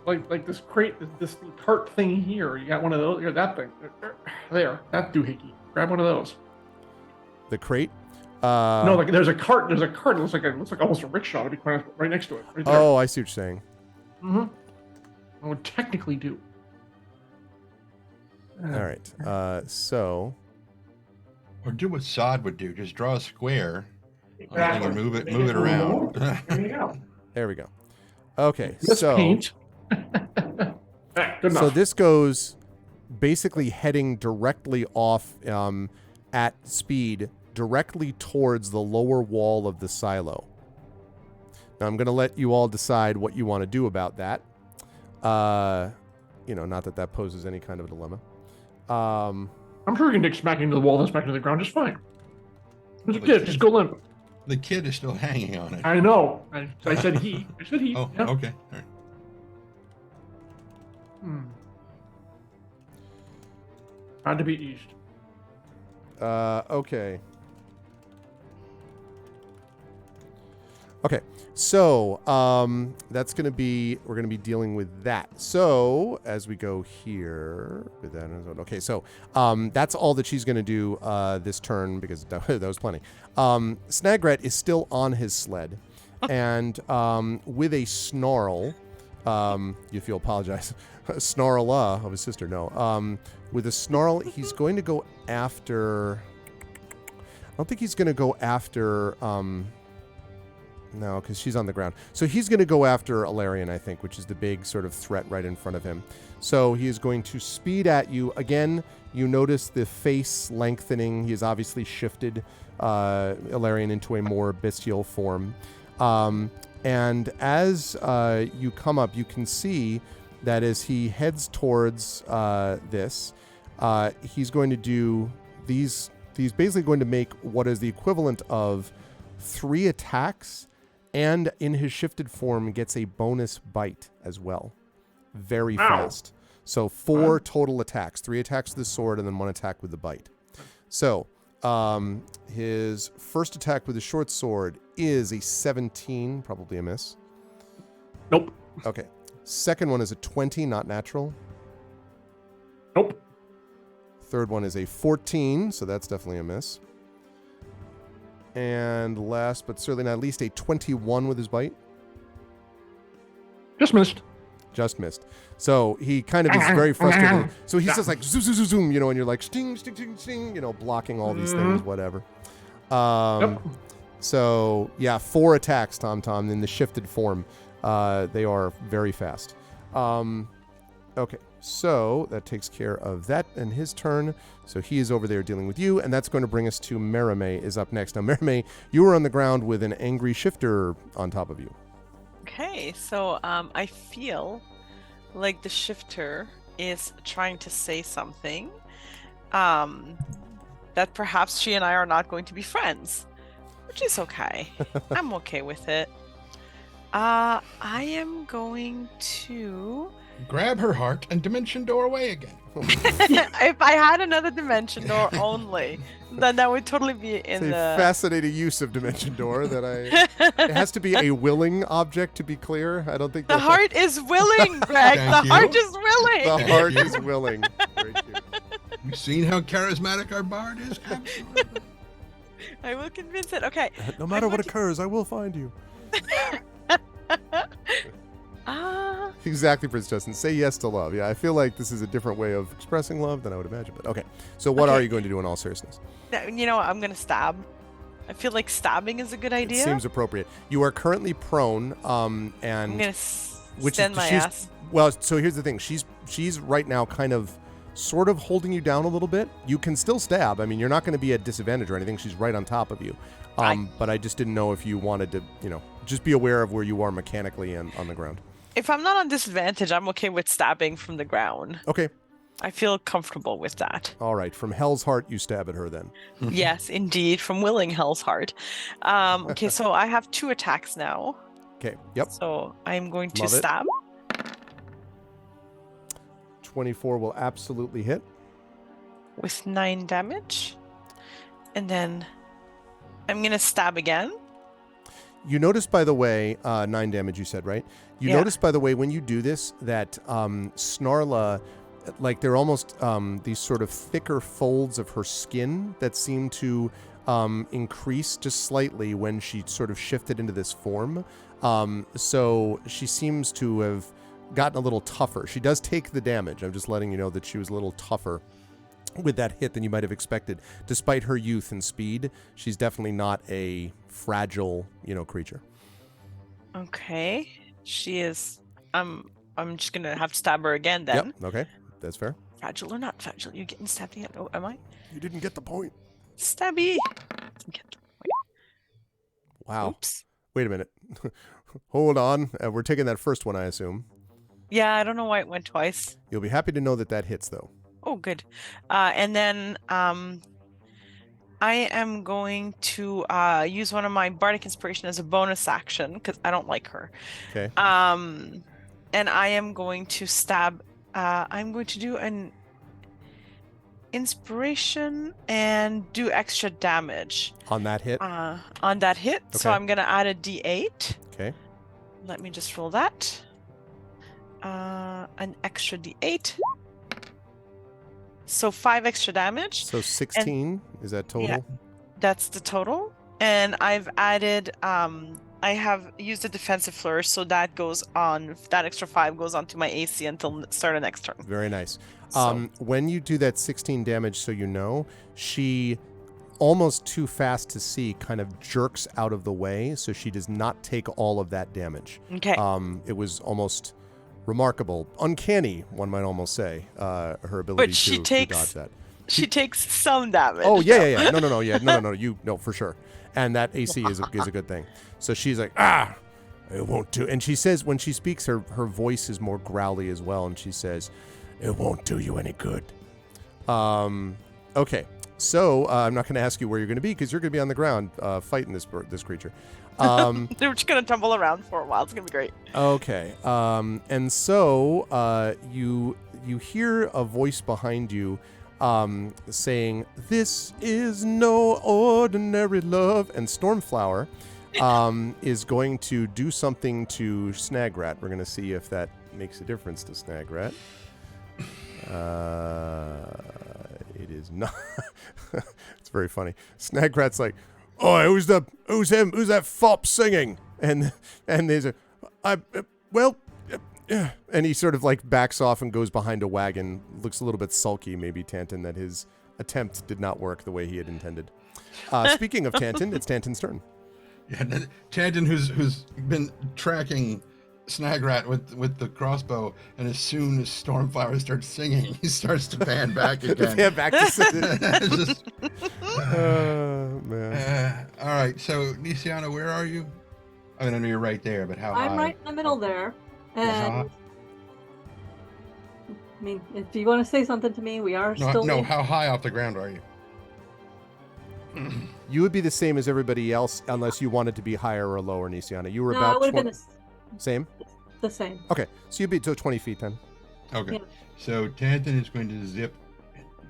Like this crate, this cart thing here. You got one of those. You got that thing. There, that doohickey. Grab one of those. The crate. No, like there's a cart. There's a cart. It looks like almost a rickshaw. To be quite honest, right next to it. Right there. Oh, I see what you're saying. Mm-hmm. I would technically do. All right. So Or do what Sod would do. Just draw a square Exactly. and move it around. There you go. there we go. Okay, Let's so paint. Good so enough. this goes basically heading directly off at speed directly towards the lower wall of the silo. Now I'm going to let you all decide what you want to do about that. Not that poses any kind of dilemma. I'm sure you can dig smack into the wall and smack into the ground just fine. There's a Well, kid, just go limp. The kid is still hanging on it. I know. I said he. I said he. Oh, Yeah. okay. All right. Had to be east. Okay. Okay, so that's going to be, we're going to be dealing with that. So as we go here, okay, so that's all that she's going to do this turn because that was plenty. Snagret is still on his sled, and with a snarl, if you'll apologize, snarl of his sister, no. With a snarl, he's going to go after, I don't think he's going to go after, no, because she's on the ground. So he's going to go after Alarian, I think, which is the big sort of threat right in front of him. So he is going to speed at you. Again, you notice the face lengthening. He has obviously shifted Alarian into a more bestial form. And as you come up, you can see that as he heads towards this, he's going to do these. He's basically going to make what is the equivalent of 3 attacks, and in his shifted form gets a bonus bite as well. Very fast. So 4 total attacks. 3 attacks with the sword and then 1 attack with the bite. So his first attack with the short sword is a 17, probably a miss. Nope. Okay. Second one is a 20, not natural. Nope. Third one is a 14, so that's definitely a miss. And last but certainly not least, a 21 with his bite. Just missed. Just missed. So he kind of is very frustrated. So he's just like zoom, zoom, zoom, zoom, and you're like sting, sting, sting, sting, blocking all these things, whatever. So yeah, 4 attacks, Tom in the shifted form. They are very fast. Okay, so that takes care of that and his turn. So he is over there dealing with you, and that's going to bring us to Merime is up next. Now, Merime, you are on the ground with an angry shifter on top of you. Okay, so I feel like the shifter is trying to say something that perhaps she and I are not going to be friends, which is okay. I'm okay with it. I am going to Grab her heart and dimension door away again. if I had another dimension door only, then that would totally be in It's a the fascinating use of Dimension Door that it has to be a willing object to be clear. I don't think The that's heart is willing, Greg. Thank The heart you. is willing. the Thank heart you. is willing. Very cute. You've seen how charismatic our bard is? I will convince it. Okay. No matter what going to- occurs, I will find you. Ah, Exactly, Prince Justin. Say yes to love. Yeah, I feel like this is a different way of expressing love than I would imagine. But okay. So what Okay. are you going to do in all seriousness? you know what? I'm gonna stab. I feel like stabbing is a good idea. It seems appropriate. You are currently prone, I'm and gonna extend my she's- ass. well, so here's the thing. She's right now kind of sort of holding you down a little bit. You can still stab. I mean, you're not going to be at disadvantage or anything. She's right on top of you. But I just didn't know if you wanted to, just be aware of where you are mechanically and on the ground. If I'm not on disadvantage, I'm okay with stabbing from the ground. Okay. I feel comfortable with that. All right. From Hell's Heart, you stab at her then. Yes, indeed, from willing Hell's Heart. Okay, so I have 2 attacks now. Okay. Yep. So I'm going to Love it. stab 24 will absolutely hit. with 9 damage. And then I'm going to stab again. You notice, by the way, 9 damage you said, right? You Yeah. notice, by the way, when you do this, that Snarla, like they're almost these sort of thicker folds of her skin that seem to increase just slightly when she sort of shifted into this form. So she seems to have gotten a little tougher. She does take the damage. I'm just letting you know that she was a little tougher with that hit than you might have expected. Despite her youth and speed, she's definitely not a fragile, creature. Okay. She is. I'm just going to have to stab her again then. Yep. Okay. That's fair. Fragile or not fragile? You getting stabbed again? Oh, am I? You didn't get the point. Stabby. Get- Wow. Oops. Wait a minute. Hold on. We're taking that first one, I assume. Yeah, I don't know why it went twice. You'll be happy to know that that hits, though. Oh, good. And then I am going to use one of my bardic inspiration as a bonus action because I don't like her. Okay. And I am going to stab. I'm going to do an inspiration and do extra damage On that hit? on that hit. So Okay. I'm going to add a d8. Okay. Let me just roll that. An extra d8. So 5 extra damage. So 16, is that total? Yeah. That's the total. And I've added, I have used a defensive flourish, so that goes on, that extra 5 goes on to my AC until start of next turn. Very nice. So- When you do that 16 damage, so you know, she, almost too fast to see, kind of jerks out of the way, so she does not take all of that damage. Okay. It was almost remarkable, uncanny, one might almost say, her ability But she to takes- dodge that. she takes some damage. Oh yeah. No, for sure. And that AC is a good thing. So she's like, it won't do. And she says, when she speaks, her voice is more growly as well, and she says, it won't do you any good. Okay. So I'm not going to ask you where you're going to be because you're going to be on the ground fighting this creature. They're just gonna tumble around for a while. It's gonna be great. Okay. And so you hear a voice behind you saying, "This is no ordinary love." And Stormflower is going to do something to Snagrat. We're going to see if that makes a difference to Snagrat. It is not. It's very funny. Snagrat's like, "Oh, who's him? Who's that fop singing?" And there's a, and he sort of like backs off and goes behind a wagon. Looks a little bit sulky, maybe Tantin, that his attempt did not work the way he had intended. Speaking of Tantin, it's Tantin's turn. Yeah, Tantin, who's been tracking Snagrat with the crossbow, and as soon as Stormflower starts singing, he starts to pan back again. Yeah, back to Just, man. all right, so Nisiana, where are you? I mean, I know you're right there, but how high? I'm right in the middle there. How And high? I mean, if you want to say something to me, we are still. No, how high off the ground are you? You would be the same as everybody else unless you wanted to be higher or lower, Nisiana. You were No, about it would have been same? the same. Okay, so you'd be to 20 feet then. Okay, Yeah. so Tantin is going to zip,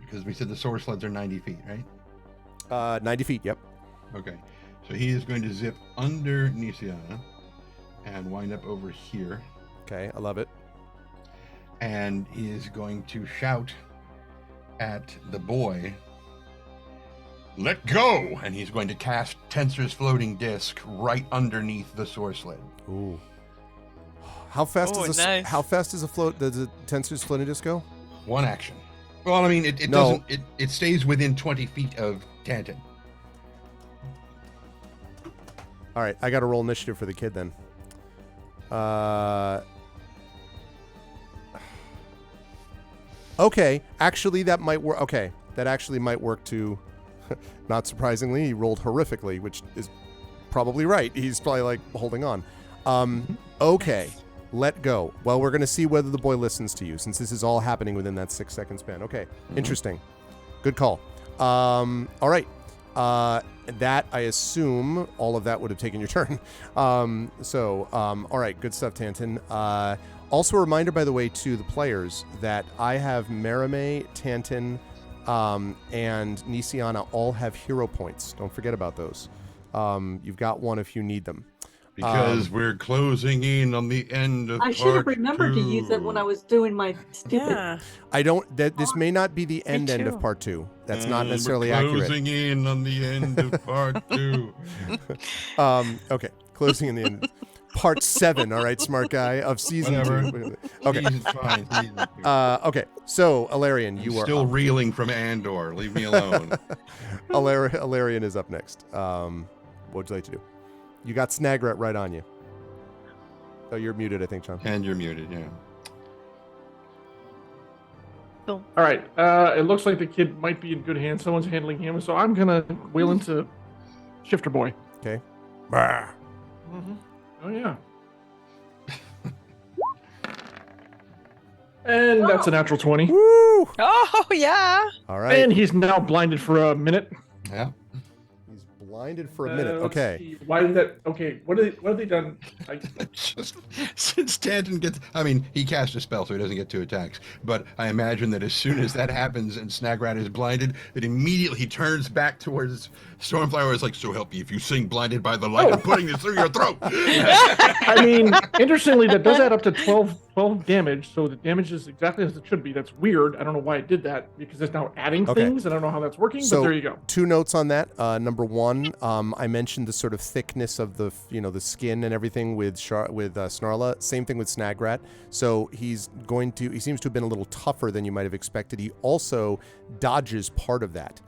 because we said the sword sleds are 90 feet, right? 90 feet, yep. Okay, so he is going to zip under Nisiana and wind up over here, Okay, I love it. and he is going to shout at the boy, "Let go!" And he's going to cast Tensor's floating disc right underneath the sword sled. Ooh. How fast Oh, does nice. how fast does the Tensor's floating disc go? One action. Well, I mean, it No. doesn't. It stays within 20 feet of Tantin. All right, I got to roll initiative for the kid then. Okay, actually that might work. Okay, that actually might work too. Not surprisingly, he rolled horrifically, which is probably right. He's probably like holding on. Okay, let go. Well, we're going to see whether the boy listens to you since this is all happening within that 6-second span. Okay, interesting. Good call. All right. That, I assume, all of that would have taken your turn. All right, good stuff, Tanton. Also a reminder, by the way, to the players that I have Merime, Tanton, and Nisiana all have hero points. Don't forget about those. You've got one if you need them. Because we're closing in on the end of I should have part remembered to use it when I was doing my stupid. Yeah. I don't. This may not be the end of too. part 2. That's not And necessarily we're accurate. closing in on the end of part 2. Okay, closing in the end. Part 7, all right, smart guy, of season Whatever. 2. Okay. He's fine. He's Okay, so Alarian, you are still up. reeling from Andor. Leave me alone. Alarian is up next. What would you like to do? You got Snagrat right on you. Oh, you're muted, I think, John. And you're muted, yeah. All right. It looks like the kid might be in good hands. Someone's handling him, so I'm gonna wheel into Shifter Boy. Okay. Mm-hmm. Oh yeah. And that's a natural 20. Woo! Oh yeah. All right. And he's now blinded for a minute. Yeah. He's blinded for a minute. Let's Okay. see. Why did that? Okay. What have they done? Just since Tanton gets, I mean, he cast a spell, so he doesn't get 2 attacks. But I imagine that as soon as that happens and Snagrat is blinded, it immediately he turns back towards Stormflower. Is like, so help me if you sing "Blinded by the Light" and putting this through your throat. I mean, interestingly, that does add up to 12 damage, so the damage is exactly as it should be. That's weird. I don't know why it did that, because it's now adding Okay. things. I don't know how that's working, So, but there you go. 2 notes on that. Number 1, I mentioned the sort of thickness of the the skin and everything with Snarla. Same thing with Snagrat. So he seems to have been a little tougher than you might have expected. He also dodges part of that.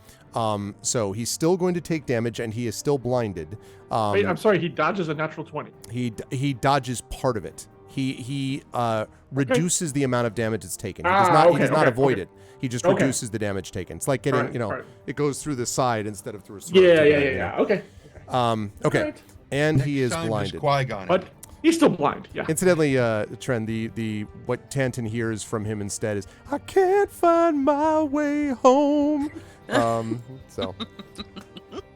So he's still going to take damage, and he is still blinded. Wait, I'm sorry. He dodges a natural 20. He dodges part of it. He reduces the amount of damage it's taken. He does not avoid it. He just reduces the damage taken. It's like getting, it goes through the side instead of through a throat. Yeah. Okay. Okay. Right. And Next he is time, just blinded. Qui-Gon. But he's still blind. Yeah. Incidentally, Trent, the what Tanton hears from him instead is, "I can't find my way home." So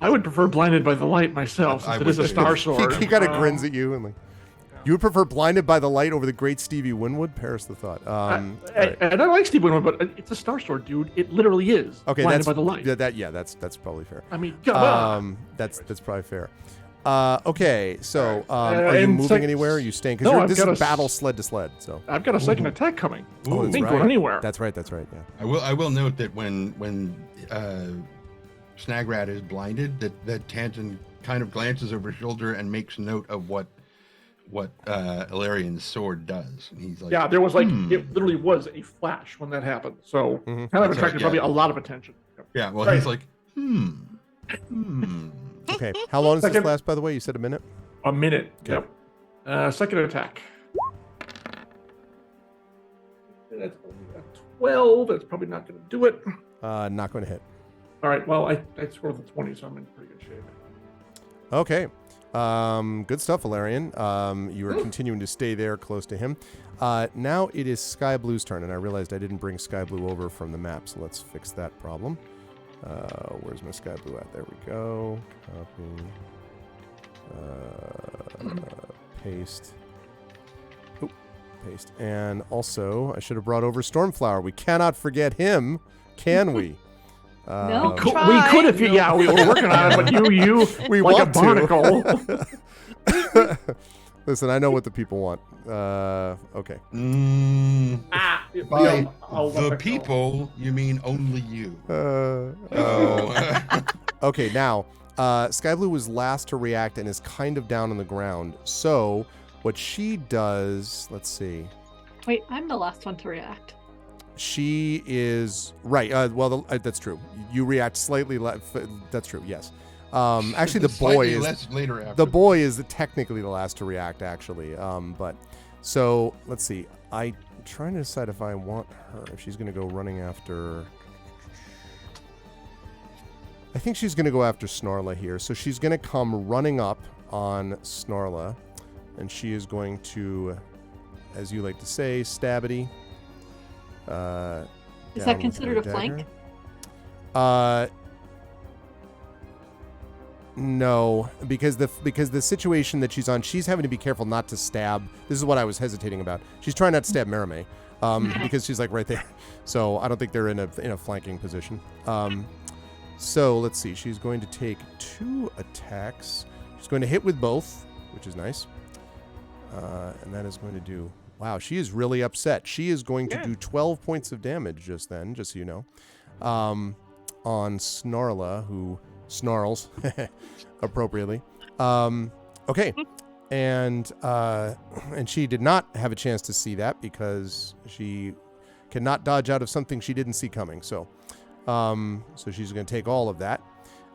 I would prefer blinded by the light myself, since I it is a would star too. sword. he kind of grins at you and like, you would prefer blinded by the light over the great Stevie Winwood? Perish the thought. Right. And I like Steve Winwood, but it's a star sword, dude. It literally is. Okay, blinded by the light. That's probably fair. I mean, come on. That's probably fair. Okay, so are you and moving anywhere? Or are you staying? Because No, I've this got is a battle sled to sled. So I've got a second attack coming. Oh, I that's ain't right. going anywhere. That's right. Yeah. I will note that when Snagrat is blinded, that Tanton kind of glances over his shoulder and makes note of what Ilarian's sword does. And he's like, Yeah, there was it literally was a flash when that happened. So kind of That's attracted right, probably yeah. a lot of attention. Yeah, well, Right. he's like, Okay. How long does this Second- last? By the way, you said a minute. A minute. Okay. Yep. Second attack. That's only a 12. That's probably not going to do it. Not going to hit. All right. Well, I scored the 20, so I'm in pretty good shape. Okay. Good stuff, Valerian. You are continuing to stay there close to him. Now it is Sky Blue's turn, and I realized I didn't bring Sky Blue over from the map, so let's fix that problem. Where's my Sky Blue at? There we go. Copy. Paste. Oop, paste. And also, I should have brought over Stormflower. We cannot forget him, can we? No. We Try. could if you, yeah, we were working on it, but you We like want a barnacle. Listen, I know what the people want. Okay. by I'll let the that go. people, you mean only you. Oh. Okay, now, Sky Blue was last to react and is kind of down on the ground. So, what she does, let's see. Wait, I'm the last one to react. She is right. That's true. You react slightly. That's true. Yes. Actually, the boy Slightly is less later after. the boy is technically the last to react. Actually, but so let's see. I'm trying to decide if I want her. If she's going to go running after. I think she's going to go after Snarla here. So she's going to come running up on Snarla, and she is going to, as you like to say, stabity. Is Down that with considered her a flank? dagger. No, because the situation that she's on, she's having to be careful not to stab. This is what I was hesitating about. She's trying not to stab Merame, because she's like right there. So I don't think they're in a flanking position. So let's see. She's going to take 2 attacks. She's going to hit with both, which is nice. And that is going to do. Wow, she is really upset. She is going to do 12 points of damage just then, just so you know, on Snarla, who snarls appropriately. Okay, and she did not have a chance to see that because she cannot dodge out of something she didn't see coming. So she's going to take all of that,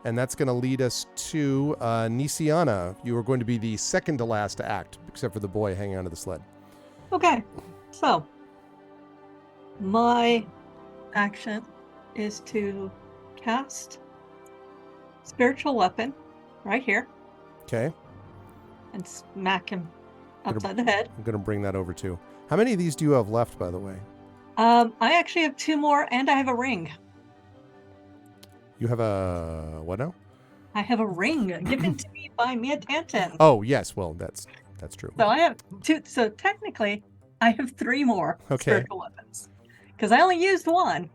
and that's going to lead us to Nisiana. You are going to be the second to last to act, except for the boy hanging onto the sled. Okay, so my action is to cast Spiritual Weapon right here Okay, and smack him upside the head. I'm going to bring that over too. How many of these do you have left, by the way? I actually have 2 more, and I have a ring. You have a what now? I have a ring given to me by Mia Tantan. Oh yes, well that's true. So I have 2. So technically, I have 3 more spiritual weapons because I only used 1.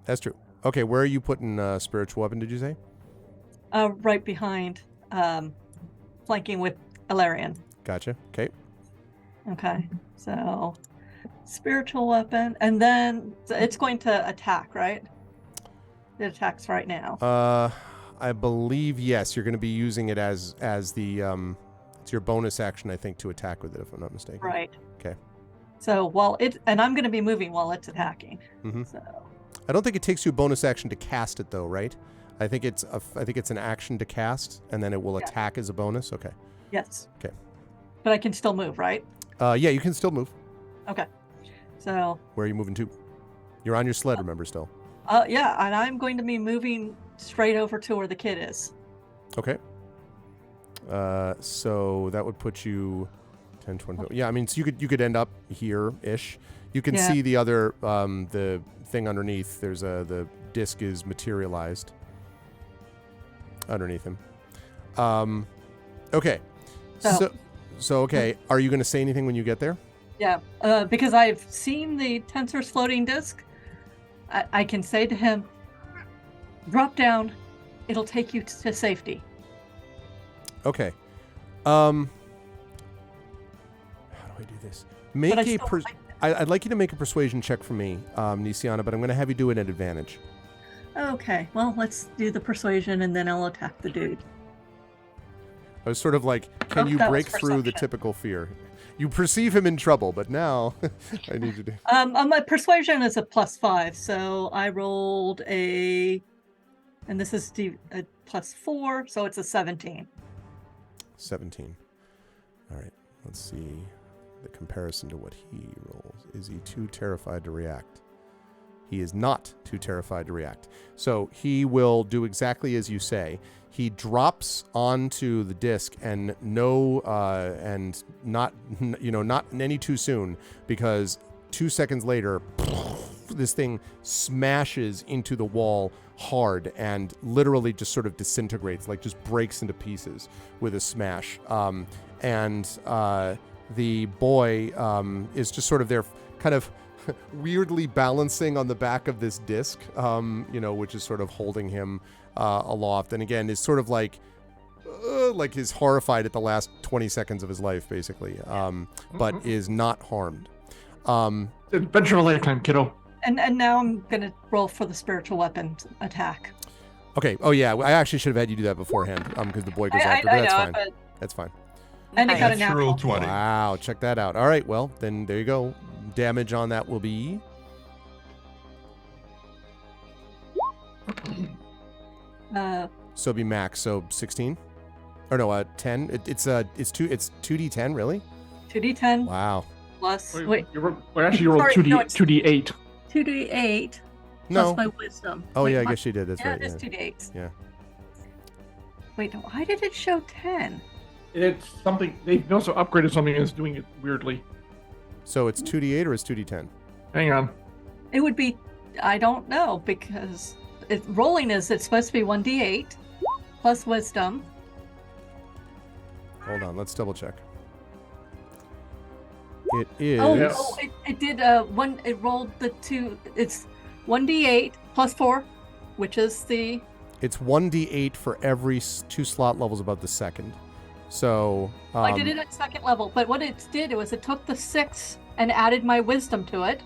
That's true. Okay, where are you putting spiritual weapon? Did you say? Right behind, flanking with Ilarion. Gotcha. Okay. Okay, so spiritual weapon, and then it's going to attack, right? It attacks right now. I believe yes. You're going to be using it as the it's your bonus action, I think, to attack with it, if I'm not mistaken. Right. Okay. So and I'm going to be moving while it's attacking. Mm-hmm. So I don't think it takes you a bonus action to cast it, though, right? I think it's an action to cast, and then it will attack as a bonus. Okay. Yes. Okay. But I can still move, right? Yeah, you can still move. Okay. So. Where are you moving to? You're on your sled, remember, still. Yeah, and I'm going to be moving straight over to where the kid is. Okay. So that would put you 10, 20. Yeah, I mean, so you could end up here-ish. You can see the other the thing underneath. There's the disc is materialized underneath him. Okay. So okay. Are you going to say anything when you get there? Yeah, because I've seen the Tensor's floating disc. I can say to him, drop down. It'll take you to safety. Okay. How do I do this? I'd like you to make a persuasion check for me, Nisiana, but I'm going to have you do it at advantage. Okay, well, let's do the persuasion and then I'll attack the dude. I was sort of like, can you break through the typical fear? You perceive him in trouble, but now I need to do... My persuasion is a +5, so I rolled and this is a +4, so it's a 17. 17. All right, let's see the comparison to what he rolls. Is he too terrified to react? He is not too terrified to react. So he will do exactly as you say. He drops onto the disc and not any too soon, because 2 seconds later, this thing smashes into the wall hard and literally just sort of disintegrates, like just breaks into pieces with a smash. The boy is just sort of there, kind of weirdly balancing on the back of this disc, which is sort of holding him aloft, and again is sort of like is horrified at the last 20 seconds of his life, basically, but is not harmed. Adventure of a lifetime, kiddo. And now I'm gonna roll for the spiritual weapon attack. Okay. Oh yeah, I actually should have had you do that beforehand, because the boy goes after. But that's fine. That's fine. And it got a Natural natural 20. Wow, check that out. All right, well then there you go. Damage on that will be. So be max. So 16, or no, 10. It's 2d10, really. 2d10 Wow. plus Wait, wait, you rolled Sorry, 2D, no, it's- 2d8. 2d8 No. plus my wisdom. Oh Wait, yeah, I my- guess she did. That's yeah, right. it is Yeah. 2d8s. Yeah. Wait, why did it show 10? It's something, they also upgraded something and it's doing it weirdly. So it's 2d8 or it's 2d10? Hang on. It would be, I don't know, because rolling it's supposed to be 1d8 plus wisdom Hold on, let's double check. It is. It did one. It rolled the two. It's 1d8 plus 4, which is the. It's 1d8 for every 2 slot levels above the second. So I did it at second level, but what it did was it took the 6 and added my wisdom to it,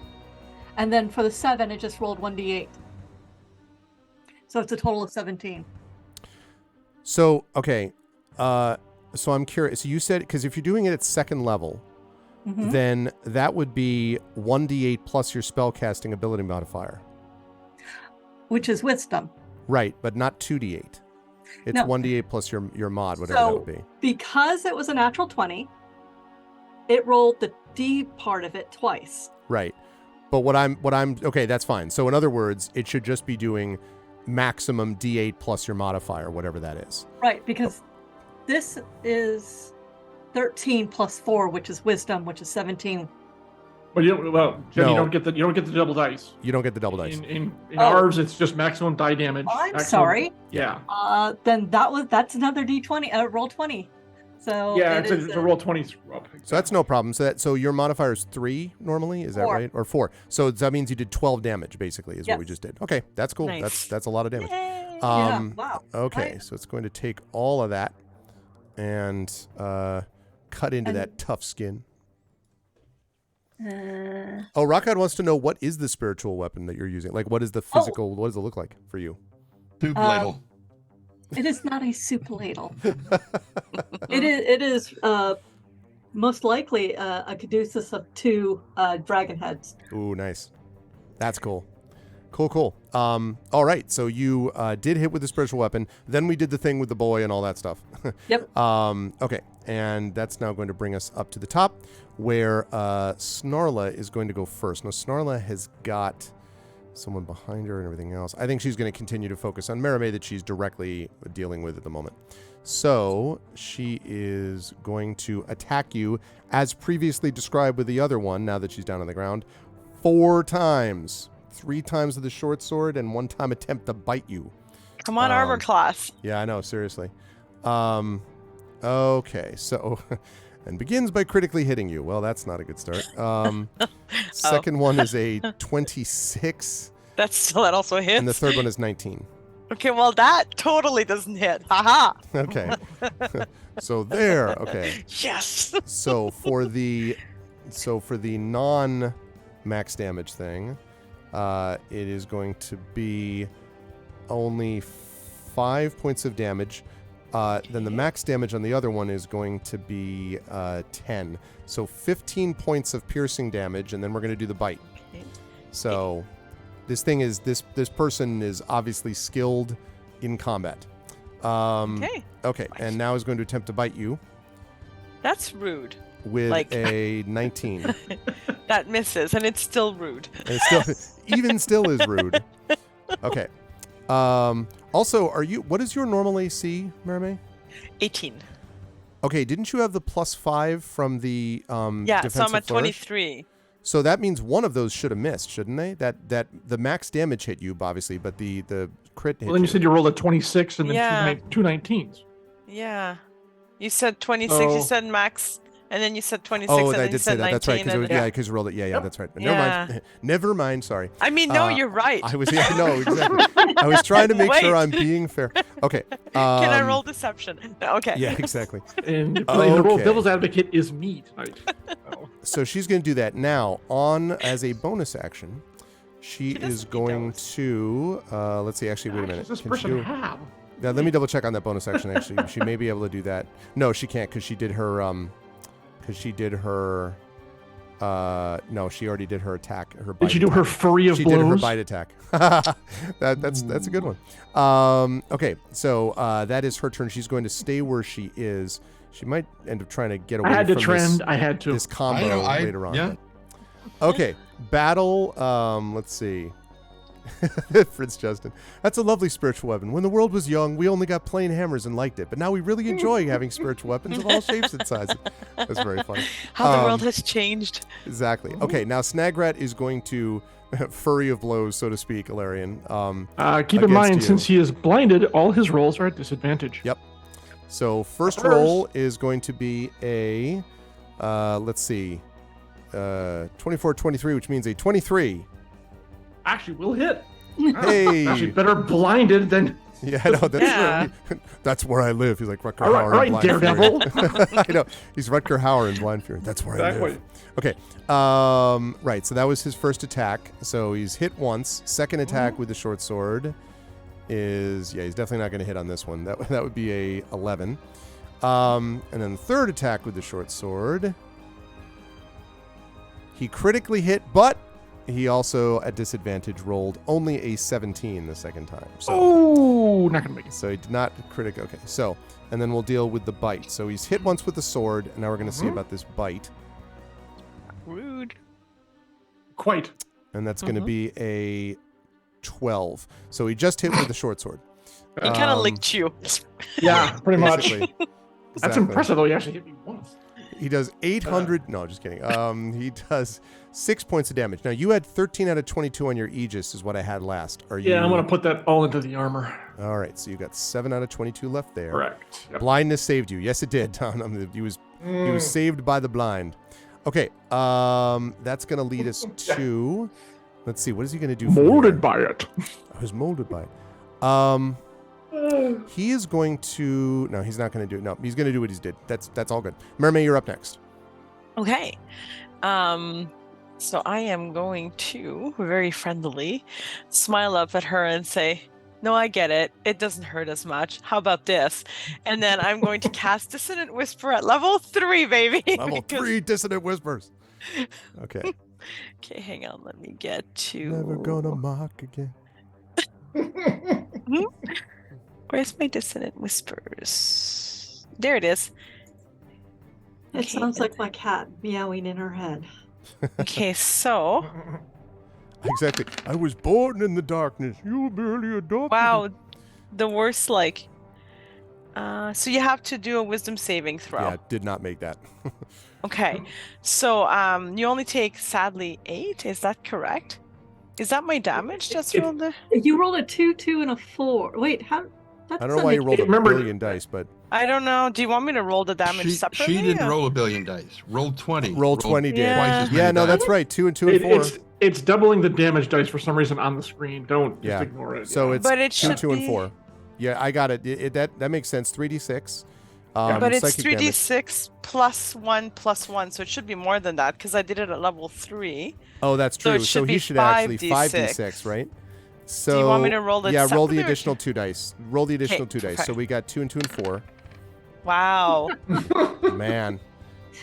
and then for the 7 it just rolled 1d8. So it's a total of 17. So okay, so I'm curious. So you said, because if you're doing it at second level, then that would be 1d8 plus your spellcasting ability modifier. Which is wisdom. Right, but not 2d8. It's No. 1d8 plus your mod, whatever that would be. Because it was a natural 20, it rolled the D part of it twice. Right. But what I'm okay, that's fine. So in other words, it should just be doing maximum d8 plus your modifier, whatever that is. Right, because this is 13 plus 4, which is wisdom, which is 17. But Jen, No. you don't get the double dice. You don't get the double dice. In ours, it's just maximum die damage. I'm maximum- sorry. Yeah. Then that's another D20, roll 20. So Yeah, it it's is a roll 20. So that's no problem. So your modifier is 3 normally, is that 4. right? Or 4. So that means you did 12 damage basically, is what we Yes. just did. Okay, that's cool. Nice. That's a lot of damage. Yay. Yeah, wow. Okay, Right. so it's going to take all of that and cut into And- that tough skin. Oh, Rockhead wants to know, what is the spiritual weapon that you're using? Like, what is the physical, what does it look like for you? Soup ladle. It is not a soup ladle. It is most likely a caduceus of 2 dragon heads. Ooh, nice. That's cool. Cool. All right, so you did hit with the spiritual weapon. Then we did the thing with the boy and all that stuff. Yep. Okay, and that's now going to bring us up to the top, where Snarla is going to go first. Now, Snarla has got someone behind her and everything else. I think she's going to continue to focus on Merime that she's directly dealing with at the moment. So she is going to attack you as previously described with the other one, now that she's down on the ground, 4 times. 3 times with the short sword and 1 time attempt to bite you. Come on, armor class. Yeah, I know, seriously. Okay, so and begins by critically hitting you. Well, that's not a good start. Second one is a 26, That also hits. and the third one is 19. Okay, well that totally doesn't hit. Haha. Okay. So there, okay. Yes. So for the non max damage thing, it is going to be only 5 points of damage. Then the max damage on the other one is going to be 10. So 15 points of piercing damage, and then we're going to do the bite. So this person is obviously skilled in combat. Okay. Okay, and now is going to attempt to bite you That's rude. with Like- a 19. That misses, and it's still rude. And it's still is rude. Okay. Also, what is your normal AC, Merime? 18. Okay, didn't you have the +5 from the Yeah, so I'm defensive at flourish? 23. So that means one of those should have missed, shouldn't they? That the max damage hit you, obviously, but the crit hit Well, then you said you rolled a 26 and then Yeah. two 19s. Yeah. You said 26, you Oh. said max, and then you said 26, Oh, and I then you did say said that. 19. That's right. and then- Because you rolled it. Yeah, Yep. that's right. Yeah. Never mind. Sorry. I mean, no, Uh, you're right. I was no exactly. I was trying to make sure Wait. I'm being fair. Okay. Can I roll deception? No, okay. Yeah, exactly. And the role Okay. of devil's advocate is me tonight. Oh. So she's going to do that now. As a bonus action, she is going to. Let's see. Actually, wait a minute. What does this Can she person do- have? Yeah, let me double check on that bonus action. Actually, she may be able to do that. No, she can't because she did her. No, she already did her attack. Her bite Did she do attack. her flurry of She did her blows? bite attack. That's a good one. Okay, so that is her turn. She's going to stay where she is. She might end up trying to get away I had to from trend. I had to. this combo I know, later on. yeah. Okay, battle. Let's see. Fritz Justin. That's a lovely spiritual weapon. When the world was young, we only got plain hammers and liked it, but now we really enjoy having spiritual weapons of all shapes and sizes. That's very funny. How the world has changed. Exactly. Okay, now Snagrat is going to furry of blows, so to speak, Ilarion. Keep in against mind, you. since he is blinded, all his rolls are at disadvantage. Yep. So first First. roll is going to be a, let's see, 24, 23, which means a 23. Actually, we'll hit. Hey! Actually, better blinded than. Yeah, I know. That's, Yeah. that's where I live. He's like Rutger All Hauer right, in Blind Daredevil. Fury. I know. He's Rutger Hauer in Blind Fury. That's where I live. Exactly. Okay. Right. So that was his first attack. So he's hit once. Second attack with the short sword is, yeah, he's definitely not going to hit on this one. That would be a 11. And then the third attack with the short sword, he critically hit, but he also at disadvantage rolled only a 17 the second time. So, Oh, not gonna make it. so he did not critic. Okay. So, and then we'll deal with the bite. So he's hit once with the sword, and now we're going to see about this bite. Rude. Quite. And that's going to be a 12. So he just hit with the short sword. He kind of licked you. Yeah, pretty much. Basically. That's Exactly. impressive, though. He actually hit me once. He does 800. No, just kidding. He does 6 points of damage. Now, you had 13 out of 22 on your Aegis, is what I had last. Are you? Yeah, I'm gonna put that all into the armor. All right, so you got 7 out of 22 left there. Correct. Yep. Blindness saved you. Yes, it did. He was saved by the blind. Okay, that's gonna lead us to. Let's see. What is he gonna do? Molded by it. I was molded by it. He is going to. No, he's not going to do it. No, he's going to do what he's did. That's all good. Mermaid, you're up next. Okay. So I am going to very friendly smile up at her and say, "No, I get it. It doesn't hurt as much. How about this?" And then I'm going to cast Dissonant Whisper at level 3, baby. Level 3 Dissonant Whispers. Okay. Okay, hang on. Let me get to. Never gonna mock again. Where's my Dissonant Whispers? There it is. It sounds like my cat meowing in her head. Okay, so Exactly. I was born in the darkness. You were barely adopted. wow, the worst like. So you have to do a Wisdom saving throw. Yeah, did not make that. Okay, so you only take sadly 8. Is that correct? Is that my damage that's rolled there? You rolled a 2, 2, and a 4. Wait, how? That I don't know why you rolled a Remember- billion dice, but I don't know. Do you want me to roll the damage separately? She didn't or- roll a billion dice. Rolled 20. roll 20 did. Yeah. Twice as many Yeah, no, dice. that's right. 2 and 2 and 4. It's doubling the damage dice for some reason on the screen. Don't just Yeah. ignore it. So yeah. it's But it 2, should 2, and be- 4. Yeah, I got it. That makes sense. 3d6. But it's psychic damage. 3d6 plus 1, so it should be more than that because I did it at level 3. Oh, that's So true. it So should he be should actually 5d6. 5d6, right? So you want me to roll it Yeah, roll the separately or- additional 2 dice. Roll the additional Okay, 2 dice. So okay. we got 2 and 2 and 4. Wow. Man.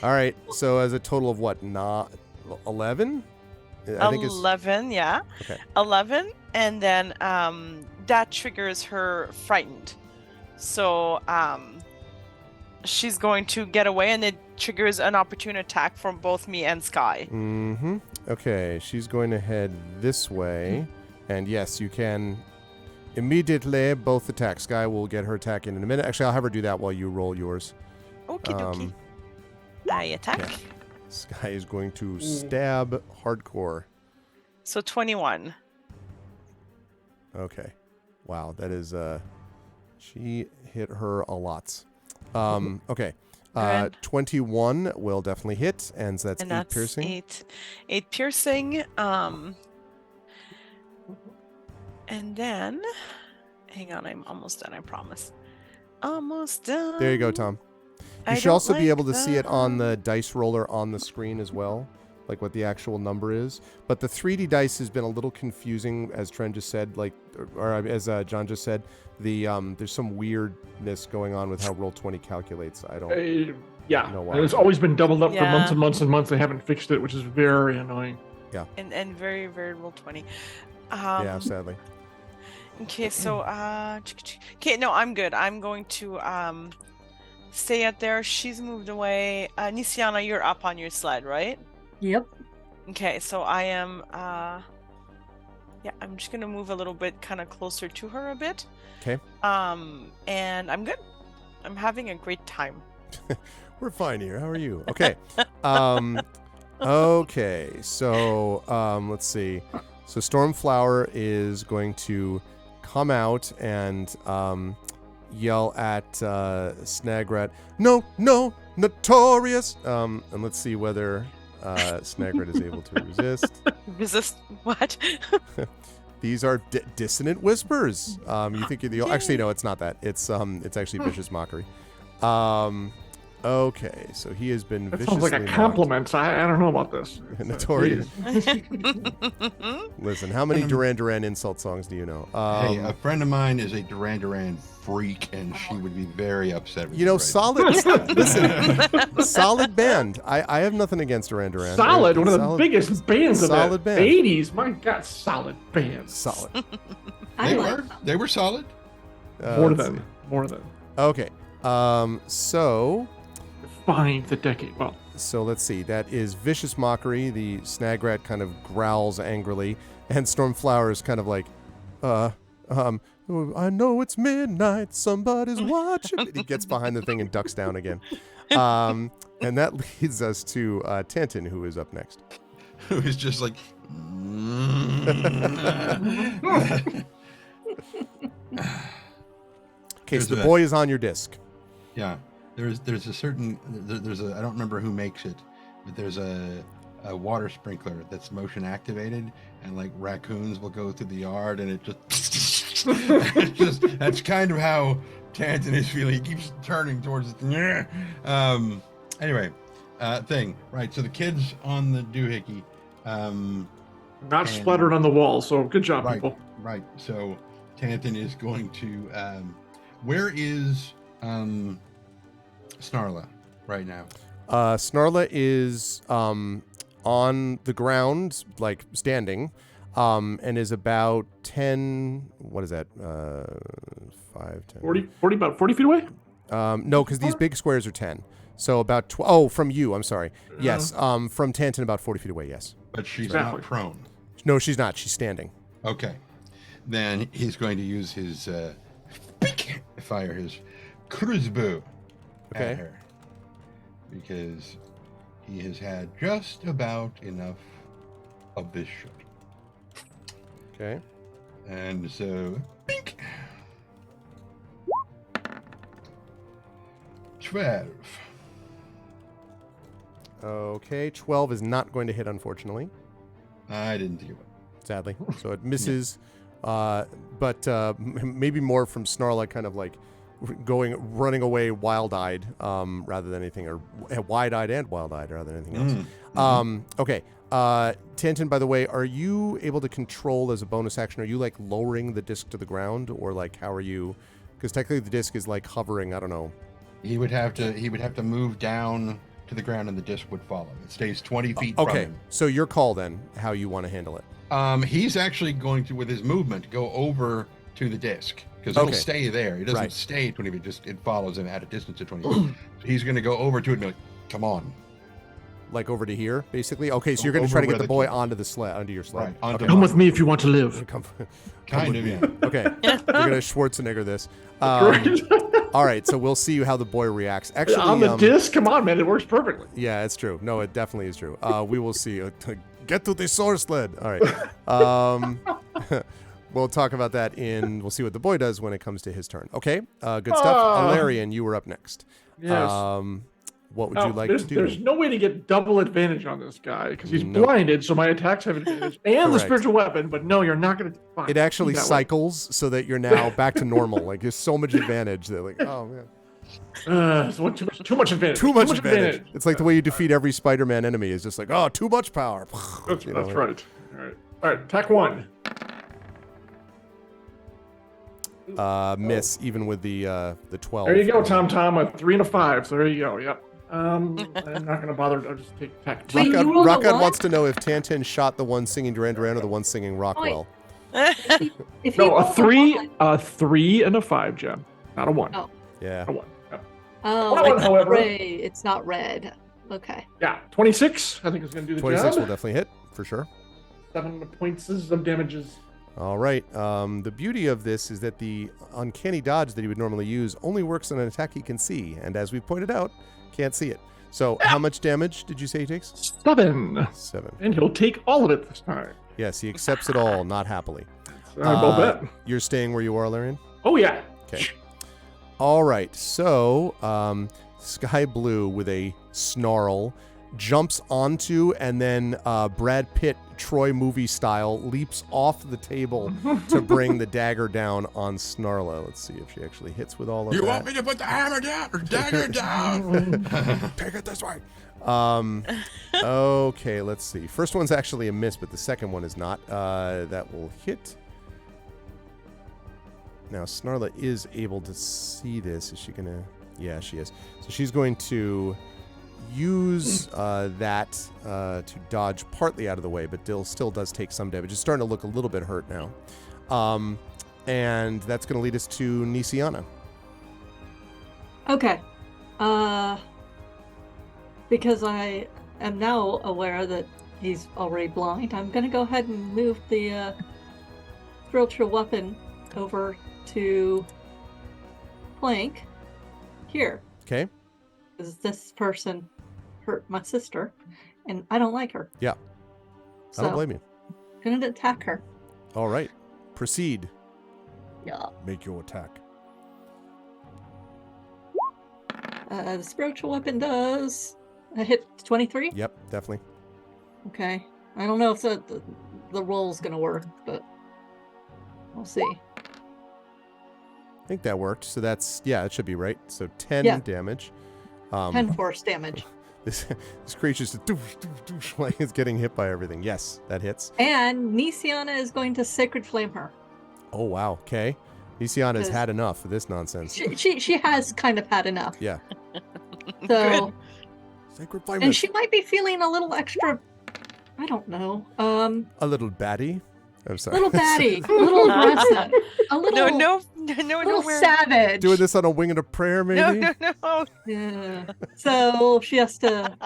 All right. So as a total of what? 11? I think it's 11, yeah. Okay. 11, and then that triggers her frightened. So she's going to get away, and it triggers an opportune attack from both me and Sky. Mm-hmm. Okay, she's going to head this way. And yes, you can immediately both attack. Sky will get her attack in a minute. Actually, I'll have her do that while you roll yours. Okie dokie. I attack. yeah. Sky is going to stab hardcore. So 21. Okay. Wow, that is she hit her a lot. Okay. Alright. 21 will definitely hit, and so that's And 8 that's piercing. 8 piercing. And then, hang on, I'm almost done, I promise. Almost done. There you go, Tom. You I should don't also be like able to see it on that. the dice roller on the screen as well, like what the actual number is. But the 3D dice has been a little confusing, as Trent just said, like, or as John just said. There's some weirdness going on with how Roll20 calculates. I don't. Yeah, know why. and it's always been doubled up for Yeah. months and months and months. They haven't fixed it, which is very annoying. And very, very roll 20. Yeah, sadly. Okay, so okay, no, I'm good. I'm going to stay out there. She's moved away. Nisiana, you're up on your sled, right? Yep. Okay, so I am yeah, I'm just gonna move a little bit kind of closer to her a bit. Okay. And I'm good. I'm having a great time. We're fine here. How are you? Okay. Okay. So let's see. So Stormflower is going to come out and yell at Snagrat, no, notorious. And let's see whether Snagrat is able to resist. Resist what? These are dissonant whispers. You think you're the actually no, it's not that. It's actually vicious mockery. Okay, so he has been That viciously sounds like a compliment. I don't know about this. Notorious. Jeez. Listen, how many Duran Duran insult songs do you know? Hey, a friend of mine is a Duran Duran freak, and she would be very upset with You know, right solid. Listen, solid band. I have nothing against Duran Duran. Solid, They're one of the solid- biggest bands of solid the band. 80s. My God, solid band. Solid. They were solid. More let's than. see. More than. Okay. So Define the decade. Well, let's see. That is vicious mockery. The Snagrat kind of growls angrily, and Stormflower is kind of like, I know it's midnight. Somebody's watching. He gets behind the thing and ducks down again. And that leads us to Tantin, who is up next. Who is just like. Okay, so There's the a- boy is on your disc. Yeah, there's a certain there's a I don't remember who makes it, but there's a water sprinkler that's motion activated, and like raccoons will go through the yard, and it just it's just that's kind of how Tanton is feeling. He keeps turning towards it. Anyway, thing right. So the kids on the doohickey, not splattered on the wall, so good job, right, people. right. So Tanton is going to. Where is Snarla right now? Snarla is on the ground, like standing, and is about 10. What is that? 5, 10. 40, about 40 feet away? No, because these big squares are 10. So about 12. Oh, from you. I'm sorry. Yes. From Tantin, about 40 feet away. Yes. But she's Exactly. not prone. No, she's not. She's standing. Okay. Then he's going to use his fire his crossbow Okay. at her, because he has had just about enough of this shit. Okay. And so, bink. 12. Okay. 12 is not going to hit, unfortunately. I didn't think it would. Sadly. So it misses, but maybe more from Snarla kind of like running away wild-eyed rather than anything, or wide-eyed and wild-eyed rather than anything else. Okay. Tantin, by the way, are you able to control as a bonus action? Are you like lowering the disc to the ground, or like how are you? Because technically the disc is like hovering. I don't know. He would have to move down to the ground, and the disc would follow. It stays 20 feet from Okay. him. So your call then, how you want to handle it. He's actually going to, with his movement, go over to the disc, because it'll Okay. stay there. It doesn't Right. stay 20 feet, it follows him at a distance of 20 feet. So he's going to go over to it and be like, come on. Like over to here, basically. Okay, so you're Over going to try to where get the the boy kid- onto the sled, onto your sled. Right, onto Okay. Come with me if you want to live. Come Kind with of, me. yeah. Okay, we're gonna Schwarzenegger this. Right. All right, so we'll see how the boy reacts. Actually, On the disc? Come on, man. It works perfectly. yeah, it's true. No, it definitely is true. We will see. Get to the source sled. All right. We'll talk about that we'll see what the boy does when it comes to his turn. Okay, good stuff. Alarian, you were up next. Yes. What would Now, you like there's, to do? there's no way to get double advantage on this guy because he's Nope. blinded, so my attacks have advantage and the Correct. spiritual weapon. But no, you're not going to. It actually cycles so that you're now back to normal. Like there's so much advantage that like, oh man. So too much advantage. Too much advantage. It's like the way you defeat every Spider-Man enemy is just like, oh, too much power. That's, You know, that's right. All right. Attack 1. Miss even with the 12. There you go, Tom. A 3 and a 5. So there you go. Yep. I'm not going to bother. I'll just take attack 2. Wait, you rolled a Rockad what? wants to know if Tantin shot the one singing Duran Duran or the one singing Rockwell. If No, you a roll 3 and a 5, Gem. Not a 1. Oh. Yeah. A 1. Yep. Oh, That one, it's however- gray. It's not red. Okay. Yeah, 26. I think is going to do the 26 job. will definitely hit for sure. 7 points of damages. All right. The beauty of this is that the uncanny dodge that he would normally use only works on an attack he can see, and as we've pointed out, can't see it. So how much damage did you say he takes? 7. 7. And he'll take all of it this time. Yes, he accepts it all, not happily. I will bet. You're staying where you are, Larian? Oh, yeah. Okay. All right, so Sky Blue with a snarl jumps onto and then Brad Pitt, Troy movie style, leaps off the table to bring the dagger down on Snarla. Let's see if she actually hits with all of You that. want me to put the hammer down or dagger down? Take it this way. Okay, let's see. First one's actually a miss, but the second one is not. That will hit. Now, Snarla is able to see this. Is she going to... Yeah, she is. So she's going to use that to dodge partly out of the way, but still does take some damage. It's starting to look a little bit hurt now. And that's going to lead us to Nisiana. Okay. Because I am now aware that he's already blind, I'm going to go ahead and move the spiritual weapon over to Plank here. Okay. Because this person hurt my sister, and I don't like her. Yeah. I don't blame you. I'm going to attack her. All right. Proceed. Yeah. Make your attack. The spiritual weapon does a hit 23. Yep, definitely. Okay. I don't know if the roll's going to work, but we'll see. I think that worked. So that's, yeah, it should be right. So 10 Yeah. damage. 10 force damage. This creature's just like it's getting hit by everything. Yes, that hits. And Nisiana is going to Sacred Flame her. Oh, wow. Okay. Nisiana has Because- had enough of this nonsense. She has kind of had enough. Yeah. So, Sacred flame. and she might be feeling a little extra, I don't know, A little baddie. I'm sorry. little batty, a little aggressive, a little, No, little we're savage. Doing this on a wing and a prayer, maybe? no. Yeah. So she has to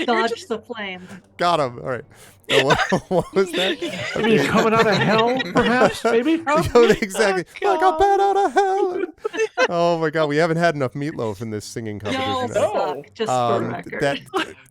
dodge the flame. Got him. All right. So what was that? Maybe he's coming out of hell, perhaps, maybe? Exactly. Oh, Like a bat out of hell. Oh my God, we haven't had enough meatloaf in this singing Y'all competition. No. suck, just for record. That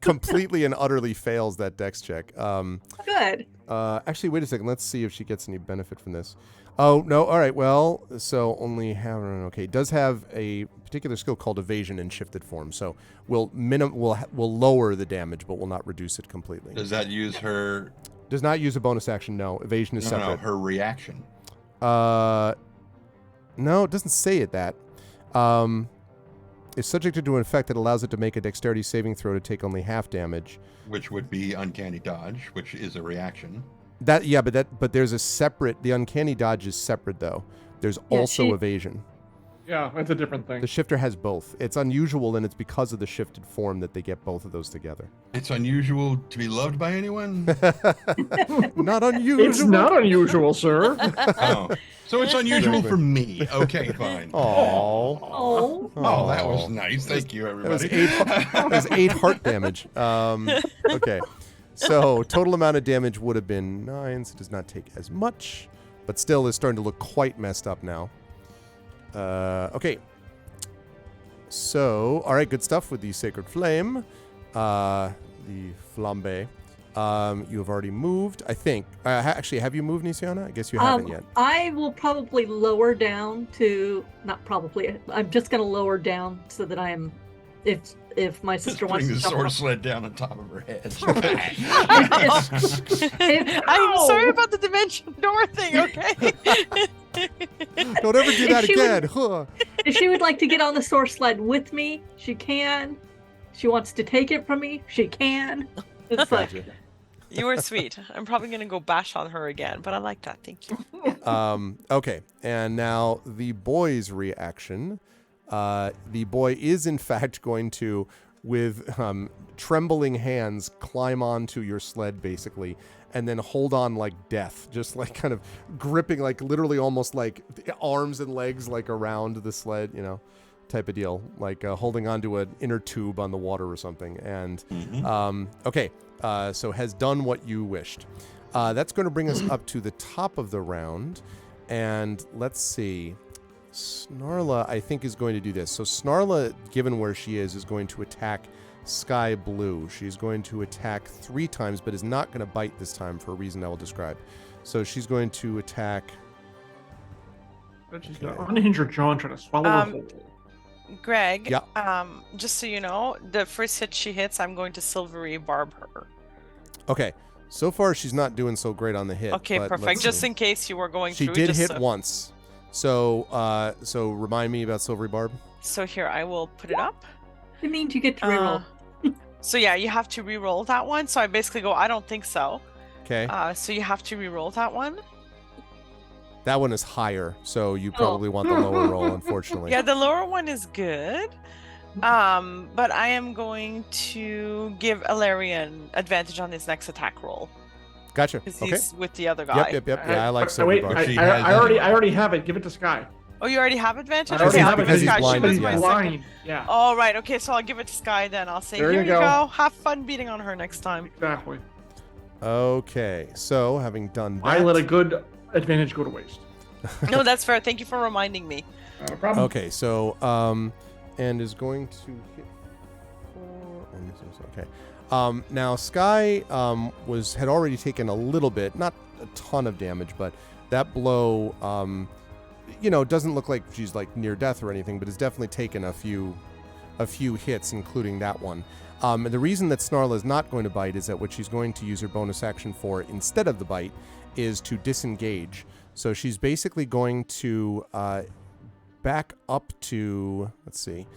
completely and utterly fails that dex check. Good. Actually, wait a second. Let's see if she gets any benefit from this. Oh, no. All right. Well, so only have... Okay. It does have a particular skill called evasion in shifted form. So we'll lower the damage, but will not reduce it completely. Does that use her? Does not use a bonus action. No. Evasion is No, separate. her reaction. No, it doesn't say it that. It's subjected to an effect that allows it to make a dexterity saving throw to take only half damage. Which would be uncanny dodge, which is a reaction. But there's a separate. The uncanny dodge is separate though. There's Yeah, also evasion. Yeah, that's a different thing. The shifter has both. It's unusual, and it's because of the shifted form that they get both of those together. It's unusual to be loved by anyone. Not unusual. It's not unusual, sir. Oh, so it's unusual for me. Okay, fine. Aww. Oh. Oh, that was nice. Thank you, That was everybody. that was 8 heart damage. Okay. So total amount of damage would have been 9, so it does not take as much, but still is starting to look quite messed up now. Okay. So, all right, good stuff with the Sacred Flame. The Flambe. You have already moved, I think. Actually, have you moved, Nisiana? I guess you haven't yet. I will probably lower down to, not probably, I'm just going to lower down so that I am, if my sister Just wants bring to the jump sword up. sled down on top of her head. I'm sorry about the dimension door thing, okay? Don't ever do that If she would- again. Huh. If she would like to get on the sword sled with me, she can. She wants to take it from me, she can. It's like, Gotcha. You were sweet. I'm probably going to go bash on her again, but I like that. Thank you. Okay, and now the boy's reaction. The boy is, in fact, going to, with trembling hands, climb onto your sled, basically, and then hold on like death, just like kind of gripping, like literally almost like arms and legs like around the sled, you know, type of deal, like holding onto an inner tube on the water or something. And okay, so has done what you wished. That's going to bring us up to the top of the round, and let's see. Snarla, I think, is going to do this. So Snarla, given where she is going to attack Sky Blue. She's going to attack 3 times, but is not going to bite this time for a reason I will describe. So she's going to attack But she's gonna unhinge her jaw and try to swallow her whole. Greg, Yeah. just so you know, the first hit she hits, I'm going to silvery barb her. Okay. So far, she's not doing so great on the hit. Okay, but perfect. let's Just see. in case you were going She through. did just hit so. once. So, so remind me about Silvery Barb. So here, I will put it up. It means you get to reroll. So yeah, you have to re-roll that one. So I basically go, I don't think so. Okay. So you have to re-roll that one. That one is higher, so you probably want the lower roll, unfortunately. Yeah, the lower one is good. But I am going to give Alarian advantage on his next attack roll. Gotcha. Because Okay. he's with the other guy. Yep. Yeah, I like But Silvery wait, Barb. I already have it. Give it to Sky. Oh, you already have advantage? I already Okay, have I'll it give it because to he's Sky. She blind, was yeah. my second. Blind. Yeah. All right. Okay, so I'll give it to Sky then. I'll say, There here you you go. go. Have fun beating on her next time. Exactly. Okay. So, having done that. I let a good advantage go to waste. No, that's fair. Thank you for reminding me. Not a problem. Okay, so and is going to hit 4 and this is okay. Now Sky had already taken a little bit, not a ton of damage, but that blow doesn't look like she's like near death or anything, but has definitely taken a few hits, including that one. And the reason that Snarla is not going to bite is that what she's going to use her bonus action for instead of the bite is to disengage. So she's basically going to back up to, let's see,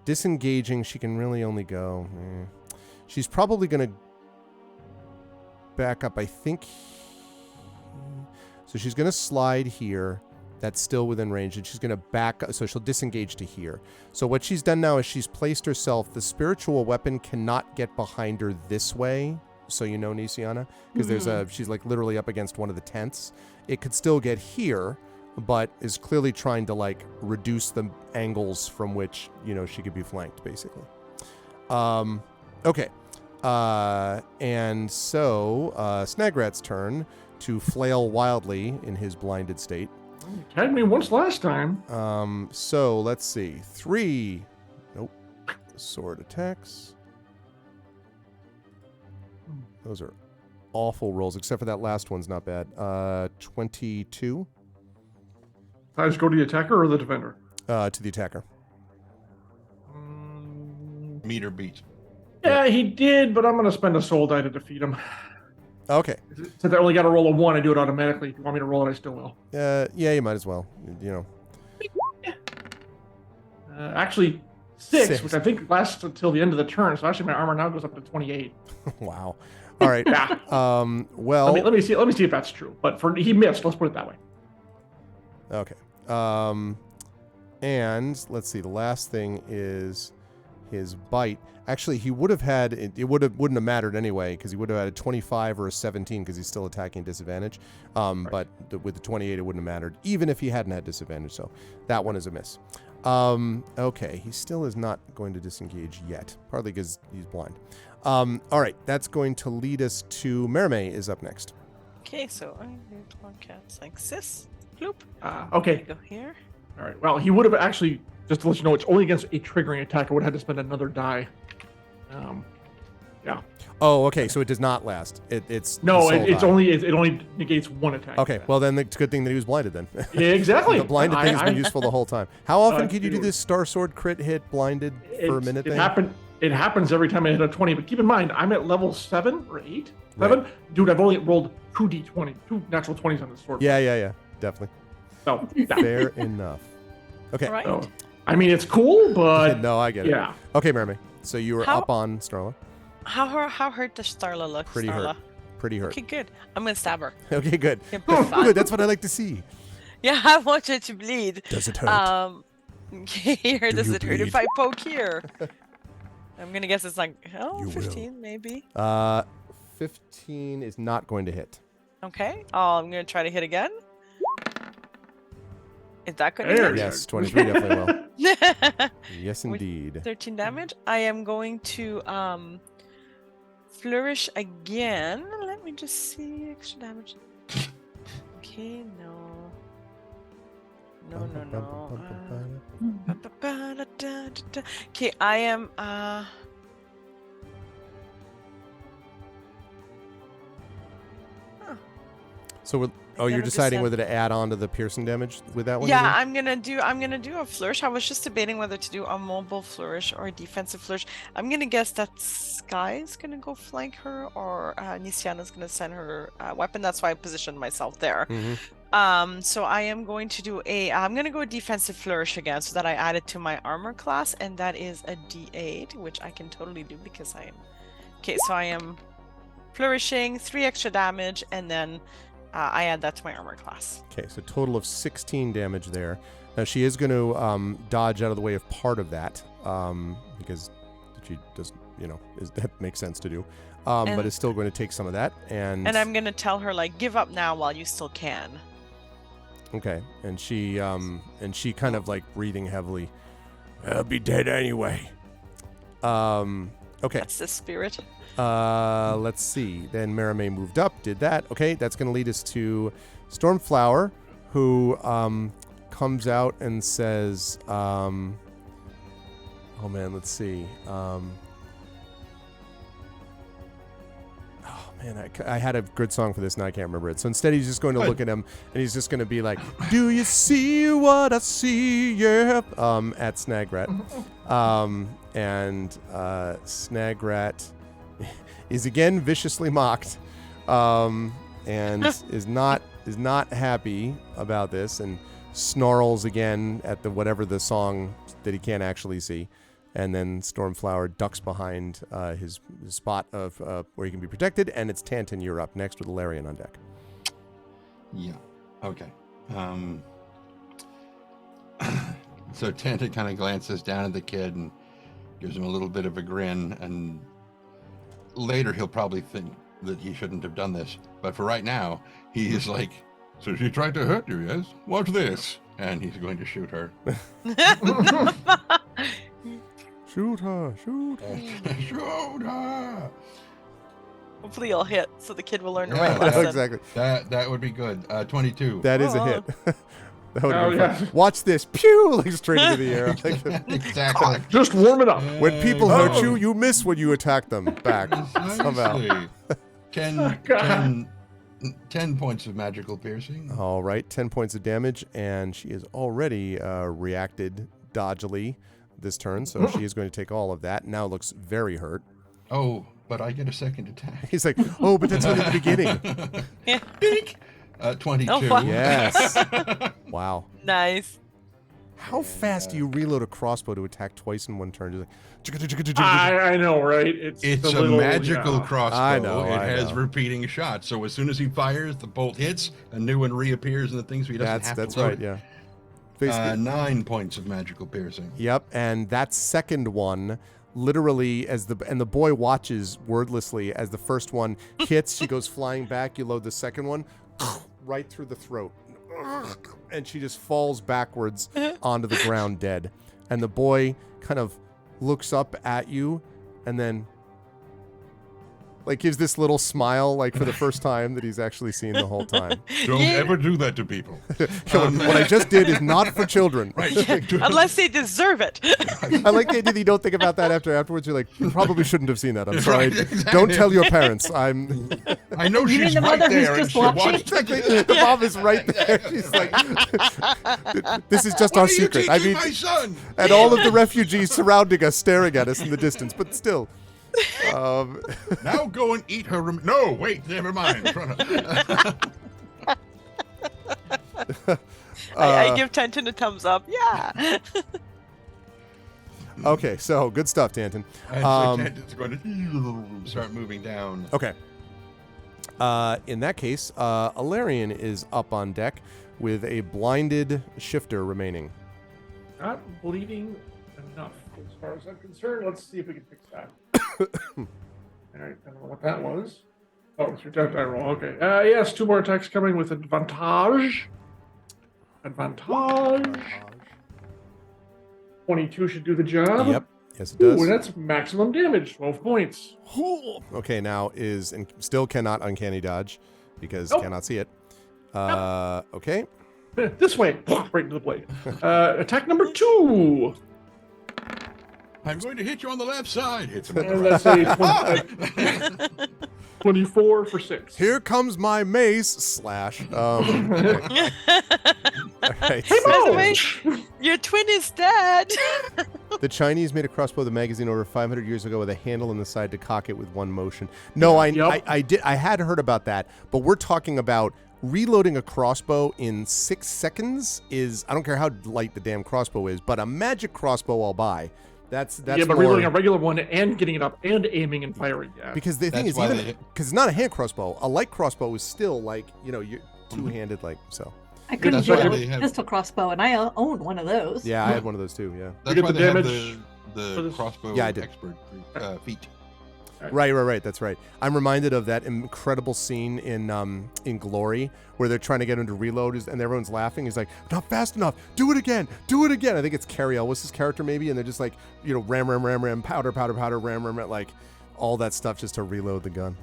disengaging. She can really only go. She's probably going to back up, I think. So she's going to slide here. That's still within range, and she's going to back up. So she'll disengage to here. So what she's done now is she's placed herself. The spiritual weapon cannot get behind her this way. So you know, Nisiana, because she's like literally up against one of the tents. It could still get here, but is clearly trying to like reduce the angles from which she could be flanked, basically. Okay, and so Snagrat's turn to flail wildly in his blinded state. You tagged me once last time. So let's see, 3. Nope. Sword attacks. Those are awful rolls, except for that last one's not bad. 22. I just go to the attacker or the defender? To the attacker. Meter beat. Yeah, he did, but I'm going to spend a soul die to defeat him. Okay. Since I only got to roll a 1, I do it automatically. If you want me to roll it, I still will. Yeah, you might as well. Actually, 6, 6. which I think lasts until the end of the turn. So actually, my armor now goes up to 28. Wow. All right. Yeah. Well. Let me see if that's true. But he missed. Let's put it that way. Okay. And let's see. The last thing is his bite. Actually, he would have had it. Wouldn't have mattered anyway because he would have had a 25 or a 17 because he's still attacking disadvantage. Right. But with the 28, it wouldn't have mattered even if he hadn't had disadvantage. So that one is a miss. Okay. He still is not going to disengage yet, partly because he's blind. All right. That's going to lead us to Merme is up next. Okay, so I need one cats like this. Bloop. Okay. Go here. All right. Well, he would have actually, just to let you know, it's only against a triggering attack. I would have had to spend another die. Yeah. Oh, okay. So it does not last. It's No, the soul it die. only negates one attack. Okay. Well, then it's a good thing that he was blinded then. Yeah, exactly. The blinded thing has been useful the whole time. How often could you do dude. this Star Sword crit hit blinded for a minute? It happens every time I hit a 20. But keep in mind, I'm at level 7 or 8. 7. Right. Dude, I've only rolled 2d20, 2 natural 20s on this sword. Yeah. Definitely. So, yeah. Fair enough. Okay. All right. So, I mean, it's cool, but No, I get it. yeah. Okay, Merme. So you were How- up on Snarla. How hurt does Starla look? Pretty Starla? hurt. Pretty hurt. Okay, good. I'm gonna stab her. Okay, good. Yeah, good. Good. That's what I like to see. Yeah, I want her to bleed. Does it hurt? Here, does you it hurt bleed? if I poke here? I'm gonna guess it's like, You 15 maybe. 15 is not going to hit. Okay. Oh, I'm gonna try to hit again. Is that gonna There hit? you Yes, 23 definitely will. Yes, With indeed. 13 damage. I am going to flourish again. Let me just see extra damage. Okay, no. Okay, I am So Oh, you're gonna deciding descend. whether to add on to the piercing damage with that one? you Yeah, mean? I'm gonna do a flourish. I was just debating whether to do a mobile flourish or a defensive flourish. I'm gonna guess that Sky's gonna go flank her, or Nisiana's gonna send her weapon. That's why I positioned myself there. So I am going to do I'm gonna go defensive flourish again, so that I add it to my armor class, and that is a D8, which I can totally do because I am. Okay, so I am flourishing 3 extra damage, and then I add that to my armor class. Okay, so total of 16 damage there. Now she is going to dodge out of the way of part of that because she does, that makes sense to do. But it's still going to take some of that, and I'm gonna tell her, like, give up now while you still can. okay, and she kind of like breathing heavily. I'll be dead anyway. Okay. That's the spirit. Let's see. Then Marame moved up, did that. Okay, that's going to lead us to Stormflower, who comes out and says, oh man, let's see. Oh man, I had a good song for this and I can't remember it. So instead he's just going to look at him and he's just going to be like, do you see what I see? Yeah. At Snagrat. And Snagrat is again viciously mocked, and is not happy about this, and snarls again at the whatever the song that he can't actually see, and then Stormflower ducks behind his spot of where he can be protected, and it's Tantan. You're up next with Alarian on deck. Yeah. Okay. So Tantan kind of glances down at the kid and gives him a little bit of a grin, and later he'll probably think that he shouldn't have done this, but for right now he is like, so she tried to hurt you, yes? Watch this. And he's going to shoot her. Shoot her, shoot her. Shoot her. Hopefully you'll hit, so the kid will learn the Yeah, right lesson. Exactly. That would be good. 22. That is a hit. That would Oh, be yeah. fun. Watch this. Pew! Like straight into the air. Exactly. Just warm it up. When people hurt Oh. you, you miss when you attack them back somehow. Precisely. 10 points of magical piercing. All right, 10 points of damage, and she has already reacted dodgily this turn, so she is going to take all of that. Now looks very hurt. Oh, but I get a second attack. He's like, oh, but that's only the beginning. Beak. 22. Oh, wow. Yes. Wow. Nice. How fast do you reload a crossbow to attack twice in one turn? Just like, I know, right? It's It's the a little, magical yeah. crossbow. I know, It I has know. repeating shots. So as soon as he fires, the bolt hits, a new one reappears in the thing, so he doesn't have that's to load right, it. yeah. Basically, 9 points of magical piercing. yep, and that second one, literally, and the boy watches wordlessly as the first one hits. She goes flying back. You load the second one, right through the throat, and she just falls backwards onto the ground dead. And the boy kind of looks up at you, and then like gives this little smile, like for the first time that he's actually seen the whole time. Don't Yeah. ever do that to people. What I just did is not for children. Unless they deserve it. I like the idea that you don't think about that afterwards. You're like, you probably shouldn't have seen that. I'm That's sorry. right, exactly. Don't tell your parents. I'm I know You mean she's the right mother who's there and just she watching? watched exactly. The mom is right there. She's like, this is just our What are you secret. I teaching mean, my son? and all of the refugees surrounding us, staring at us in the distance, but still. Now go and eat her. No, wait, never mind. I give Tenton a thumbs up. Yeah. Okay, so good stuff, Tanton. And so Tantan's going to start moving down. Okay. In that case, Alarian is up on deck with a blinded shifter remaining. Not bleeding enough as far as I'm concerned. Let's see if we can fix that. All right, I don't know what that was. Oh, it's your death die roll. Okay. Yes, 2 more attacks coming with advantage. Advantage. 22 should do the job. Yep. Yes, it does. Ooh, and that's maximum damage, 12 points. Okay, now is and still cannot uncanny dodge because Nope. cannot see it. Okay. This way, right into the blade. Attack number 2. I'm going to hit you on the left side. Hits him on the And right. that's a 24 for 6. Here comes my mace / okay. All right, Hey, so- Mo! Your twin is dead. The Chinese made a crossbow of the magazine over 500 years ago with a handle in the side to cock it with one motion. No, Yep. I had heard about that, but we're talking about reloading a crossbow in 6 seconds is, I don't care how light the damn crossbow is, but a magic crossbow I'll buy. That's Yeah, but more, reloading a regular one and getting it up and aiming and firing. Yeah. because the thing That's is, why even they- because it's not a hand crossbow, a light crossbow is still like, you're two-handed, like so. I couldn't that's do why it they with have- pistol crossbow, and I own one of those. Yeah, I had one of those too. Yeah. That's get why the they have damage for the this? crossbow Yeah, I did. expert feat. Right. That's right. I'm reminded of that incredible scene in Glory where they're trying to get him to reload, and everyone's laughing. He's like, "Not fast enough. Do it again. Do it again." I think it's Carrie Elwes' character maybe, and they're just like, ram, powder, ram, like all that stuff just to reload the gun.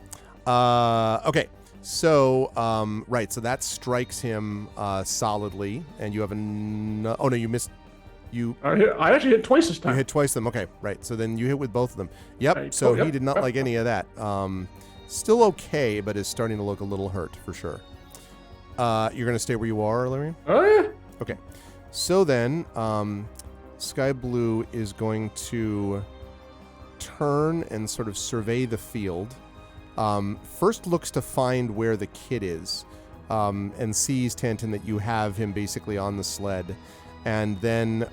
Okay. So, right. So that strikes him solidly, and you have oh no, you missed. I actually hit twice this You time. hit twice them. Okay, right. So then you hit with both of them. Yep. Right. So Oh, yep, he did not yep. like any of that. Still okay, but is starting to look a little hurt for sure. You're going to stay where you are, Illyrian? Oh, yeah. Okay. So then, Sky Blue is going to turn and sort of survey the field. First looks to find where the kid is, and sees, Tanton, that you have him basically on the sled. And then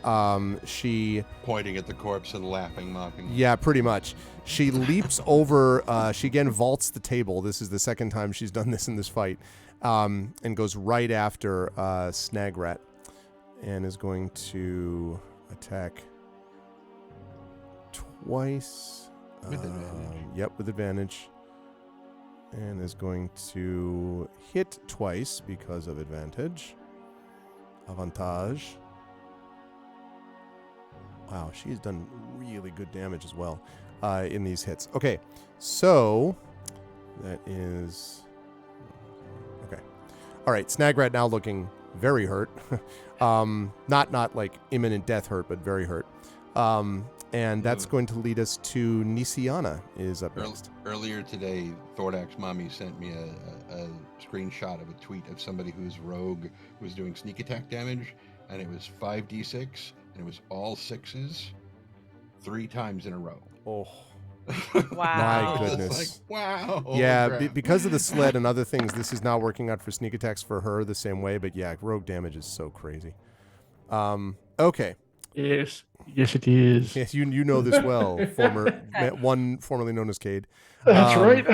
she... Pointing at the corpse and laughing, mocking. Yeah, pretty much. She leaps over, she again vaults the table. This is the second time she's done this in this fight. And goes right after Snagrat. And is going to attack twice. With advantage. Yep, with advantage. And is going to hit twice because of advantage. Avantage. Wow, she's done really good damage as well in these hits. Okay, so that is... Okay. All right, Snagrat now looking very hurt. Not like imminent death hurt, but very hurt. And that's going to lead us to Nisiana is up next. Earlier today, Thordax Mommy sent me a screenshot of a tweet of somebody whose rogue was doing sneak attack damage, and it was 5d6, and it was all 6s 3 times in a row. Oh, Wow. My It's goodness. like, wow. yeah, crap. because of the sled and other things, this is not working out for sneak attacks for her the same way, but yeah, rogue damage is so crazy. Okay. Yes, it is. Yes, you know this well, one formerly known as Cade. That's right.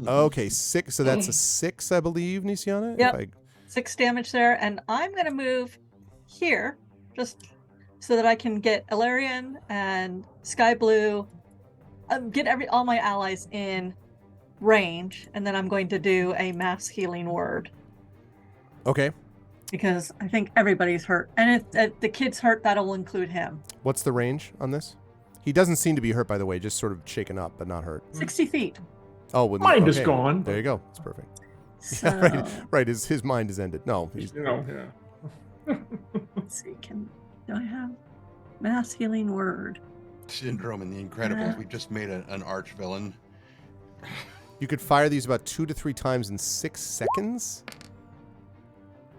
Okay, 6. So that's a 6, I believe, Nisiana? Yep. 6 damage there, and I'm going to move here just so that I can get Illyrian and Sky Blue, get all my allies in range, and then I'm going to do a mass healing word Okay. because I think everybody's hurt, and if the kid's hurt, that'll include him. What's the range on this? He doesn't seem to be hurt, by the way, just sort of shaken up, but not hurt. 60 feet. Oh, well, Mind is okay. gone. There you go. It's perfect. So, Yeah, right. His mind is ended. No, he's Yeah. let's see. Do I have mass healing word? Syndrome and the Incredibles. We just made an arch villain. You could fire these about 2 to 3 times in 6 seconds.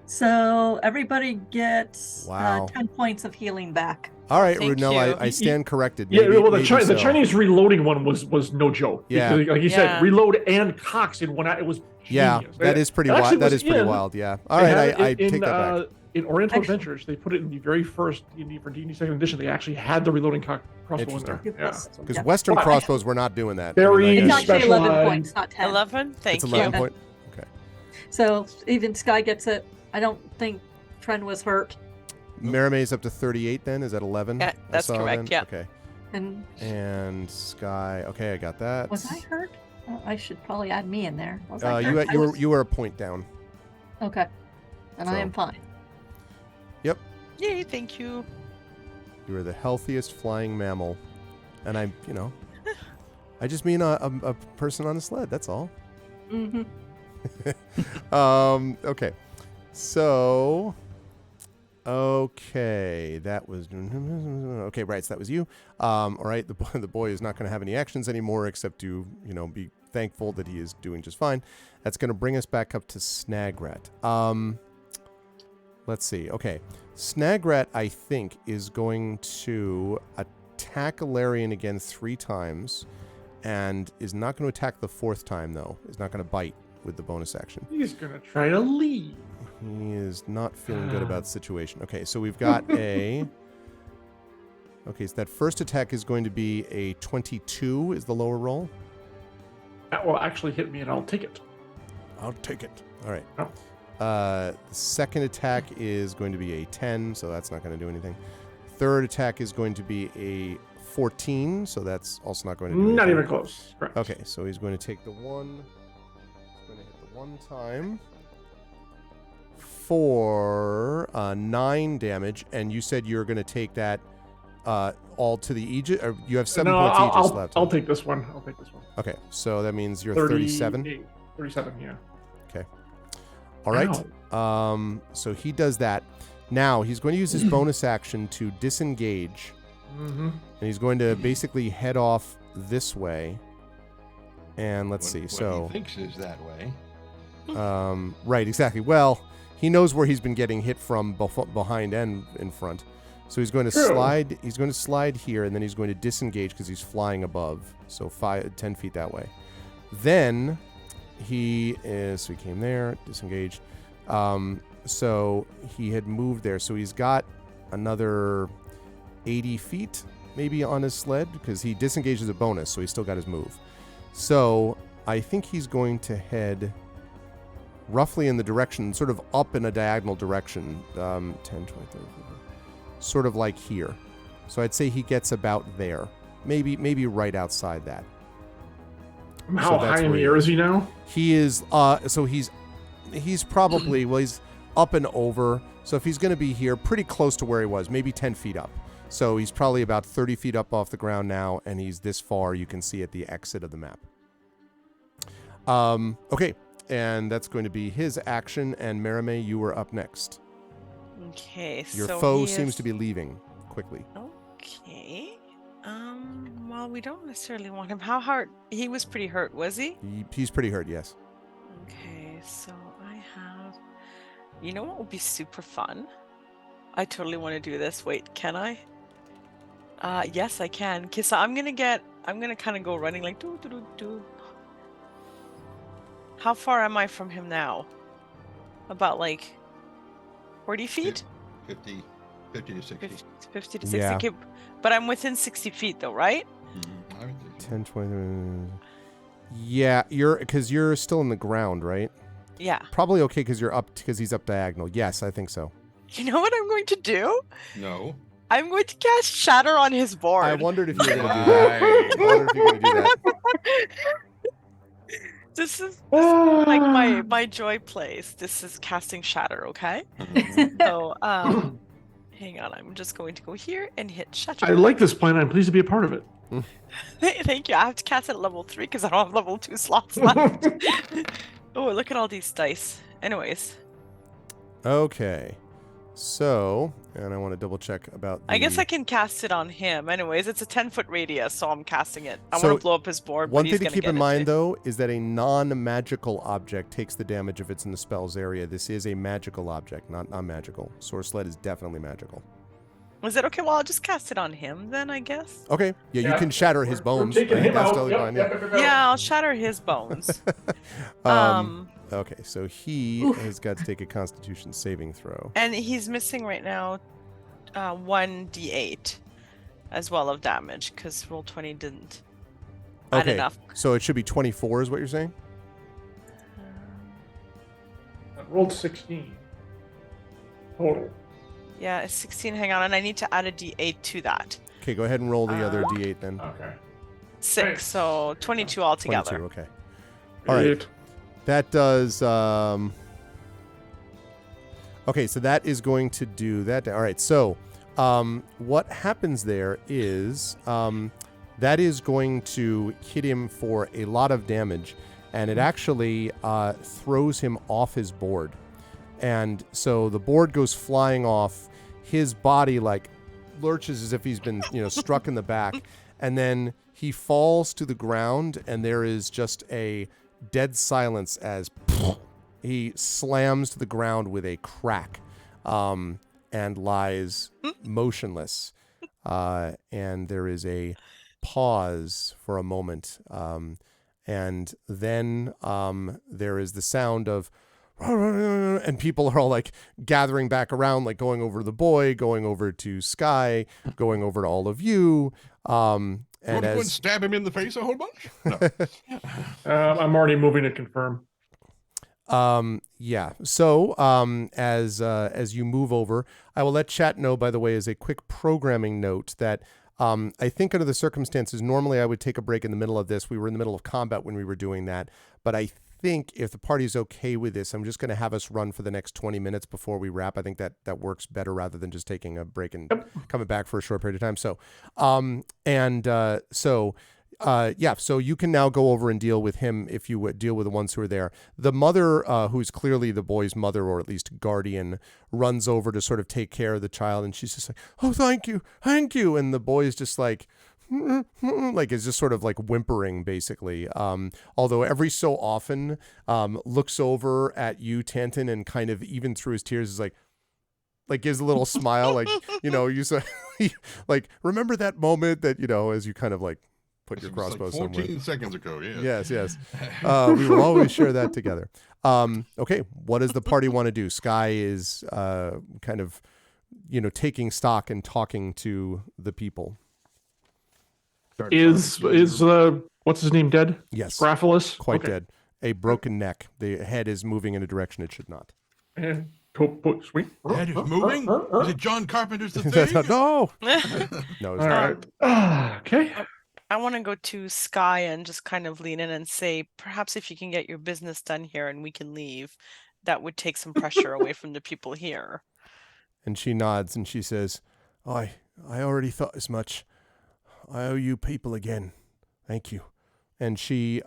So everybody gets Wow. 10 points of healing back. All right, Thank Runel, you. I stand corrected. Yeah, Maybe- well, the maybe Chinese reloading one was no joke. Yeah. Because, like you Yeah. said, reload and cocks in one. It was Yeah, genius. that is pretty It actually wild. That was is pretty in- wild. Yeah. All they right, had I it take that back. In Oriental Actually- Adventures, they put it in the very first D&D for D&D second edition. They actually had the reloading crossbow in there. Interesting. Yeah. Because Yeah. Western Wow. crossbows were not doing that. Very It's I mean, actually 11 specialized. points, not 10. 11? Thank it's you. 11 point. Okay. So even Sky gets it. I don't think Tren was hurt. Marame's up to 38 then? Is that 11? Yeah, I that's saw correct, then? yeah. Okay. And And Sky. Okay, I got that. was I hurt? Oh, I should probably add me in there. Was I hurt? You were a point down. Okay. And I So- am fine. Yay, thank you. You are the healthiest flying mammal. And I just mean a person on a sled, that's all. Mm-hmm. Okay. So Okay, that was okay. Right, so that was you. All right, the boy is not going to have any actions anymore, except to be thankful that he is doing just fine. That's going to bring us back up to Snagrat. Let's see. Okay, Snagrat, I think, is going to attack Alarian again 3 times, and is not going to attack the 4th time though. Is not going to bite with the bonus action. He's gonna try to leave. He is not feeling good about the situation. Okay, so we've got a... Okay, so that first attack is going to be a 22 is the lower roll. That will actually hit me, and I'll take it. I'll take it. All right. Oh. The second attack is going to be a 10, so that's not going to do anything. Third attack is going to be a 14, so that's also not going to do anything. Not even close. Correct. Okay, so he's going to take the 1... He's going to hit the 1 time... for 9 damage, and you said you're going to take that all to the Aegis, or you have 7 points Aegis left. I'll take this one. I'll take this one. Okay, so that means you're 37. 37, yeah. Okay. All right. So he does that. Now he's going to use his bonus action to disengage, and he's going to basically head off this way. And let's see. So he thinks is that way. Right. Exactly. Well. He knows where he's been getting hit from behind and in front. So he's going to slide. He's going to slide here, and then he's going to disengage because he's flying above. So 10 feet that way. Then he is... So he came there, disengaged. So he had moved there. So he's got another 80 feet maybe on his sled because he disengaged as a bonus, so he's still got his move. So I think he's going to head... roughly in the direction, sort of up in a diagonal direction, 10, 20, 30, 40, sort of like here. So I'd say he gets about there, maybe right outside that. How high in the air is he now? He is, so he's probably, well, he's up and over. So if he's going to be here, pretty close to where he was, maybe 10 feet up. So he's probably about 30 feet up off the ground now, and he's this far, you can see at the exit of the map. Okay. And that's going to be his action. And Merime, you were up next. Okay, Your so foe seems to be leaving quickly. Okay. Well, we don't necessarily want him. How hard? He was pretty hurt, was he? He's pretty hurt, yes. Okay, so I have... You know what would be super fun? I totally want to do this. Wait, can I? Yes, I can. Okay, so I'm gonna kind of go running like do. How far am I from him now? About like 40 feet? 50 to 60. 50 to 60. Yeah. Okay, but I'm within 60 feet though, right? I would think so. 10, 20... Yeah, because you're still in the ground, right? Yeah. Probably okay because he's up diagonal. Yes, I think so. You know what I'm going to do? No. I'm going to cast Shatter on his board. I wondered if you were going to do that. I wondered if you were going to do that. This is like my joy place. This is casting Shatter, okay? So, hang on. I'm just going to go here and hit Shatter. I like this plan. I'm pleased to be a part of it. Thank you. I have to cast it at level 3 because I don't have level 2 slots left. Oh, look at all these dice. Anyways. Okay. So, and I want to double check about I guess I can cast it on him. Anyways, it's a 10-foot radius, so I'm casting it. I So, want to blow up his board. One but he's thing to gonna keep in get mind, it. though, is that a non-magical object takes the damage if it's in the spell's area. This is a magical object, not non-magical. Source Sled is definitely magical. Was it okay? Well, I'll just cast it on him then, I guess. Okay. Yeah, you can shatter his bones. We're taking I think him that's out. totally fine, yeah. Yeah, I'll shatter his bones. Okay, so he has got to take a Constitution saving throw. And he's missing right now 1d8 as well of damage because roll 20 didn't add Okay, enough. so it should be 24 is what you're saying? I rolled 16 total. Yeah, it's 16. Hang on, and I need to add a d8 to that. Okay, go ahead and roll the other d8 then. Okay. 6, Nice. so 22 altogether. 22, okay. All right. That does... Okay, so that is going to do that. All right, so what happens there is that is going to hit him for a lot of damage, and it actually throws him off his board. And so the board goes flying off. His body like lurches as if he's been, struck in the back. And then he falls to the ground, and there is just a dead silence as he slams to the ground with a crack, and lies motionless. And there is a pause for a moment. And then there is the sound of, and people are all like gathering back around, like going over to the boy, going over to Sky, going over to all of you. And Would stab him in the face a whole bunch? No. I'm already moving to confirm. Yeah. So, as you move over, I will let chat know, by the way, as a quick programming note, that I think under the circumstances, normally I would take a break in the middle of this. We were in the middle of combat when we were doing that, but I think if the party's okay with this, I'm just going to have us run for the next 20 minutes before we wrap. I think that works better rather than just taking a break and coming back for a short period of time. So, so you can now go over and deal with him if you would deal with the ones who are there. The mother, who's clearly the boy's mother, or at least guardian, runs over to sort of take care of the child, and she's just like, "Oh, thank you. And the boy is just like, is just sort of like whimpering, basically. Although every so often, looks over at you, Tanton, and kind of, even through his tears, is like gives a little smile, like, you say, like, remember that moment that, as you kind of like put your crossbow like 14 somewhere. seconds ago, yeah. Yes. We will always share that together. Okay, what does the party want to do? Sky is kind of, taking stock and talking to the people. Is what's his name dead? Yes. Graphilis? Quite Okay. dead. A broken neck. The head is moving in a direction it should not. And sweet. That is moving? Is it John Carpenter's The Thing? No. No, it's All not. right. Okay. I want to go to Sky and just kind of lean in and say, perhaps if you can get your business done here and we can leave, that would take some pressure away from the people here. And she nods and she says, I already thought as much. I owe you people again. Thank you. And she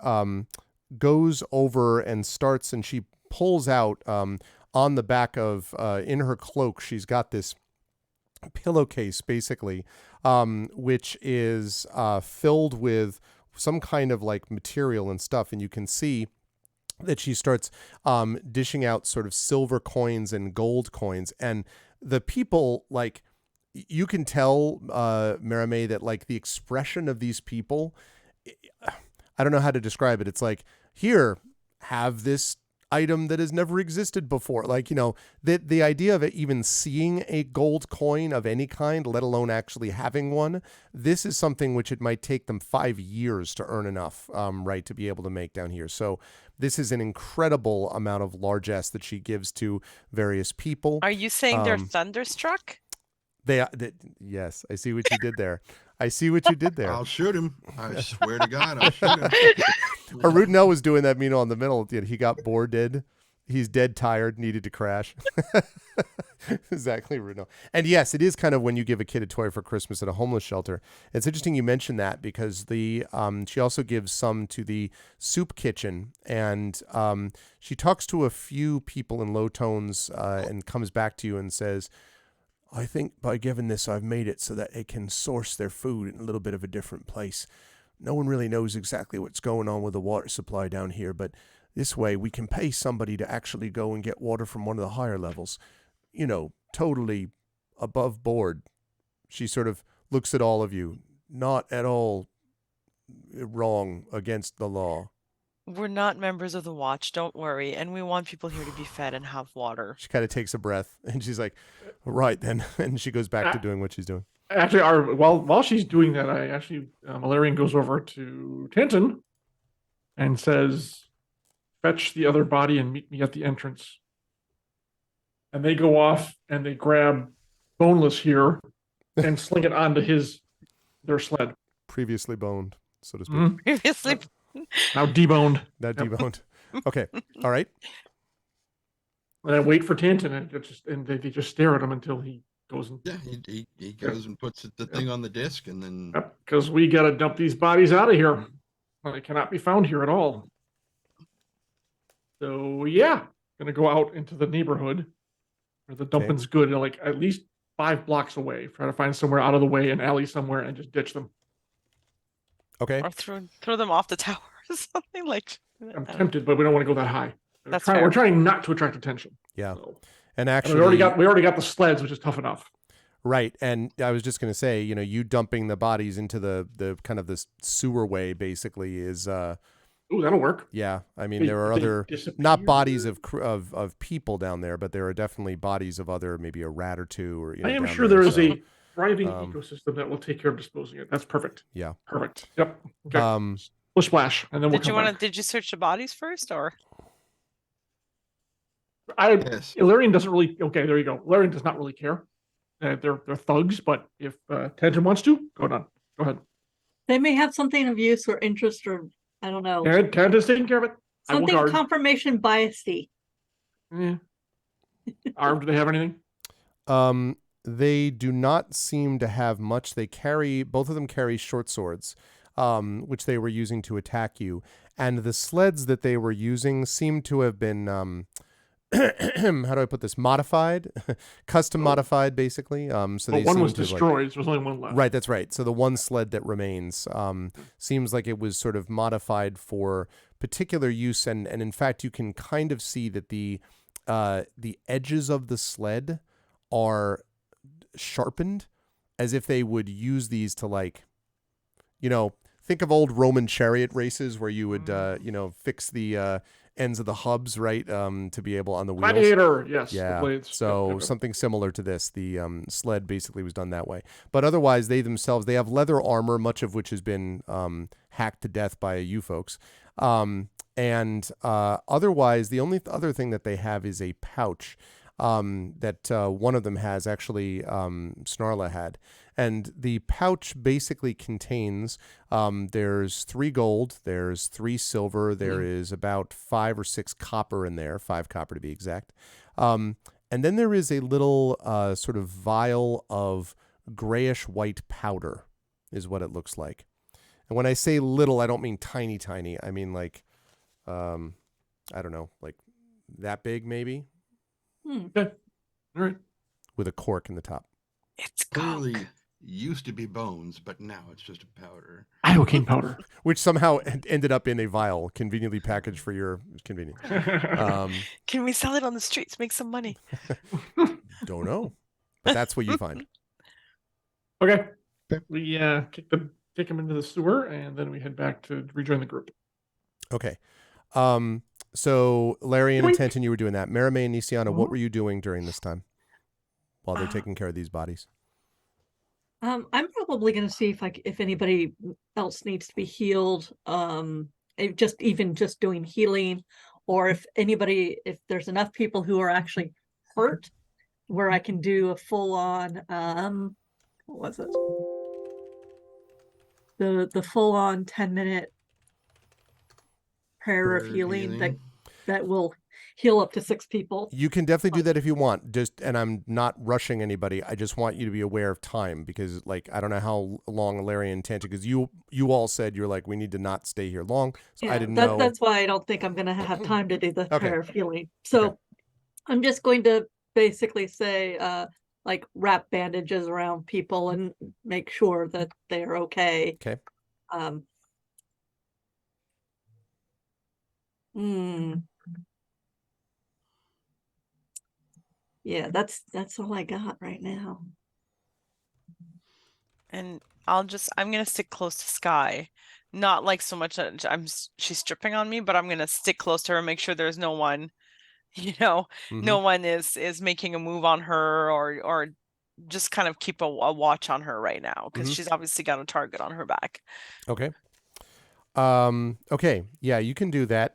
goes over and starts, and she pulls out on the back of, in her cloak, she's got this pillowcase, basically, which is filled with some kind of like material and stuff. And you can see that she starts dishing out sort of silver coins and gold coins. And the people, like, you can tell, Maramé, that like the expression of these people, I don't know how to describe it. It's like, here, have this item that has never existed before. Like, the idea of it, even seeing a gold coin of any kind, let alone actually having one, this is something which it might take them 5 years to earn enough, right, to be able to make down here. So this is an incredible amount of largesse that she gives to various people. Are you saying they're thunderstruck? Yes, I see what you did there. I'll shoot him. I swear to God, I'll shoot him. Arudnell was doing that, meanwhile, in the middle. He got bored, he's dead tired, needed to crash. Exactly, Arudnell. And yes, it is kind of when you give a kid a toy for Christmas at a homeless shelter. It's interesting you mentioned that, because she also gives some to the soup kitchen, and she talks to a few people in low tones and comes back to you and says, I think by giving this, I've made it so that they can source their food in a little bit of a different place. No one really knows exactly what's going on with the water supply down here, but this way we can pay somebody to actually go and get water from one of the higher levels. Totally above board. She sort of looks at all of you. Not at all wrong, against the law. We're not members of the Watch, don't worry. And we want people here to be fed and have water. She kind of takes a breath, and she's like, right then. And she goes back to doing what she's doing. Actually, while she's doing that, Malarian goes over to Tanton and says, fetch the other body and meet me at the entrance. And they go off and they grab Boneless here and sling it onto their sled. Previously boned, so to speak. Mm-hmm. Previously. Now deboned. Deboned. Okay. All right. And I wait for Tanton, and they just stare at him until he goes and... Yeah, he goes and puts the thing on the disc, and then... Because we got to dump these bodies out of here. They cannot be found here at all. So, yeah. gonna go out into the neighborhood where the dumping's good, and like at least 5 blocks away. Try to find somewhere out of the way, an alley somewhere, and just ditch them. Okay. Or throw them off the tower or something like. I'm tempted, but we don't want to go that high. That's we're fair. trying not to attract attention. Yeah. So. And And actually, we already got the sleds, which is tough enough. right. And I was just going to say, you dumping the bodies into the kind of this sewer way basically is, Ooh, that'll work. yeah. I mean, They- there are they other, disappear? not bodies of people down there, but there are definitely bodies of other, maybe a rat or two, or, I am down sure there is so, a thriving um, ecosystem that will take care of disposing it. That's perfect. yeah. Perfect. Yep. Okay. Um, We'll splash, and then we'll Did you come want to? back. Did you search the bodies first, or? Yes. Illyrian doesn't really. Okay, there you go. Illyrian does not really care. They're thugs, but if Tantum wants to, go ahead. They may have something of use or interest, or I don't know, Tantum's taking care of it. I will something guard. confirmation biasy. Armed? Do they have anything? They do not seem to have much. Both of them carry short swords, which they were using to attack you. And the sleds that they were using seem to have been, how do I put this? Modified, custom modified, basically. So they One was seem to, destroyed. There's only one left. Right, that's right. So the one sled that remains seems like it was sort of modified for particular use, and in fact, you can kind of see that the edges of the sled are sharpened, as if they would use these to, like, think of old Roman chariot races where you would fix the ends of the hubs, right, to be able on the wheels. Gladiator, yes. The Yeah, blades. so Yep. something similar to this. The sled basically was done that way. But otherwise, they have leather armor, much of which has been hacked to death by you folks. And otherwise, the only other thing that they have is a pouch that one of them has, actually Snarla had. And the pouch basically contains, there's 3 gold, there's 3 silver, there is about 5 or 6 copper in there, 5 copper to be exact. And then there is a little sort of vial of grayish white powder, is what it looks like. And when I say little, I don't mean tiny, tiny. I mean like, I don't know, like that big maybe, Okay. All right. with a cork in the top. It's Clearly gunk. used to be bones, but now it's just a powder. Iocane powder. Which somehow ended up in a vial, conveniently packaged for your convenience. Can we sell it on the streets? Make some money. Don't know, but that's what you find. Okay. Okay. We take them into the sewer, and then we head back to rejoin the group. Okay. So Larry and Doink. Tenton, you were doing that. Merime and Nisiana, what Mhm. were you doing during this time while they're taking care of these bodies? I'm probably going to see if anybody else needs to be healed. Just doing healing, or if there's enough people who are actually hurt, where I can do a full on what was it? The full on 10-minute prayer of Prayer healing healing. that will heal up to 6 people. You can definitely do that if you want. And I'm not rushing anybody. I just want you to be aware of time, because, like, I don't know how long Larry and Tanta, because you all said you're like, we need to not stay here long. So I didn't know. That's why I don't think I'm going to have time to do the Okay. prayer of healing. So Okay. I'm just going to basically say, like, wrap bandages around people and make sure that they're okay. Okay. Yeah, that's all I got right now. And I'm gonna stick close to Sky, not like so much that she's stripping on me, but I'm gonna stick close to her and make sure there's no one, Mhm. no one is making a move on her, or just kind of keep a watch on her right now, because Mhm. she's obviously got a target on her back. Okay. Okay. Yeah, you can do that.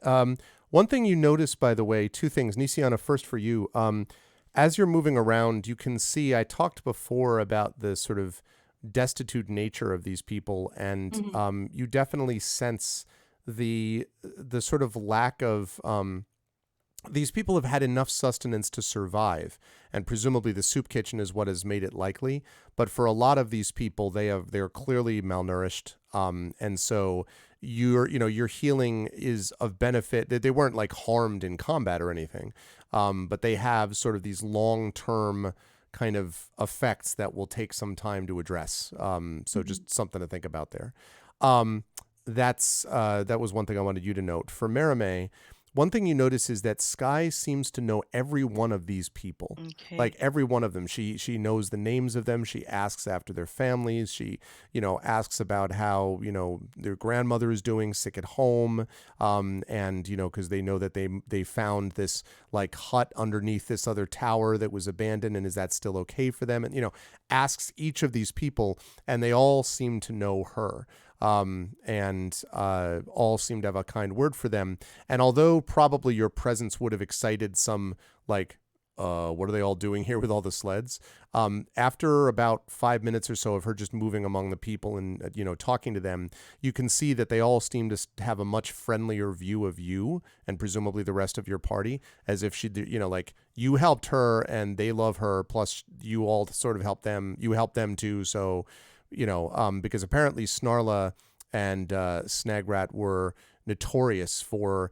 One thing you notice, by the way, 2 things. Nisiana, first for you. As you're moving around, you can see, I talked before about the sort of destitute nature of these people, and you definitely sense the sort of lack of these people have had enough sustenance to survive, and presumably the soup kitchen is what has made it likely. But for a lot of these people, they're clearly malnourished, and so your healing is of benefit. They weren't like harmed in combat or anything, but they have sort of these long-term kind of effects that will take some time to address. So just something to think about there. That was one thing I wanted you to note. For Merime, one thing you notice is that Sky seems to know every one of these people. Okay. Like every one of them. She knows the names of them. She asks after their families. She, asks about how, their grandmother is doing, sick at home. And, because they know that they found this like hut underneath this other tower that was abandoned, and is that still okay for them? And, asks each of these people, and they all seem to know her. And all seem to have a kind word for them. And although probably your presence would have excited some, like, what are they all doing here with all the sleds? After about 5 minutes or so of her just moving among the people and, talking to them, you can see that they all seem to have a much friendlier view of you and presumably the rest of your party, as if she, like you helped her and they love her, plus you all sort of helped them. You helped them too. So, because apparently Snarla and Snagrat were notorious for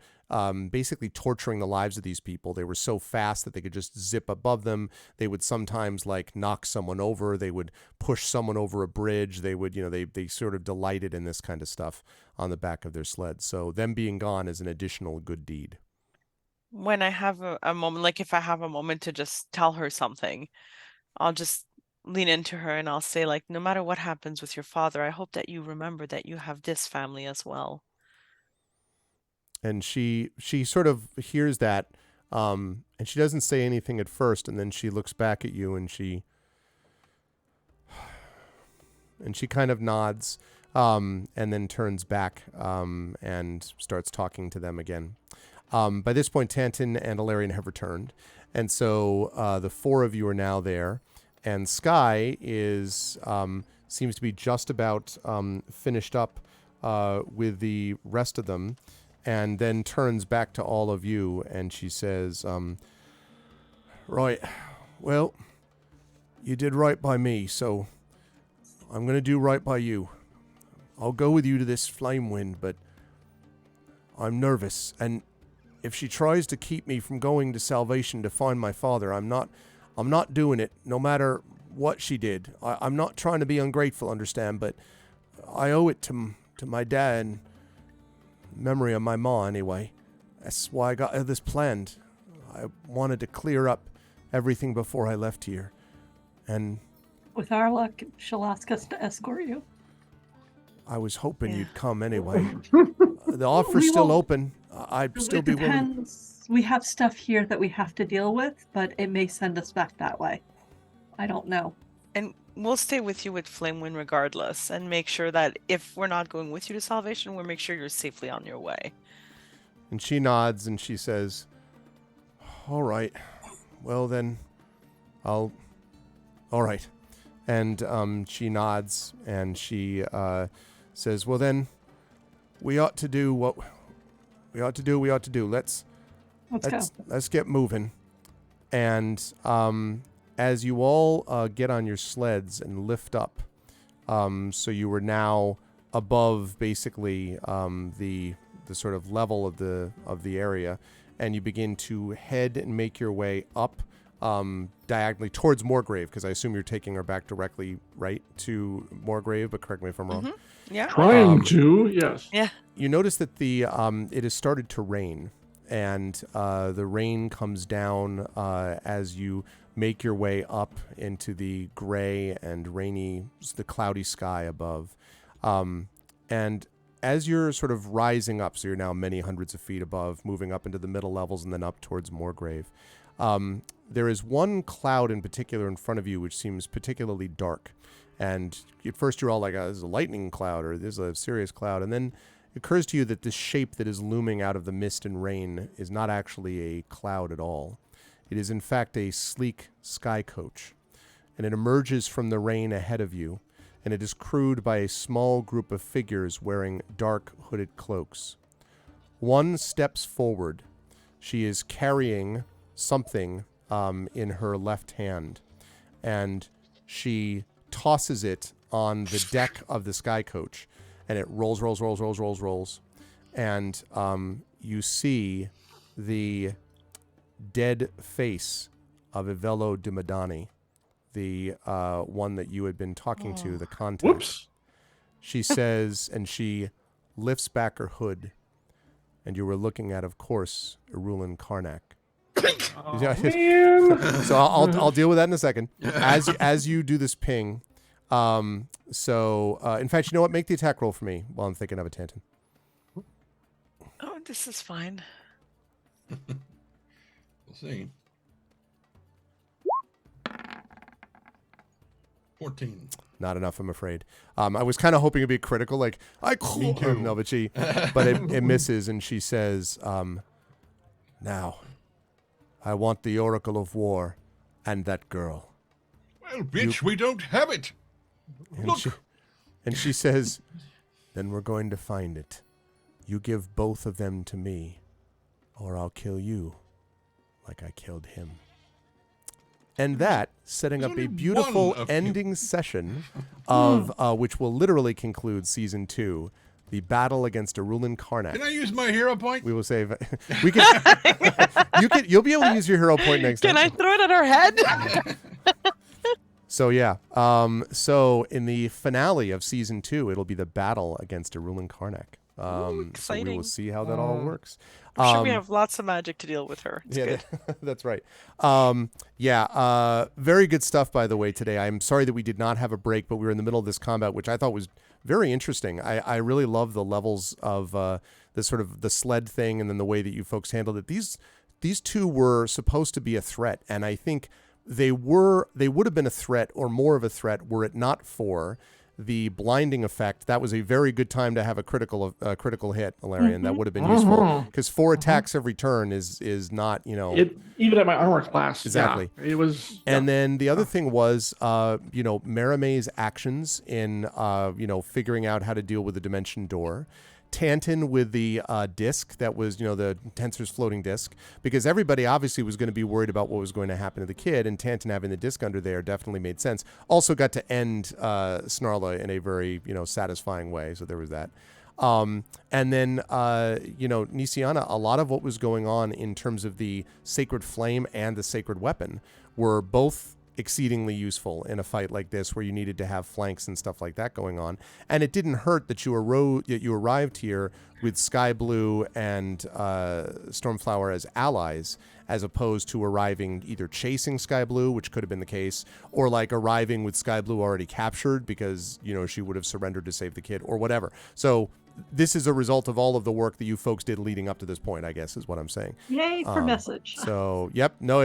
basically torturing the lives of these people. They were so fast that they could just zip above them. They would sometimes like knock someone over. They would push someone over a bridge. They would, they sort of delighted in this kind of stuff on the back of their sleds. So them being gone is an additional good deed. When I have a moment, like if I have a moment to just tell her something, I'll just lean into her and I'll say, like, no matter what happens with your father, I hope that you remember that you have this family as well. And she sort of hears that, and she doesn't say anything at first, and then she looks back at you and she kind of nods, and then turns back and starts talking to them again. By this point, Tantin and Alarian have returned, and so the four of you are now there. And Sky is seems to be just about finished up with the rest of them, and then turns back to all of you, and she says, right, well, you did right by me, so I'm going to do right by you. I'll go with you to this flame wind, but I'm nervous, and if she tries to keep me from going to Salvation to find my father, I'm not doing it, no matter what she did. I'm not trying to be ungrateful, understand, but I owe it to my dad and memory of my ma anyway. That's why I got this planned. I wanted to clear up everything before I left here. And with our luck, she'll ask us to escort you. I was hoping you'd come anyway. The offer's still open. I'd still be willing. We have stuff here that we have to deal with, but it may send us back that way. I don't know. And we'll stay with you with Flamewind regardless, and make sure that if we're not going with you to Salvation, we'll make sure you're safely on your way. And she nods and she says, all right, well then, all right. And she nods and she says, well then, we ought to do what we ought to do. Let's get moving. And as you all get on your sleds and lift up, so you were now above basically the sort of level of the area, and you begin to head and make your way up diagonally towards Moorgrave, because I assume you're taking her back directly right to Moorgrave, but correct me if I'm wrong. Mm-hmm. Yeah. Trying to, yes. Yeah. You notice that the it has started to rain, and the rain comes down as you make your way up into the gray and rainy, the cloudy sky above. And as you're sort of rising up, so you're now many hundreds of feet above, moving up into the middle levels and then up towards Moorgrave, there is one cloud in particular in front of you which seems particularly dark. And at first you're all like, this is a lightning cloud, or this is a serious cloud. And then it occurs to you that this shape that is looming out of the mist and rain is not actually a cloud at all. It is in fact a sleek sky coach. And it emerges from the rain ahead of you, and it is crewed by a small group of figures wearing dark hooded cloaks. One steps forward. She is carrying something in her left hand, and she tosses it on the deck of the sky coach, and it rolls, and you see the dead face of Ivelo Dimadani, the one that you had been talking to, the contact. Whoops. She says, and she lifts back her hood, and you were looking at, of course, Erulin Karnak. Oh, man. So I'll deal with that in a second. As you do this ping, in fact, you know what? Make the attack roll for me while I'm thinking of a Tantan. Oh, this is fine. We'll see. 14. Not enough, I'm afraid. I was kind of hoping it'd be critical, like Me too. no, but it misses, and she says, "Now, I want the Oracle of War and that girl." Well, bitch, we don't have it. And she says, "Then we're going to find it. You give both of them to me, or I'll kill you, like I killed him." And that, setting There's up a only beautiful one of you. ending session of which will literally conclude season 2, the battle against Erulin Karnak. Can I use my hero point? We will save. We can. You'll be able to use your hero point next Can time. I throw it at her head? So yeah. So in the finale of season 2, it'll be the battle against Erulin Karnak. So we will exciting. see how that all works. I'm sure we have lots of magic to deal with her. It's good. That's right. Very good stuff, by the way, today. I'm sorry that we did not have a break, but we were in the middle of this combat, which I thought was very interesting. I really love the levels of the sort of the sled thing, and then the way that you folks handled it. These two were supposed to be a threat, and I think they would have been a threat, or more of a threat, were it not for the blinding effect. That was a very good time to have a critical hit, Ilarion. That would have been useful, because 4 attacks every turn is not, Even at my armor class. Exactly. Yeah, it was. And then the other thing was, Marame's actions in, figuring out how to deal with the dimension door. Tantan with the disc that was, the Tensor's floating disc, because everybody obviously was going to be worried about what was going to happen to the kid, and Tantan having the disc under there definitely made sense. Also got to end Snarla in a very, satisfying way, so there was that. And then, Nisiana, a lot of what was going on in terms of the Sacred Flame and the Sacred Weapon were both exceedingly useful in a fight like this, where you needed to have flanks and stuff like that going on. And it didn't hurt that you arrived here with Sky Blue and Stormflower as allies, as opposed to arriving either chasing Sky Blue, which could have been the case, or like arriving with Sky Blue already captured because, she would have surrendered to save the kid or whatever. So this is a result of all of the work that you folks did leading up to this point, I guess, is what I'm saying. Yay for message. So, yep. No,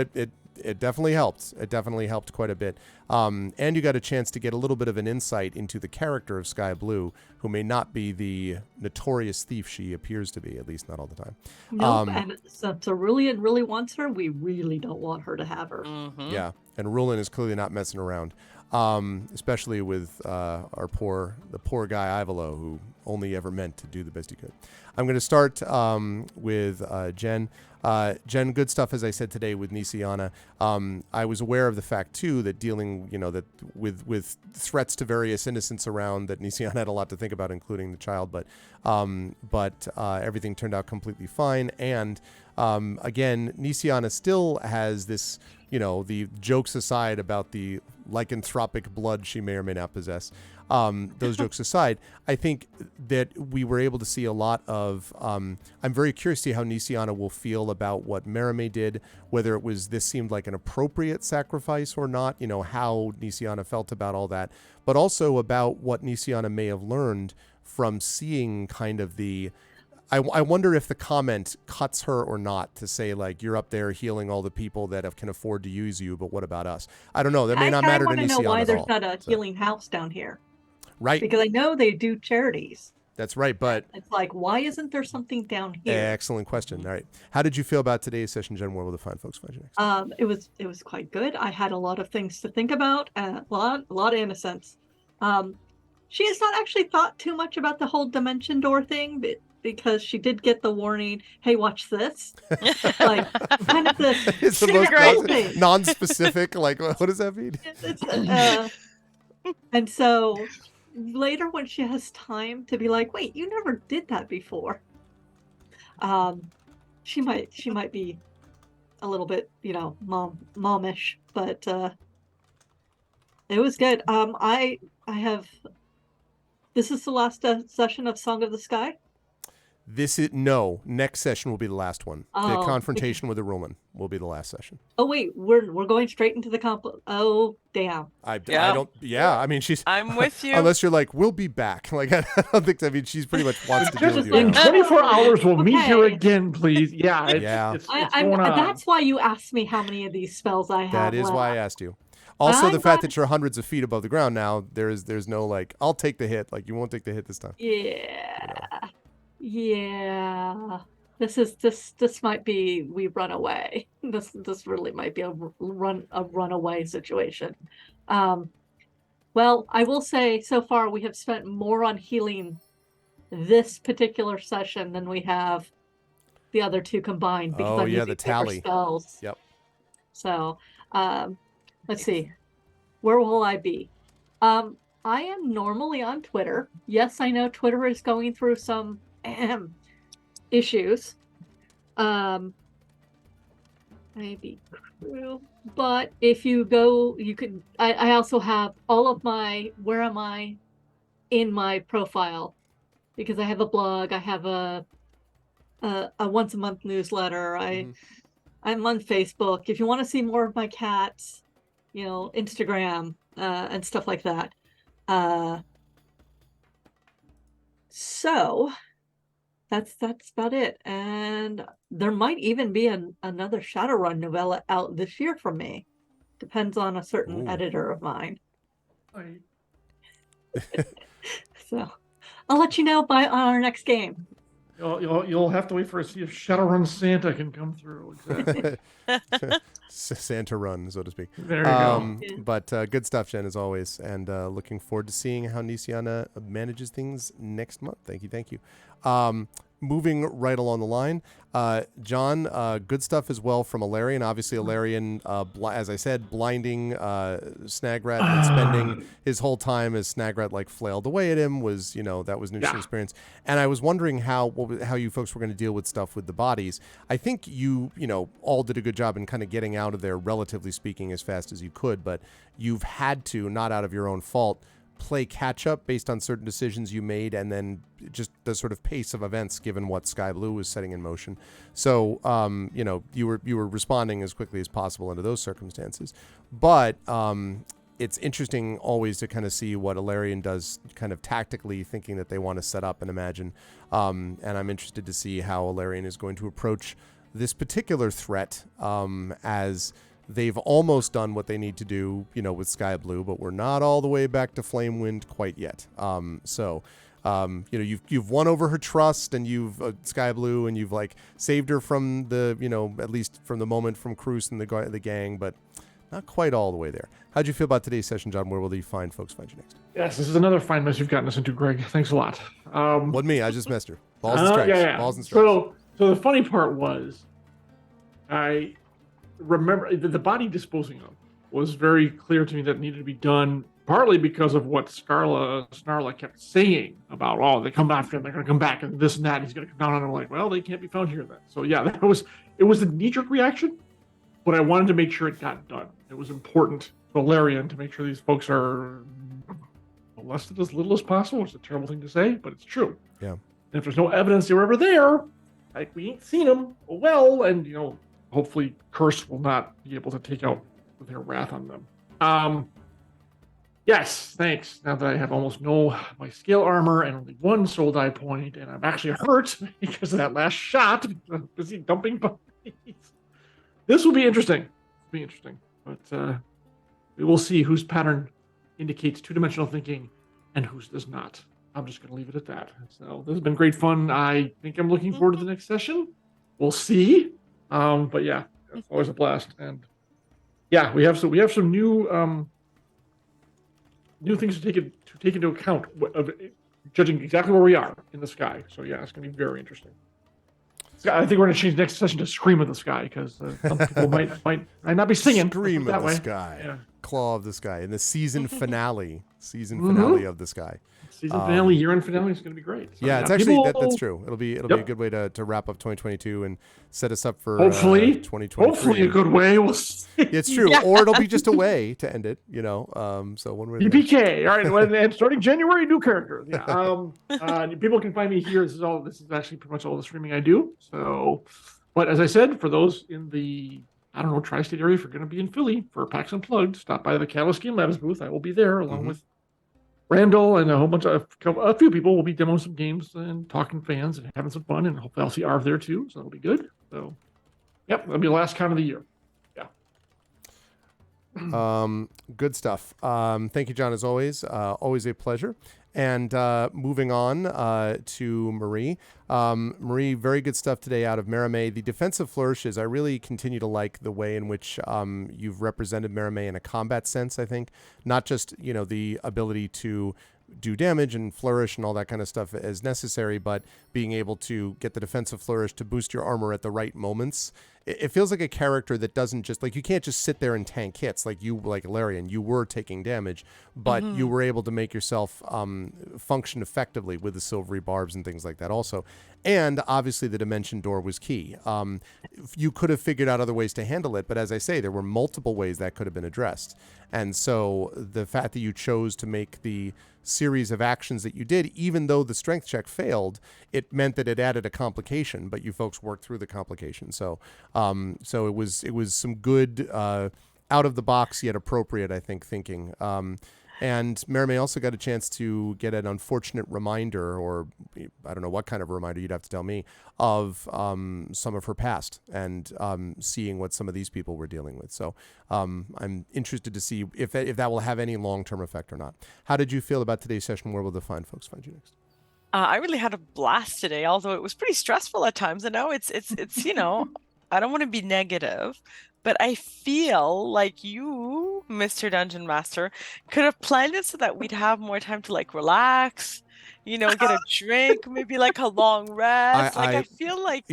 it definitely helped. It definitely helped quite a bit. And you got a chance to get a little bit of an insight into the character of Sky Blue, who may not be the notorious thief she appears to be, at least not all the time. Nope, and since Aurelian really wants her, we really don't want her to have her. Mm-hmm. Yeah, and Rulin is clearly not messing around, especially with the poor guy Ivelo, who only ever meant to do the best he could. I'm going to start with Jen. Jen, good stuff, as I said today, with Nisiana. I was aware of the fact, too, that dealing, that with threats to various innocents around, that Nisiana had a lot to think about, including the child, but everything turned out completely fine. And again, Nisiana still has this, the jokes aside about the lycanthropic blood she may or may not possess. Those jokes aside, I think that we were able to see a lot of, I'm very curious to see how Nisiana will feel about what Merame did, whether this seemed like an appropriate sacrifice or not, how Nisiana felt about all that, but also about what Nisiana may have learned from seeing kind of I wonder if the comment cuts her or not, to say, like, you're up there healing all the people that can afford to use you, but what about us? I don't know. That may not matter to Nisiana at all. I want to know why there's not a healing house down here. Right. Because I know they do charities. That's right, but it's like, why isn't there something down here? Excellent question. All right. How did you feel about today's session, Jen? Where will the fine folks find you next? It was quite good. I had a lot of things to think about, a lot of innocence. She has not actually thought too much about the whole dimension door thing, but because she did get the warning, hey, watch this. Like, kind of it's the most non-specific, like, what does that mean? And so, later when she has time to be like, wait, you never did that before. She might be a little bit, momish, but it was good. I have. This is the last session of Song of the Sky. Next session will be the last one. The Oh, confrontation with the Roman will be the last session. Oh wait, we're going straight into the Oh damn. I Yeah. don't. Yeah, I mean, she's. I'm with you. Unless you're like, we'll be back. Like, I don't think. I mean, she's pretty much wants to deal with you In now. 24 hours, we'll meet here Okay. again, please. Yeah. It's I'm, going on. that's why you asked me how many of these spells I have. That is left. why I asked you. Also, I'm the fact glad- that you're hundreds of feet above the ground now, there's no like, I'll take the hit. Like, you won't take the hit this time. Yeah. This might be we run away. This really might be a runaway situation. Well, I will say so far we have spent more on healing this particular session than we have the other two combined because Oh, I'm yeah, using the different tally. spells. Yep. So, let's see. Where will I be? I am normally on Twitter. Yes, I know Twitter is going through some issues. Maybe true. But if you go, you could. I also have all of my where am I in my profile because I have a blog. I have a once a month newsletter. I'm on Facebook. If you want to see more of my cats, Instagram and stuff like that. So that's about it. And there might even be another Shadowrun novella out this year from me. Depends on a certain Ooh. editor of mine. Right. So I'll let you know on our next game. You'll have to wait for see if Shadowrun Santa can come through. Exactly. Santa run, so to speak. There you go. But good stuff, Jen, as always. And looking forward to seeing how Nisiana manages things next month. Thank you. Moving right along the line, John, good stuff as well from Alarian. Obviously, Alarian, as I said, blinding Snagrat and spending his whole time as Snagrat like flailed away at him was, that was an interesting experience. And I was wondering how you folks were going to deal with stuff with the bodies. I think you all did a good job in kind of getting out of there, relatively speaking, as fast as you could. But you've had to, not out of your own fault, play catch up based on certain decisions you made and then just the sort of pace of events given what Sky Blue was setting in motion. So, you were responding as quickly as possible under those circumstances. But it's interesting always to kind of see what Alarian does kind of tactically thinking that they want to set up and imagine. And I'm interested to see how Alarian is going to approach this particular threat as they've almost done what they need to do, with Sky Blue, but we're not all the way back to Flame Wind quite yet. You've won over her trust, and you've Sky Blue, and you've like saved her from the, at least from the moment from Cruz and the gang, but not quite all the way there. How'd you feel about today's session, John? Where will the fine folks find you next? Yes, this is another fine mess you've gotten us into, Greg. Thanks a lot. Wasn't me. I just messed her. Balls and strikes. Yeah. Balls and strikes. So the funny part was, I remember the body disposing of was very clear to me that needed to be done, partly because of what Snarla kept saying about, they come after him, they're going to come back, and this and that, he's going to come down on them. Like, well, they can't be found here then. So yeah, it was a knee-jerk reaction, but I wanted to make sure it got done. It was important to Alarian to make sure these folks are molested as little as possible, which is a terrible thing to say, but it's true. Yeah. And if there's no evidence they were ever there, like we ain't seen them, and hopefully Curse will not be able to take out their wrath on them. Yes, thanks. Now that I have almost no my scale armor and only one soul die point, and I'm actually hurt because of that last shot, I'm busy dumping bodies. This will be interesting. But we will see whose pattern indicates two-dimensional thinking and whose does not. I'm just going to leave it at that. So this has been great fun. I think I'm looking forward to the next session. We'll see. But yeah, it's always a blast. And yeah, we have some new things to take into account of judging exactly where we are in the sky. So yeah, it's going to be very interesting. I think we're going to change next session to Scream of the Sky because some people might not be singing. Scream that of the way. Sky. Yeah. claw of the sky in the season finale Mhm. of the sky. Season finale, year-end finale is going to be great. So, Yeah, it's actually people- that's true. It'll be a Yep. good way to wrap up 2022 and set us up for hopefully 2023. a good way. We'll see. It's true, Yeah. or it'll be just a way to end it. So one way. or the other. PPK. All right, and starting January, new characters. Yeah. People can find me here. This is actually pretty much all the streaming I do. So, but as I said, for those in the tri-state area, if you're going to be in Philly for PAX Unplugged, stop by the Catalyst Game Labs booth. I will be there along with Randall and a few people will be demoing some games and talking to fans and having some fun. And hopefully I'll see Arv there too, so that'll be good. So, yep, that'll be the last con of the year. Good stuff. Thank you, John, as always. Always a pleasure. And moving on to Marie. Marie, very good stuff today out of Maramé. The defensive flourishes, I really continue to like the way in which you've represented Maramé in a combat sense, I think. Not just, the ability to do damage and flourish and all that kind of stuff as necessary, but being able to get the defensive flourish to boost your armor at the right moments. It feels like a character that doesn't just, like, you can't just sit there and tank hits like Larian. You were taking damage, but you were able to make yourself function effectively with the silvery barbs and things like that also. And obviously the dimension door was key. You could have figured out other ways to handle it, but as I say, there were multiple ways that could have been addressed. And so the fact that you chose to make the series of actions that you did, even though the strength check failed, it meant that it added a complication, but you folks worked through the complication. So it was some good out of the box yet appropriate, I think, thinking. And Maramé also got a chance to get an unfortunate reminder, or I don't know what kind of reminder, you'd have to tell me, of some of her past and seeing what some of these people were dealing with. So I'm interested to see if that will have any long-term effect or not. How did you feel about today's session? Where will the fine folks find you next? I really had a blast today, although it was pretty stressful at times. I know it's I don't want to be negative, but I feel like you, Mr. Dungeon Master, could have planned it so that we'd have more time to relax, get a drink, maybe a long rest. I feel like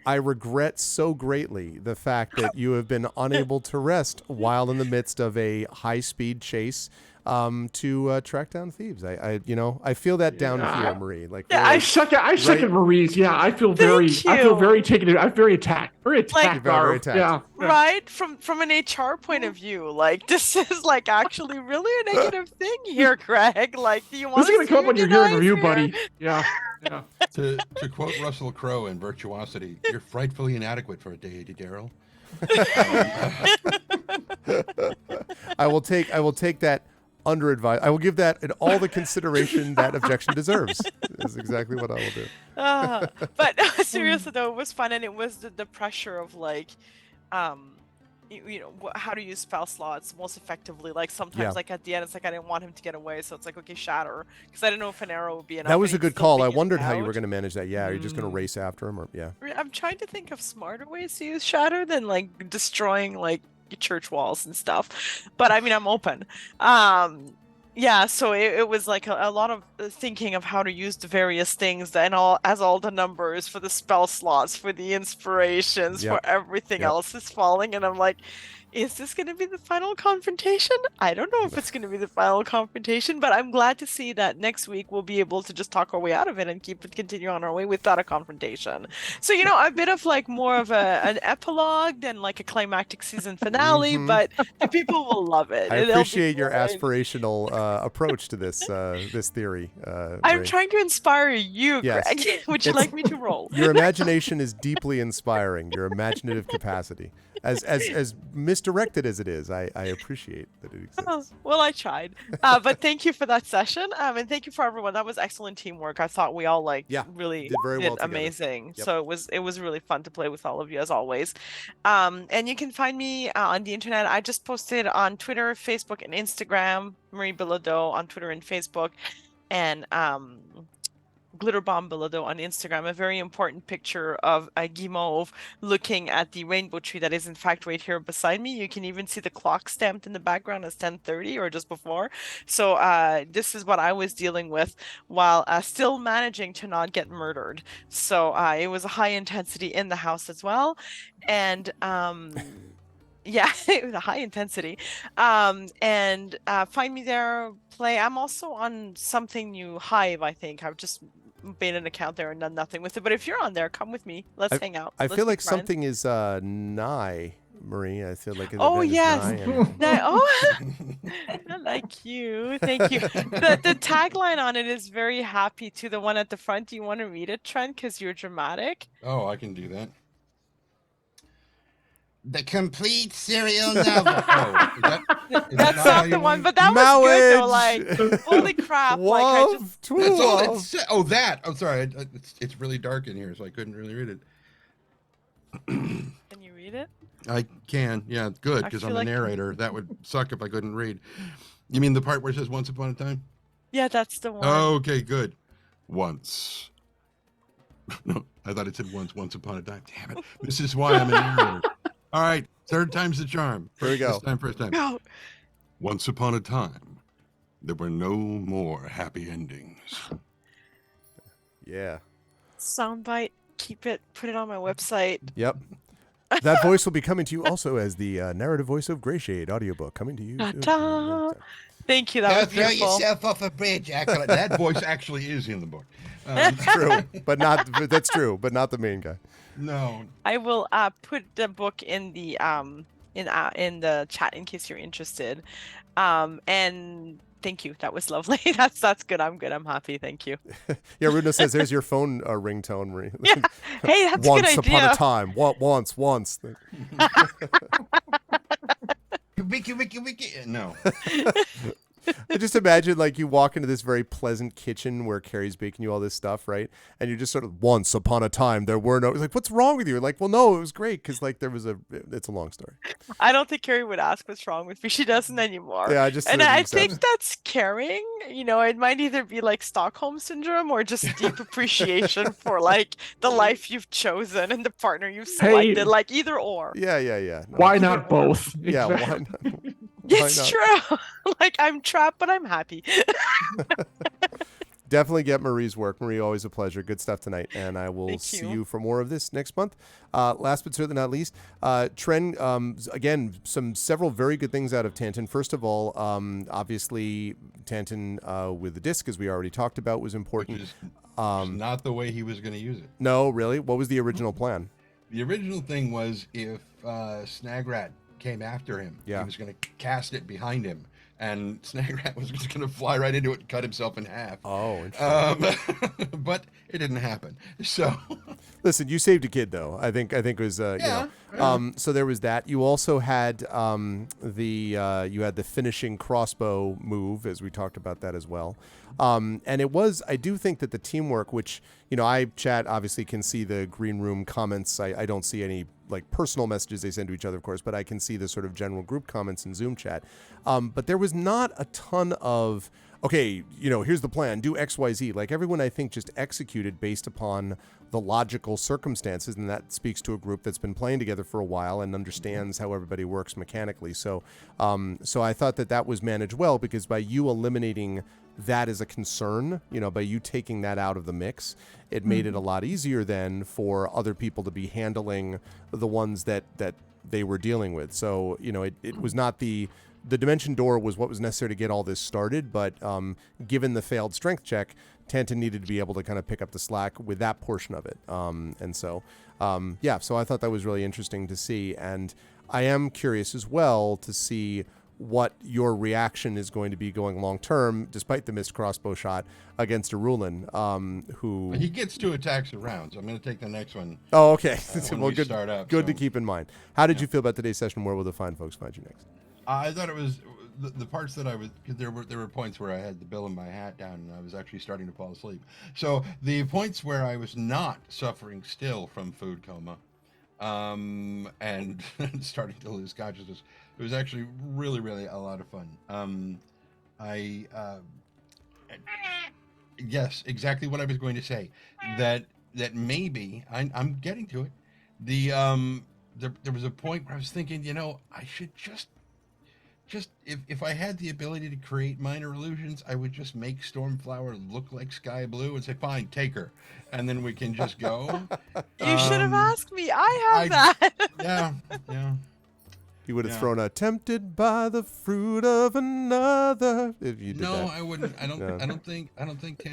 I regret so greatly the fact that you have been unable to rest while in the midst of a high-speed chase to track down thieves. I feel that down here, Marie. I second Marie's. Yeah, I feel very taken. I'm very attacked. Very attacked. Very attacked. Yeah. Right, from an HR point of view, this is actually really a negative thing here, Greg. Do you want this is gonna come up on your hearing review, buddy? Yeah. Yeah. To quote Russell Crowe in Virtuosity, you're frightfully inadequate for a deity, Daryl. I will take that under advice. I will give that all the consideration that objection deserves. Is exactly what I will do. But seriously though, it was fun, and it was the pressure of how to use spell slots most effectively. Sometimes at the end, it's I didn't want him to get away, so it's okay, shatter, because I didn't know if an arrow would be enough. That was a good call. I wondered how you were going to manage that. Yeah, are you just going to race after him, or yeah? I'm trying to think of smarter ways to use shatter than destroying church walls and stuff, but I'm open. So it was a lot of thinking of how to use the various things and all the numbers for the spell slots, for the inspirations, for everything else is falling, and I'm is this going to be the final confrontation? I don't know if it's going to be the final confrontation, but I'm glad to see that next week we'll be able to just talk our way out of it and continue on our way without a confrontation. So, a bit of more of an epilogue than a climactic season finale, but the people will love it. I appreciate your aspirational approach to this theory. I'm trying to inspire you, Greg. Would you like me to roll? Your imagination is deeply inspiring. Your imaginative capacity. As misdirected as it is, I appreciate that it exists. Well, I tried. But thank you for that session. And thank you for everyone. That was excellent teamwork. I thought we all really did very well together. Amazing. Yep. So it was really fun to play with all of you as always. And you can find me on the internet. I just posted on Twitter, Facebook, and Instagram, Marie Bilodeau on Twitter and Facebook, and Glitterbomb Bilodeau on Instagram, a very important picture of a guimauve looking at the rainbow tree that is in fact right here beside me. You can even see the clock stamped in the background as 10:30 or just before. So this is what I was dealing with while still managing to not get murdered. So it was a high intensity in the house as well. And Yeah, it was a high intensity. And find me there, play. I'm also on something new, Hive, I think. I've just made an account there and done nothing with it. But if you're on there, come with me. Let's hang out. I Let's feel be like friends. something is nigh, Marie. I feel like an Oh, event yes. is nigh. And Oh, I like you. Thank you. The tagline on it is very happy to the one at the front. Do you want to read it, Trent? Because you're dramatic. Oh, I can do that. The complete serial novel. Oh, is That's that how not you the one, want- but that was good though. Like, Marriage. holy crap! Like, I just Love, That's all love. it said. Oh, that. I'm sorry. It's really dark in here, so I couldn't really read it. can you read it? I can. Yeah, good, I because feel I'm a like- narrator. That would suck if I couldn't read. You mean the part where it says "Once upon a time"? Yeah, that's the one. Okay, good. Once. No, I thought it said once upon a time. Damn it. This is why I'm a narrator. All right, third time's the charm. Here we go. First time. Go. Once upon a time, there were no more happy endings. Yeah. Soundbite. Keep it. Put it on my website. Yep. That voice will be coming to you also as the narrative voice of Greyshade audiobook coming to you. soon. Ta-ta. Thank you. That was beautiful. off a bridge. That voice actually is in the book. True, but that's true, but not the main guy. No. I will put the book in the chat in case you're interested. And thank you. That was lovely. That's good. I'm good. I'm happy. Thank you. Yeah, Rudna says there's your phone ringtone, Marie. Yeah. Hey, that's a Once good idea. upon a time. Once. Wiki. No. I just imagine like you walk into this very pleasant kitchen where Carrie's baking you all this stuff, right? And you're just sort of once upon a time there were no like what's wrong with you? Like, well, no, it was great because like it's a long story. I don't think Carrie would ask what's wrong with me. She doesn't anymore. Yeah, I just And sort of I accept think it. that's caring. You know, it might either be like Stockholm syndrome or just deep appreciation for like the life you've chosen and the partner you've selected. Like either or. Yeah. No, Why not both? Yeah, Exactly. why not? It's true. Like I'm trapped, but I'm happy. Definitely get Marie's work. Marie, always a pleasure. Good stuff tonight. And I will Thank see you. you for more of this next month. Last but certainly not least, Tren, again, several very good things out of Tantan. First of all, obviously, Tantan with the disc, as we already talked about, was important. Which is not the way he was going to use it. No, really? What was the original plan? The original thing was if Snagrat came after him, Yeah. he was going to cast it behind him, and Snagrat was just going to fly right into it and cut himself in half. Oh, interesting. But it didn't happen. So Listen, you saved a kid, though. I think it was, you know. So there was that. You also had the finishing crossbow move, as we talked about that as well. And it was, I do think that the teamwork, which, you know, chat obviously can see the green room comments. I don't see any like personal messages they send to each other, of course, but I can see the sort of general group comments in Zoom chat. But there was not a ton of, okay, you know, here's the plan, do X, Y, Z. Like everyone, I think, just executed based upon the logical circumstances, and that speaks to a group that's been playing together for a while and understands how everybody works mechanically. So I thought that was managed well, because by you eliminating that as a concern, you know, by you taking that out of the mix, it made it a lot easier then for other people to be handling the ones that they were dealing with. So, you know, it was not the dimension door was what was necessary to get all this started, but given the failed strength check, Tantan needed to be able to kind of pick up the slack with that portion of it. So I thought that was really interesting to see. And I am curious as well to see what your reaction is going to be going long term, despite the missed crossbow shot against Arulin, who he gets 2 attacks a round. So I'm going to take the next one. Oh, okay. When Well, we good. start up, Good to so- keep in mind. How did you feel about today's session? Where will the fine folks find you next? I thought it was the parts that I was, because there were points where I had the bill of my hat down and I was actually starting to fall asleep. So the points where I was not suffering still from food coma, and starting to lose consciousness, it was actually really, really a lot of fun. Yes, exactly what I was going to say. That maybe I'm getting to it. There was a point where I was thinking, you know, I should just if I had the ability to create minor illusions, I would just make Stormflower look like Sky Blue and say, fine, take her, and then we can just go. You should have asked me. I have that. Yeah. He would have Yeah. thrown a "tempted by the fruit of another" if you did No, that. I wouldn't. I don't. No. I don't think.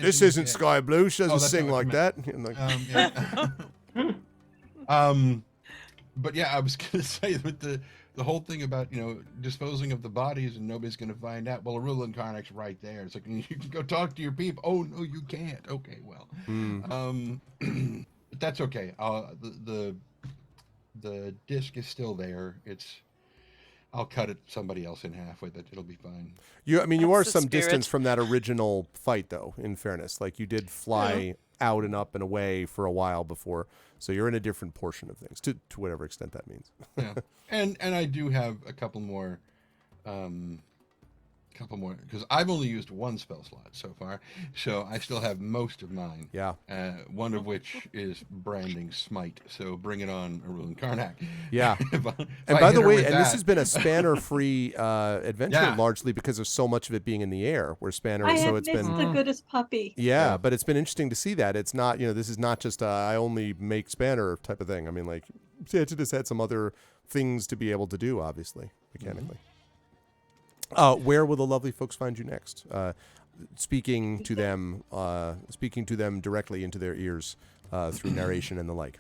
This isn't Sky Blue. She doesn't Oh, that's sing not what like you that. meant. And like, Yeah. But yeah, I was gonna say with the whole thing about disposing of the bodies and nobody's gonna find out. Well, a rule incarnate's right there. It's like you can go talk to your people. Oh no, you can't. Okay, well, but that's okay. The disc is still there. I'll cut it somebody else in half with it. It'll be fine. you are That's the some spirit. distance from that original fight, though. In fairness, like you did fly out and up and away for a while before, so you're in a different portion of things to whatever extent that means. Yeah, and I do have a couple more because I've only used one spell slot so far, so I still have most of mine. Yeah. One of which is branding smite. So bring it on, Arul and Karnak. Yeah. If I And by hit the her way, with and this that- has been a spanner-free adventure Yeah. largely because of so much of it being in the air, where spanner. I So have it's missed been the goodest puppy. yeah, but it's been interesting to see that it's not this is not just I only make spanner type of thing. I mean, like it just had some other things to be able to do, obviously mechanically. Where will the lovely folks find you next? Speaking to them directly into their ears through narration and the like.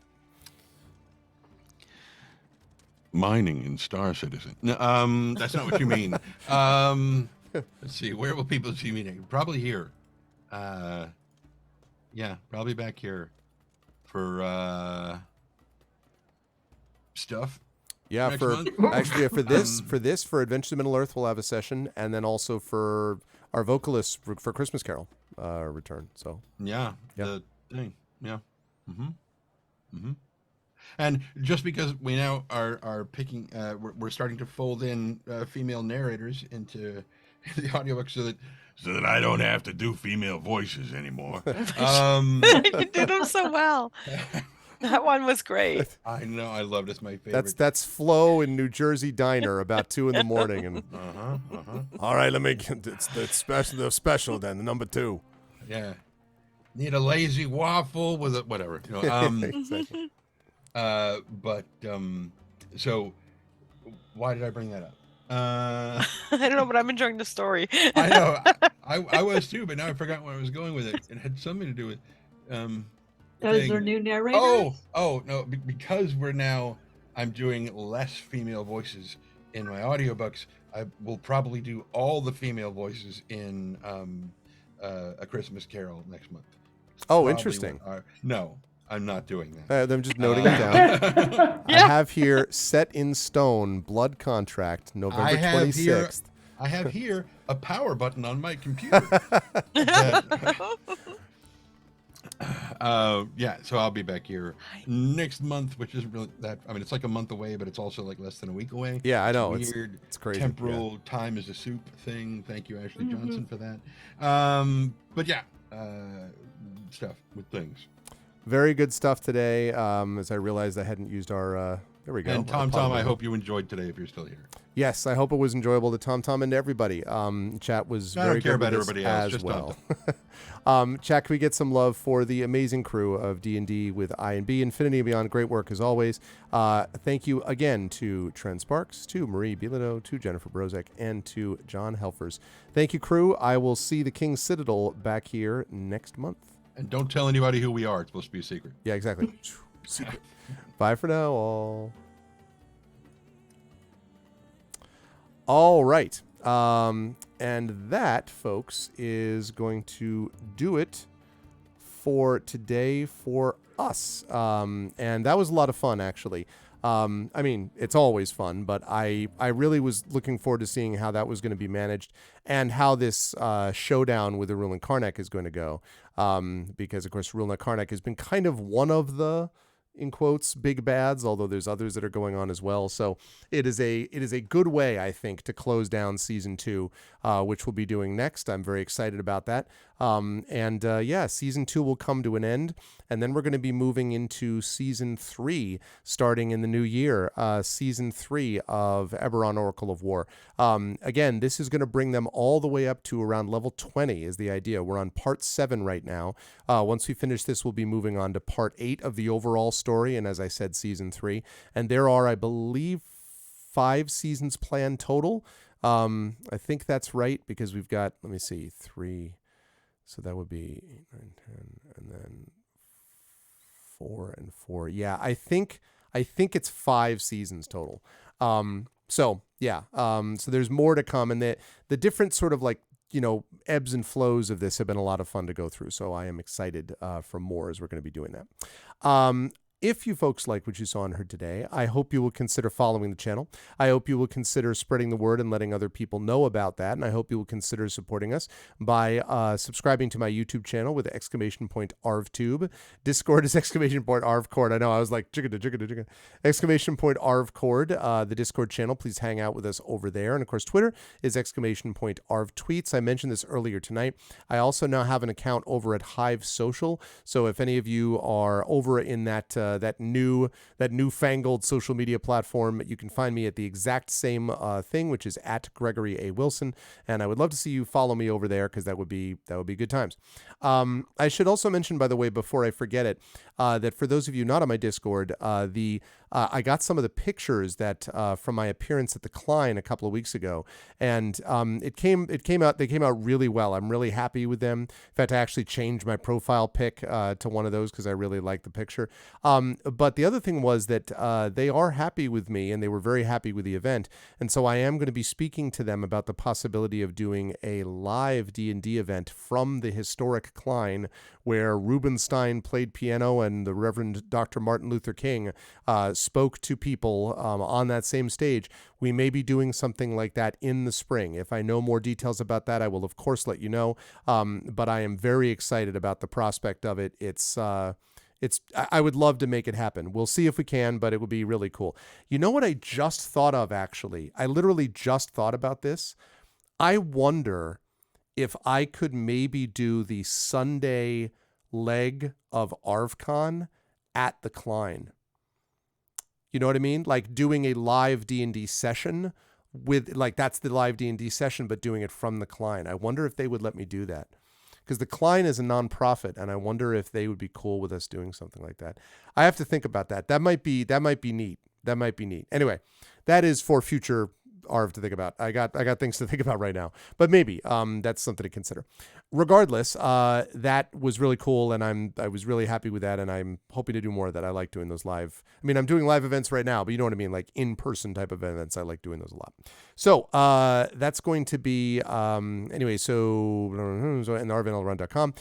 mining in Star Citizen. No, that's not what you mean. Let's see. Where will people see me next? Probably here. Yeah, probably back here for stuff. Yeah, Next for month? actually for Adventure to Middle Earth, we'll have a session, and then also for our vocalists for Christmas Carol return. So Yeah, Yep. the thing. Yeah. And just because we now are picking, we're starting to fold in female narrators into the audiobook so that I don't have to do female voices anymore. You do them so well. That one was great. I know, I love this. My favorite. that's Flo in New Jersey Diner about 2 a.m. and all right, let me get the special then, the number 2. Yeah. Need a lazy waffle with a whatever. Exactly. So why did I bring that up? I don't know, but I'm enjoying the story. I know. I was too, but now I forgot where I was going with it. It had something to do with Those thing. are new narrators. Oh no, because I'm doing less female voices in my audiobooks. I will probably do all the female voices in A Christmas Carol next month. Oh, Probably interesting. No, I'm not doing that. I'm just noting it down. I have here set in stone blood contract November 26th. I have here a power button on my computer. Yeah, so I'll be back here next month, which isn't really that. I mean, it's like a month away, but it's also like less than a week away. Yeah, I know. Weird. It's crazy. Temporal time is a soup thing. Thank you, Ashley Johnson, for that. But yeah, stuff with things. Very good stuff today. As I realized I hadn't used our. There we go. And Tom, I hope you enjoyed today if you're still here. Yes, I hope it was enjoyable to Tom and to everybody. Chat was I very don't care good with about us everybody else, as just well. Chat, can we get some love for the amazing crew of D&D with I&B Infinity and Beyond? Great work as always. Thank you again to Trent Sparks, to Marie Bilodeau, to Jennifer Brozek, and to John Helfers. Thank you, crew. I will see the King's Citadel back here next month. And don't tell anybody who we are. It's supposed to be a secret. Yeah, exactly. Secret. Bye for now, all. All right. And that, folks, is going to do it for today for us. And that was a lot of fun, actually. I mean, it's always fun, but I really was looking forward to seeing how that was going to be managed and how this showdown with Arul and Karnak is going to go. Because, of course, Arul and Karnak has been kind of one of the, in quotes, big bads, although there's others that are going on as well. So it is a good way, I think, to close down season 2, which we'll be doing next. I'm very excited about that. Season 2 will come to an end, and then we're going to be moving into season 3 starting in the new year, season 3 of Eberron Oracle of War. Again, this is going to bring them all the way up to around level 20 is the idea. We're on part 7 right now. Once we finish this, we'll be moving on to part 8 of the overall story, and as I said, season 3. And there are, I believe, 5 seasons planned total. I think that's right because we've got, let me see, 3. So that would be 8, 9, 10, and then 4 and 4. Yeah, I think it's 5 seasons total. So yeah, so there's more to come, and the different sort of like, you know, ebbs and flows of this have been a lot of fun to go through. So I am excited for more as we're going to be doing that. If you folks like what you saw and heard today, I hope you will consider following the channel. I hope you will consider spreading the word and letting other people know about that. And I hope you will consider supporting us by subscribing to my YouTube channel with !ArvTube. Discord is !ArvCord. I know, I was like, jigga. !ArvCord, the Discord channel. Please hang out with us over there. And of course, Twitter is !ArvTweets. I mentioned this earlier tonight. I also now have an account over at Hive Social. So if any of you are over in that newfangled social media platform, you can find me at the exact same thing, which is at Gregory A. Wilson, and I would love to see you follow me over there because that would be good times. I should also mention, by the way, before I forget it, that for those of you not on my Discord, I got some of the pictures that from my appearance at the Klein a couple of weeks ago, and they came out really well. I'm really happy with them. In fact, I actually changed my profile pic to one of those because I really like the picture. But the other thing was that they are happy with me, and they were very happy with the event, and so I am going to be speaking to them about the possibility of doing a live D&D event from the historic Klein, where Rubinstein played piano and the Reverend Dr. Martin Luther King spoke to people on that same stage. We may be doing something like that in the spring. If I know more details about that, I will of course let you know. But I am very excited about the prospect of it. I would love to make it happen. We'll see if we can, but it would be really cool. You know what I just thought of, actually? I literally just thought about this. I wonder if I could maybe do the Sunday leg of ArvCon at the Klein. You know what I mean? Like doing a live D&D session with, like, that's the live D&D session, but doing it from the Klein. I wonder if they would let me do that. Because the Klein is a nonprofit, and I wonder if they would be cool with us doing something like that. I have to think about that. That might be neat. That might be neat. Anyway, that is for future Arv to think about. I got things to think about right now, but maybe that's something to consider. Regardless, that was really cool, and I was really happy with that, and I'm hoping to do more of that. I like doing those live. I mean, I'm doing live events right now, but you know what I mean, like in-person type of events. I like doing those a lot. So that's going to be anyway. So in arvnlrun.com,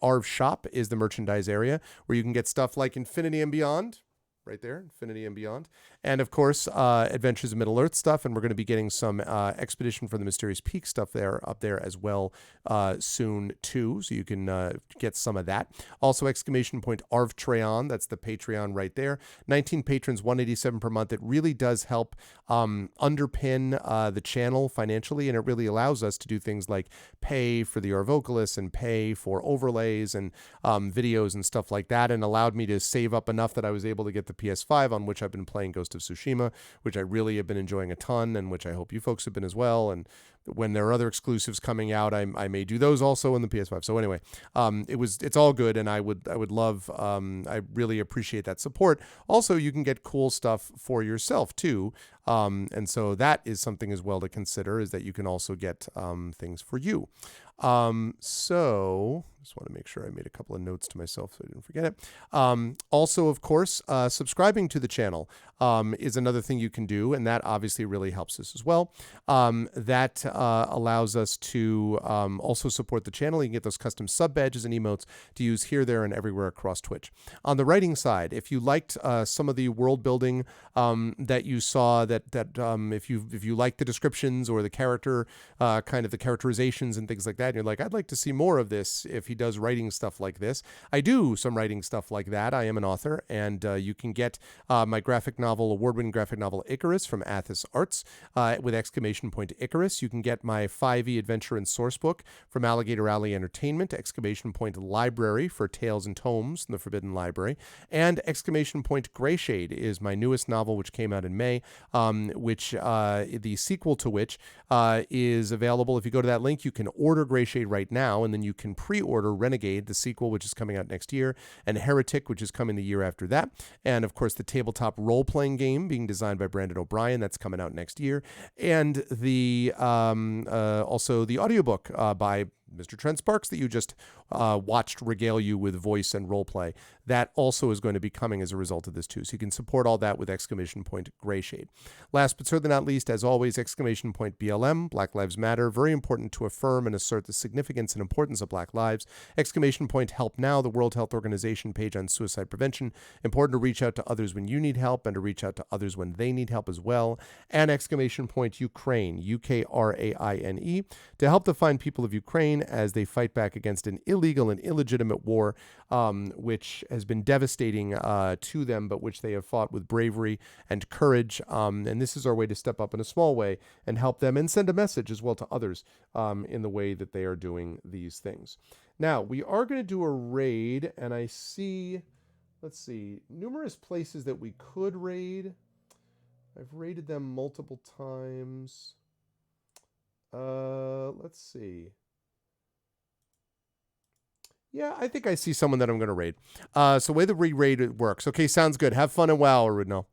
!Arv Shop is the merchandise area where you can get stuff like Infinity and Beyond. Right there, Infinity and Beyond. And of course, Adventures in Middle-earth stuff, and we're going to be getting some Expedition for the Mysterious Peak stuff up there as well soon too, so you can get some of that. Also, !Arvtreon, that's the Patreon right there. 19 patrons, $187 per month. It really does help underpin the channel financially, and it really allows us to do things like pay for the Arvocalist and pay for overlays and videos and stuff like that, and allowed me to save up enough that I was able to get the PS5, on which I've been playing Ghost of Tsushima, which I really have been enjoying a ton, and which I hope you folks have been as well. And when there are other exclusives coming out, I may do those also in the PS5. So anyway, it's all good, and I would love, I really appreciate that support. Also, you can get cool stuff for yourself too, and so that is something as well to consider, is that you can also get things for you. So just want to make sure I made a couple of notes to myself so I didn't forget it. Also, of course, subscribing to the channel is another thing you can do, and that obviously really helps us as well. That allows us to also support the channel. You can get those custom sub badges and emotes to use here, there, and everywhere across Twitch. On the writing side, if you liked some of the world building that you saw, if you like the descriptions or the character kind of the characterizations and things like that, and you're like, I'd like to see more of this if he does writing stuff like this. I do some writing stuff like that. I am an author, and you can get my award-winning graphic novel Icarus from Athos Arts with !Icarus. You can get my 5e adventure and source book from Alligator Alley Entertainment, Library for Tales and Tomes in the Forbidden Library, and Grayshade is my newest novel, which came out in May, which the sequel to which is available. If you go to that link, you can order Grayshade right now, and then you can pre-order Order Renegade, the sequel, which is coming out next year, and Heretic, which is coming the year after that. And, of course, the tabletop role-playing game being designed by Brandon O'Brien. That's coming out next year. And the also the audiobook by Mr. Trent Sparks that you just watched regale you with voice and roleplay. That also is going to be coming as a result of this too. So you can support all that with !Grayshade. Last but certainly not least, as always, !BLM, Black Lives Matter. Very important to affirm and assert the significance and importance of Black lives. !Help Now, the World Health Organization page on suicide prevention. Important to reach out to others when you need help and to reach out to others when they need help as well. And Ukraine, Ukraine, to help the fine people of Ukraine as they fight back against an illegal and illegitimate war, which has been devastating to them, but which they have fought with bravery and courage. And this is our way to step up in a small way and help them and send a message as well to others in the way that they are doing these things. Now, we are going to do a raid, and I see, let's see, numerous places that we could raid. I've raided them multiple times. Let's see. Yeah, I think I see someone that I'm going to raid. So the way the raid works. Okay, sounds good. Have fun and wow, Rudnell.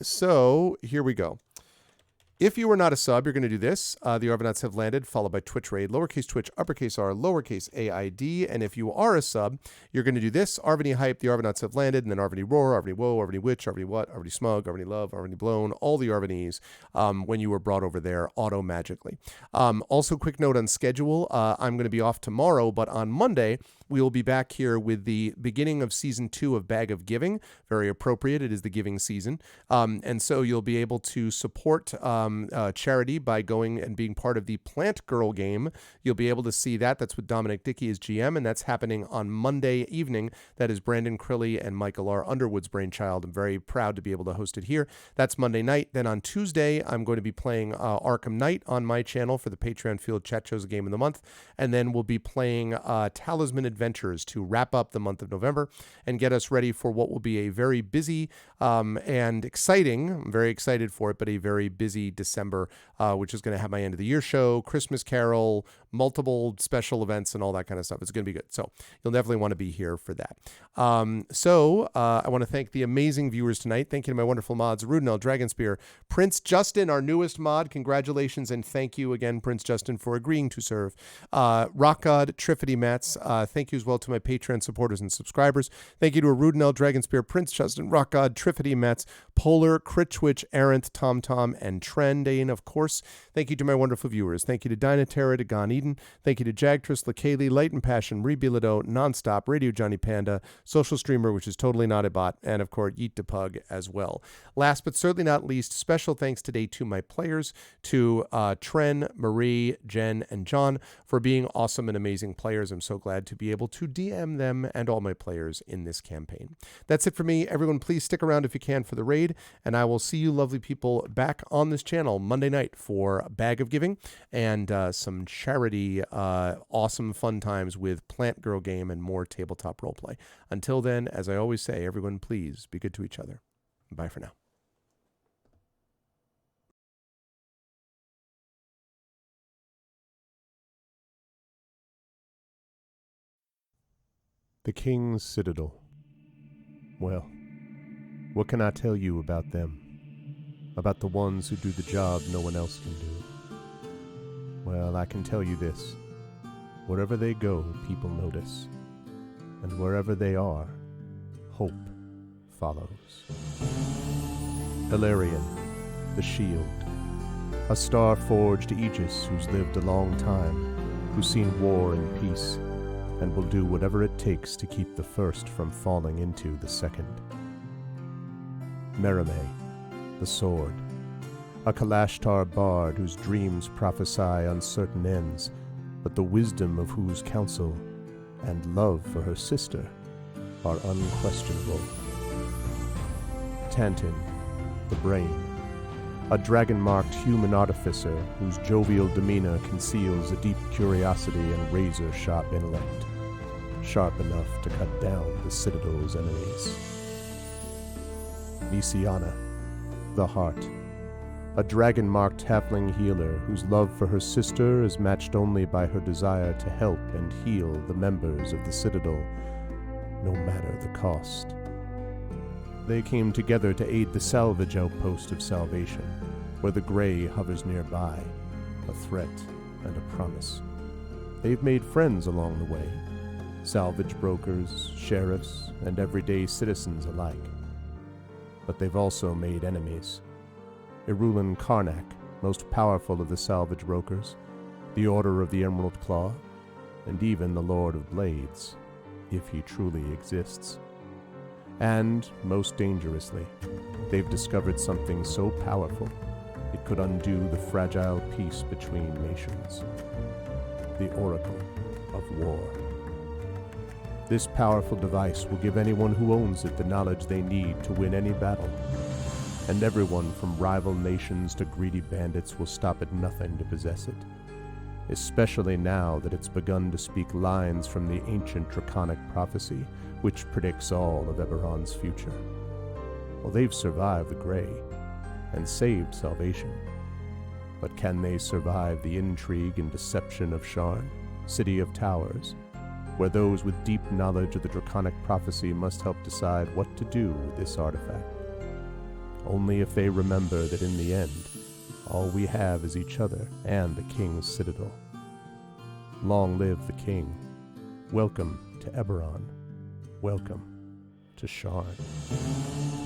So here we go. If you are not a sub, you're going to do this. The Arvanauts have landed, followed by Twitch raid, lowercase Twitch, uppercase R, lowercase AID. And if you are a sub, you're going to do this. Arvany hype, the Arvanauts have landed, and then Arvany roar, Arvany woe, Arvany witch, Arvany what, Arvany smug, Arvany love, Arvany blown, all the Arvanys when you were brought over there auto-magically. Also, quick note on schedule. I'm going to be off tomorrow, but on Monday, we will be back here with the beginning of season 2 of Bag of Giving. Very appropriate. It is the giving season. And so you'll be able to support charity by going and being part of the Plant Girl game. You'll be able to see that. That's with Dominic Dickey as GM, and that's happening on Monday evening. That is Brandon Crilly and Michael R. Underwood's brainchild. I'm very proud to be able to host it here. That's Monday night. Then on Tuesday, I'm going to be playing Arkham Knight on my channel for the Patreon Field Chat Shows Game of the Month. And then we'll be playing Talisman Adventures to wrap up the month of November and get us ready for what will be a very busy and exciting, I'm very excited for it, but a very busy December, which is going to have my end of the year show, Christmas Carol, multiple special events and all that kind of stuff. It's going to be good. So you'll definitely want to be here for that. I want to thank the amazing viewers tonight. Thank you to my wonderful mods, Rudnell, Dragonspear, Prince Justin, our newest mod. Congratulations and thank you again, Prince Justin, for agreeing to serve. Rock God, Triffity Mats, thank you as well to my Patreon supporters and subscribers. Thank you to Rudnell, Dragonspear, Prince Justin, Rock God, Triffity Mats, Polar, Critchwitch, Arenth, TomTom, and Trendane, of course. Thank you to my wonderful viewers. Thank you to Dynaterra, to Gon Eden. Thank you to Jagtris, Lakaylee, Light and Passion, Rebilido, Nonstop, Radio Johnny Panda, Social Streamer, which is totally not a bot, and of course, Yeet to Pug as well. Last but certainly not least, special thanks today to my players, to Tren, Marie, Jen, and John for being awesome and amazing players. I'm so glad to be able to DM them and all my players in this campaign. That's it for me. Everyone, please stick around if you can for the raid, and I will see you lovely people back on this channel Monday night for Bag of Giving and some charity, awesome fun times with Plant Girl game and more tabletop roleplay. Until then, as I always say, everyone, please be good to each other. Bye for now. The King's Citadel. Well, what can I tell you about them? About the ones who do the job no one else can do? Well, I can tell you this. Wherever they go, people notice. And wherever they are, hope follows. Hilarion, the Shield. A star-forged Aegis who's lived a long time, who's seen war and peace, and will do whatever it takes to keep the first from falling into the second. Merime, the Sword. A Kalashtar bard whose dreams prophesy uncertain ends, but the wisdom of whose counsel and love for her sister are unquestionable. Tantin, the Brain. A dragon-marked human artificer whose jovial demeanor conceals a deep curiosity and razor-sharp intellect, sharp enough to cut down the Citadel's enemies. Misiana, the Heart. a dragon-marked halfling healer whose love for her sister is matched only by her desire to help and heal the members of the Citadel, no matter the cost. They came together to aid the salvage outpost of Salvation, where the Grey hovers nearby, a threat and a promise. They've made friends along the way, salvage brokers, sheriffs, and everyday citizens alike. But they've also made enemies. Irulan Karnak, most powerful of the salvage brokers, the Order of the Emerald Claw, and even the Lord of Blades, if he truly exists. And, most dangerously, they've discovered something so powerful it could undo the fragile peace between nations. The Oracle of War. This powerful device will give anyone who owns it the knowledge they need to win any battle, and everyone from rival nations to greedy bandits will stop at nothing to possess it, especially now that it's begun to speak lines from the ancient draconic prophecy which predicts all of Eberron's future. Well, they've survived the Grey and saved Salvation, but can they survive the intrigue and deception of Sharn, City of Towers, where those with deep knowledge of the draconic prophecy must help decide what to do with this artifact? Only if they remember that in the end, all we have is each other and the King's Citadel. Long live the King. Welcome to Eberron. Welcome to Sharn.